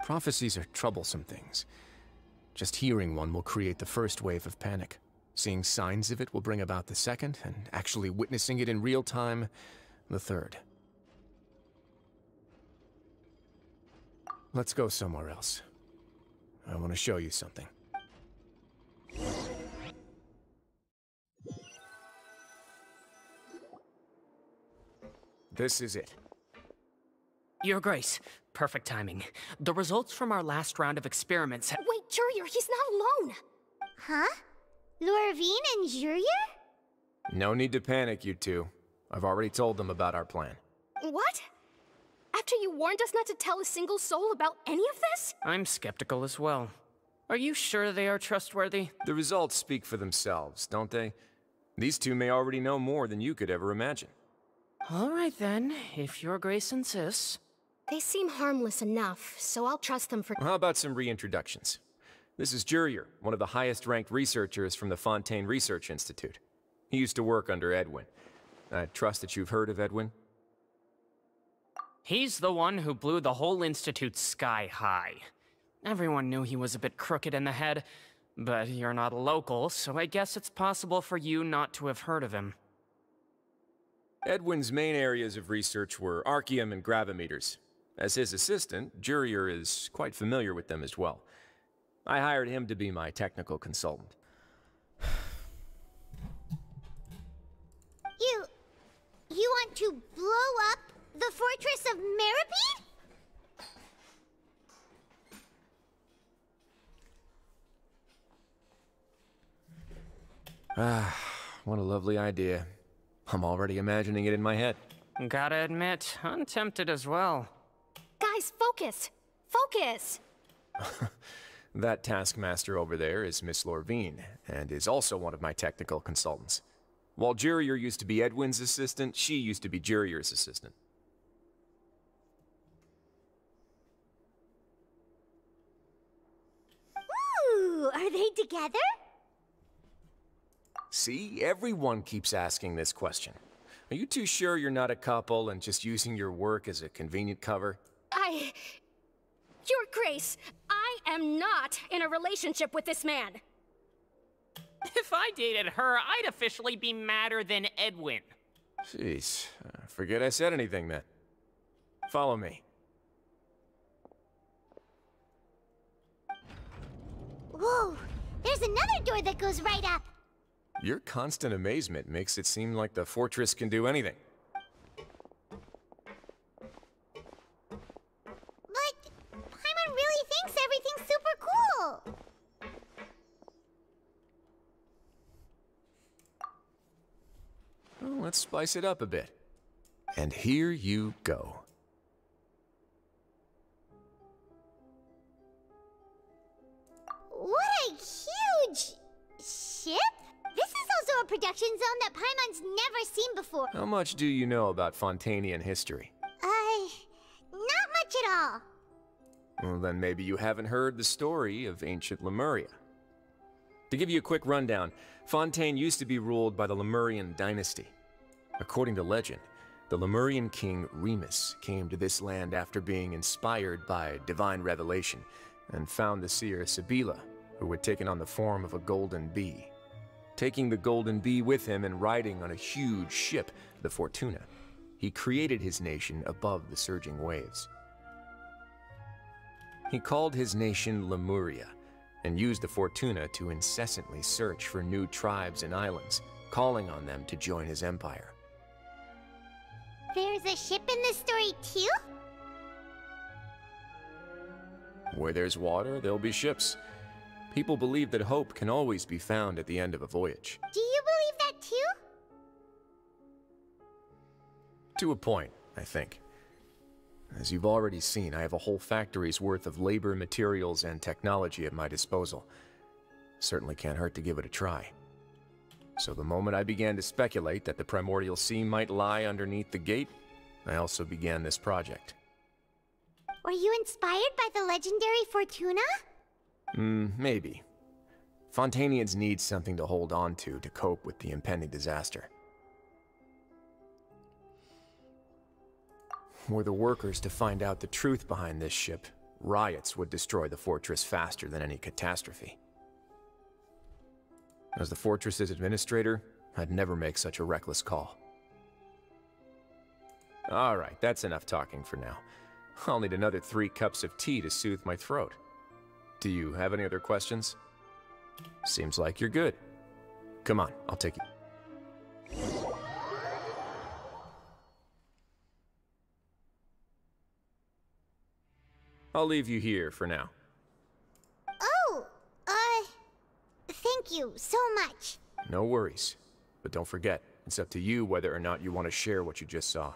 Prophecies are troublesome things. Just hearing one will create the first wave of panic. Seeing signs of it will bring about the second, and actually witnessing it in real time, the third. Let's go somewhere else. I want to show you something. This is it. Your Grace, perfect timing. The results from our last round of experiments Wait, Jurier, he's not alone! Huh? Lorvine and Jurier? No need to panic, you two. I've already told them about our plan. What? After you warned us not to tell a single soul about any of this? I'm skeptical as well. Are you sure they are trustworthy? The results speak for themselves, don't they? These two may already know more than you could ever imagine. All right then, if Your Grace insists. They seem harmless enough, so I'll trust them for— How about some reintroductions? This is Jurier, one of the highest-ranked researchers from the Fontaine Research Institute. He used to work under Edwin. I trust that you've heard of Edwin? He's the one who blew the whole institute sky high. Everyone knew he was a bit crooked in the head, but you're not a local, so I guess it's possible for you not to have heard of him. Edwin's main areas of research were archeum and gravimeters. As his assistant, Jurier is quite familiar with them as well. I hired him to be my technical consultant. You want to blow up the fortress of Meripede? Ah, what a lovely idea. I'm already imagining it in my head. Gotta admit, I'm tempted as well. Guys, focus! Focus! That taskmaster over there is Miss Lorvine, and is also one of my technical consultants. While Jurier used to be Edwin's assistant, she used to be Jurier's assistant. Ooh, are they together? See, everyone keeps asking this question. Are you too sure you're not a couple and just using your work as a convenient cover? Your Grace, I am not in a relationship with this man. If I dated her, I'd officially be madder than Edwin. Jeez, forget I said anything then. Follow me. Whoa, there's another door that goes right up. Your constant amazement makes it seem like the fortress can do anything. But Paimon really thinks everything's super cool. Well, let's spice it up a bit. And here you go. What a huge ship! This is also a production zone that Paimon's never seen before. How much do you know about Fontanian history? Not much at all. Well, then maybe you haven't heard the story of ancient Lemuria. To give you a quick rundown, Fontaine used to be ruled by the Lemurian dynasty. According to legend, the Lemurian king Remus came to this land after being inspired by divine revelation and found the seer Sabila, who had taken on the form of a golden bee. Taking the golden bee with him and riding on a huge ship, the Fortuna, he created his nation above the surging waves. He called his nation Lemuria, and used the Fortuna to incessantly search for new tribes and islands, calling on them to join his empire. There's a ship in this story too? Where there's water, there'll be ships. People believe that hope can always be found at the end of a voyage. Do you believe that too? To a point, I think. As you've already seen, I have a whole factory's worth of labor, materials, and technology at my disposal. Certainly can't hurt to give it a try. So the moment I began to speculate that the primordial sea might lie underneath the gate, I also began this project. Were you inspired by the legendary Fortuna? Maybe. Fontanians need something to hold on to cope with the impending disaster. Were the workers to find out the truth behind this ship, riots would destroy the fortress faster than any catastrophe. As the fortress's administrator, I'd never make such a reckless call. Alright, that's enough talking for now. I'll need another 3 cups of tea to soothe my throat. Do you have any other questions? Seems like you're good. Come on, I'll take you. I'll leave you here for now. Oh, thank you so much. No worries. But don't forget, it's up to you whether or not you want to share what you just saw.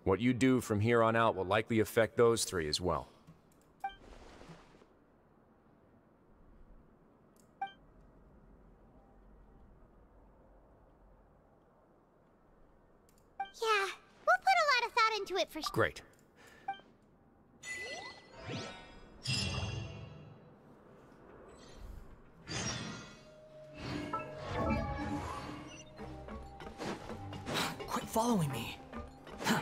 What you do from here on out will likely affect those 3 as well. Yeah, we'll put a lot of thought into it for sure. Great. Quit following me. Huh.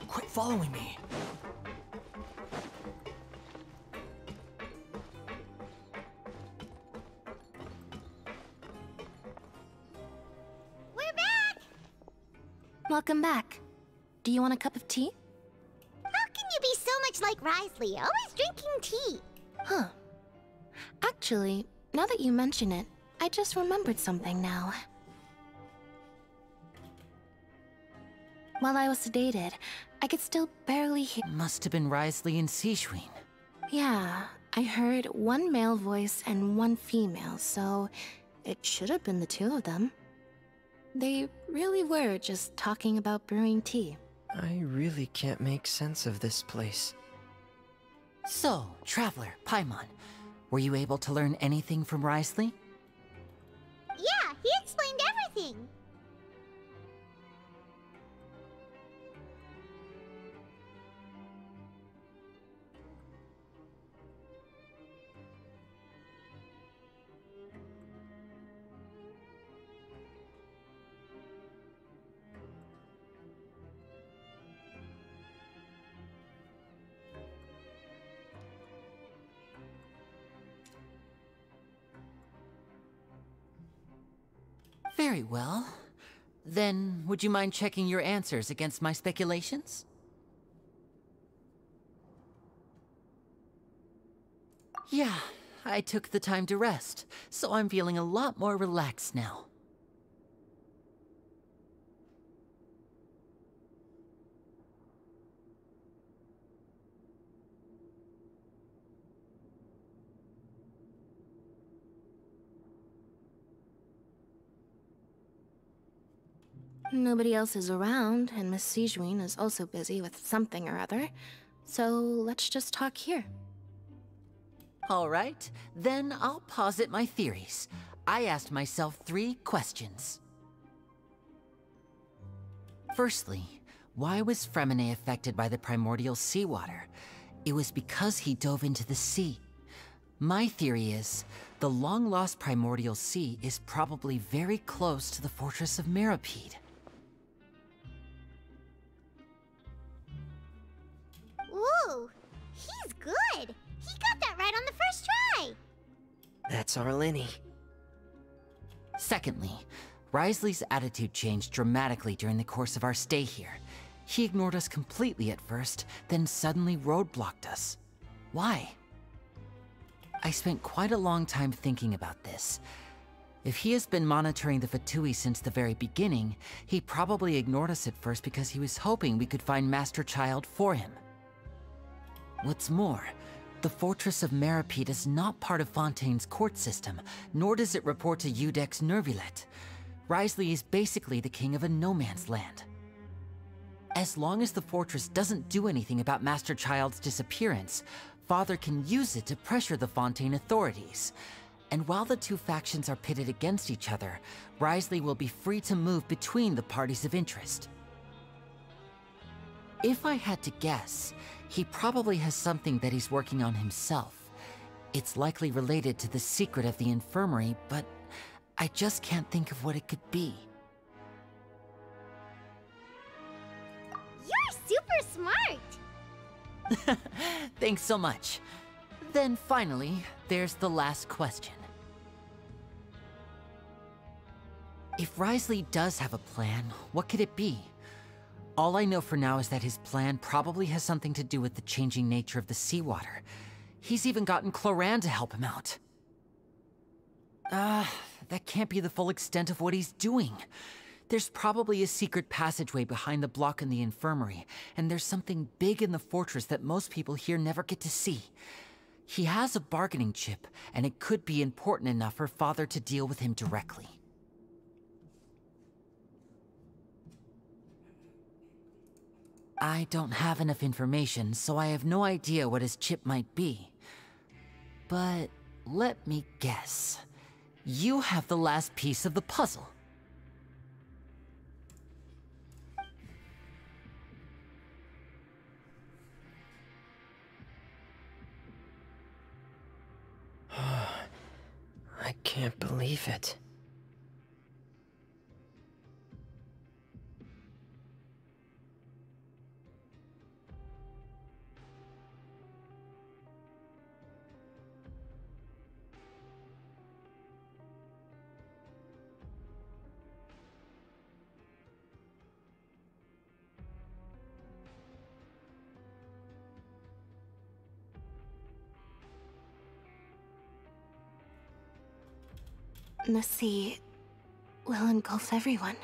Quit following me. We're back! Welcome back. Do you want a cup of tea? How can you be so much like Wriothesley, always drinking tea? Huh. Actually, now that you mention it, I just remembered something now. While I was sedated, I could still barely hear— Must have been Wriothesley and Sijuin. Yeah, I heard 1 male voice and 1 female, so it should have been the 2 of them. They really were just talking about brewing tea. I really can't make sense of this place. So, Traveler, Paimon, were you able to learn anything from Wriothesley? Yeah, he explained everything. Very well. Then, would you mind checking your answers against my speculations? Yeah, I took the time to rest, so I'm feeling a lot more relaxed now. Nobody else is around, and Miss Sigewin is also busy with something or other, so let's just talk here. All right, then I'll posit my theories. I asked myself 3 questions. Firstly, why was Fremine affected by the primordial seawater? It was because he dove into the sea. My theory is, the long-lost primordial sea is probably very close to the fortress of Meripede. Ooh, he's good. He got that right on the first try. That's our Lenny. Secondly, Wriothesley's attitude changed dramatically during the course of our stay here. He ignored us completely at first, then suddenly roadblocked us. Why? I spent quite a long time thinking about this. If he has been monitoring the Fatui since the very beginning, he probably ignored us at first because he was hoping we could find Master Child for him. What's more, the Fortress of Meripede is not part of Fontaine's court system, nor does it report to Iudex Nervulet. Wriothesley is basically the king of a no-man's land. As long as the fortress doesn't do anything about Master Child's disappearance, Father can use it to pressure the Fontaine authorities. And while the 2 factions are pitted against each other, Wriothesley will be free to move between the parties of interest. If I had to guess, he probably has something that he's working on himself. It's likely related to the secret of the infirmary, but I just can't think of what it could be. You're super smart. Thanks so much. Then finally, there's the last question. If Wriothesley does have a plan, what could it be? All I know for now is that his plan probably has something to do with the changing nature of the seawater. He's even gotten Cloran to help him out. That can't be the full extent of what he's doing. There's probably a secret passageway behind the block in the infirmary, and there's something big in the fortress that most people here never get to see. He has a bargaining chip, and it could be important enough for Father to deal with him directly. I don't have enough information, so I have no idea what his chip might be. But let me guess. You have the last piece of the puzzle. I can't believe it. The sea will engulf everyone,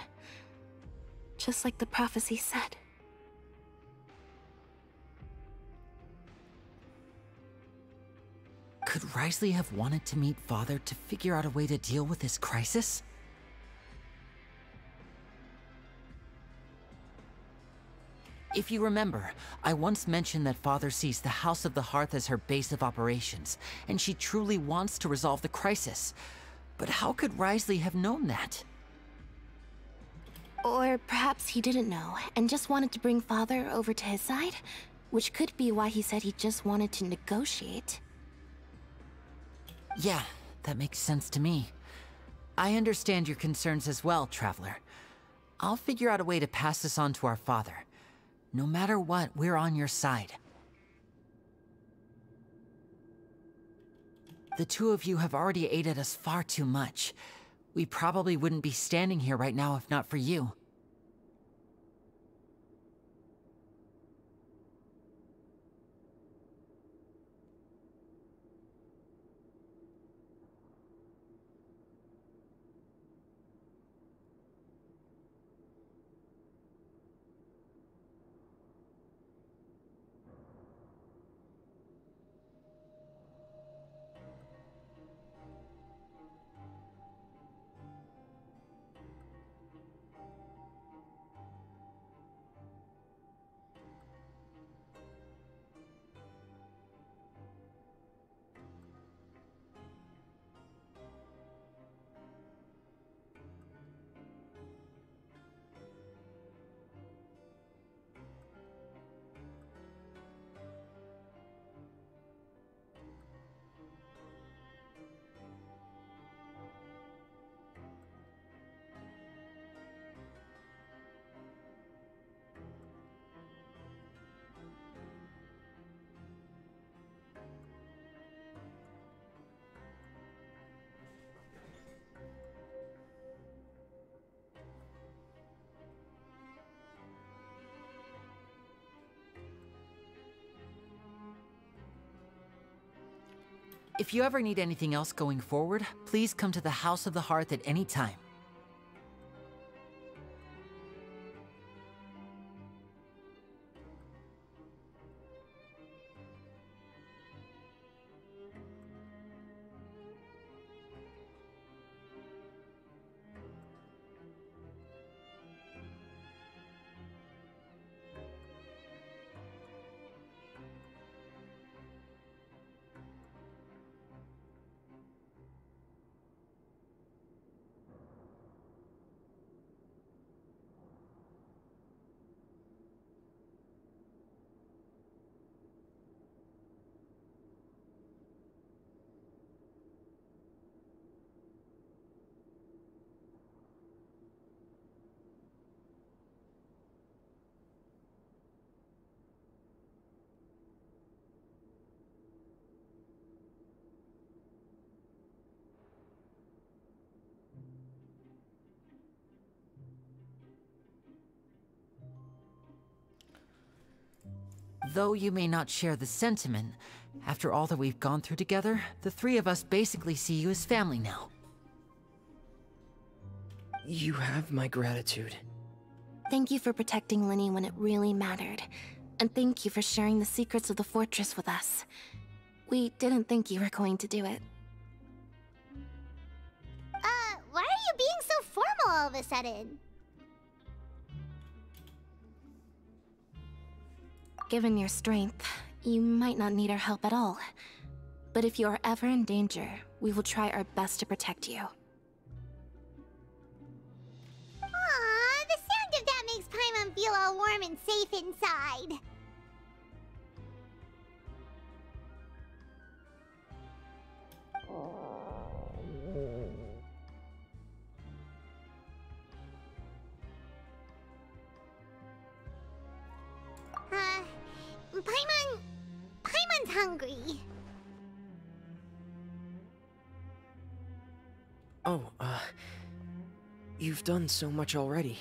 just like the prophecy said. Could Wriothesley have wanted to meet Father to figure out a way to deal with this crisis? If you remember, I once mentioned that Father sees the House of the Hearth as her base of operations, and she truly wants to resolve the crisis. But how could Wriothesley have known that? Or perhaps he didn't know, and just wanted to bring Father over to his side? Which could be why he said he just wanted to negotiate. Yeah, that makes sense to me. I understand your concerns as well, Traveler. I'll figure out a way to pass this on to our father. No matter what, we're on your side. The two of you have already aided us far too much. We probably wouldn't be standing here right now if not for you. If you ever need anything else going forward, please come to the House of the Hearth at any time. Though you may not share the sentiment, after all that we've gone through together, the three of us basically see you as family now. You have my gratitude. Thank you for protecting Linny when it really mattered. And thank you for sharing the secrets of the fortress with us. We didn't think you were going to do it. Why are you being so formal all of a sudden? Given your strength, you might not need our help at all. But if you are ever in danger, we will try our best to protect you. Aww, the sound of that makes Paimon feel all warm and safe inside. Paimon's hungry. Oh, you've done so much already.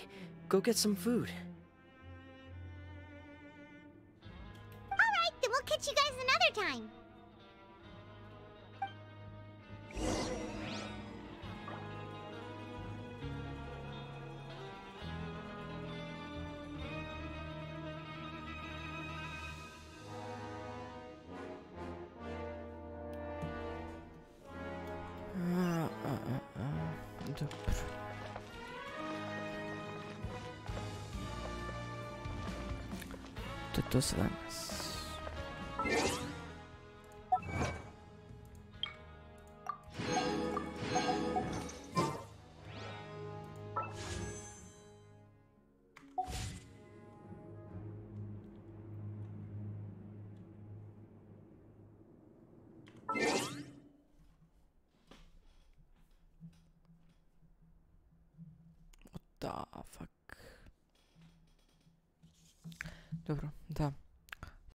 Go get some food. Alright, then we'll catch you guys another time. Dobro. To je to za danas. Fuck. Dobro, da.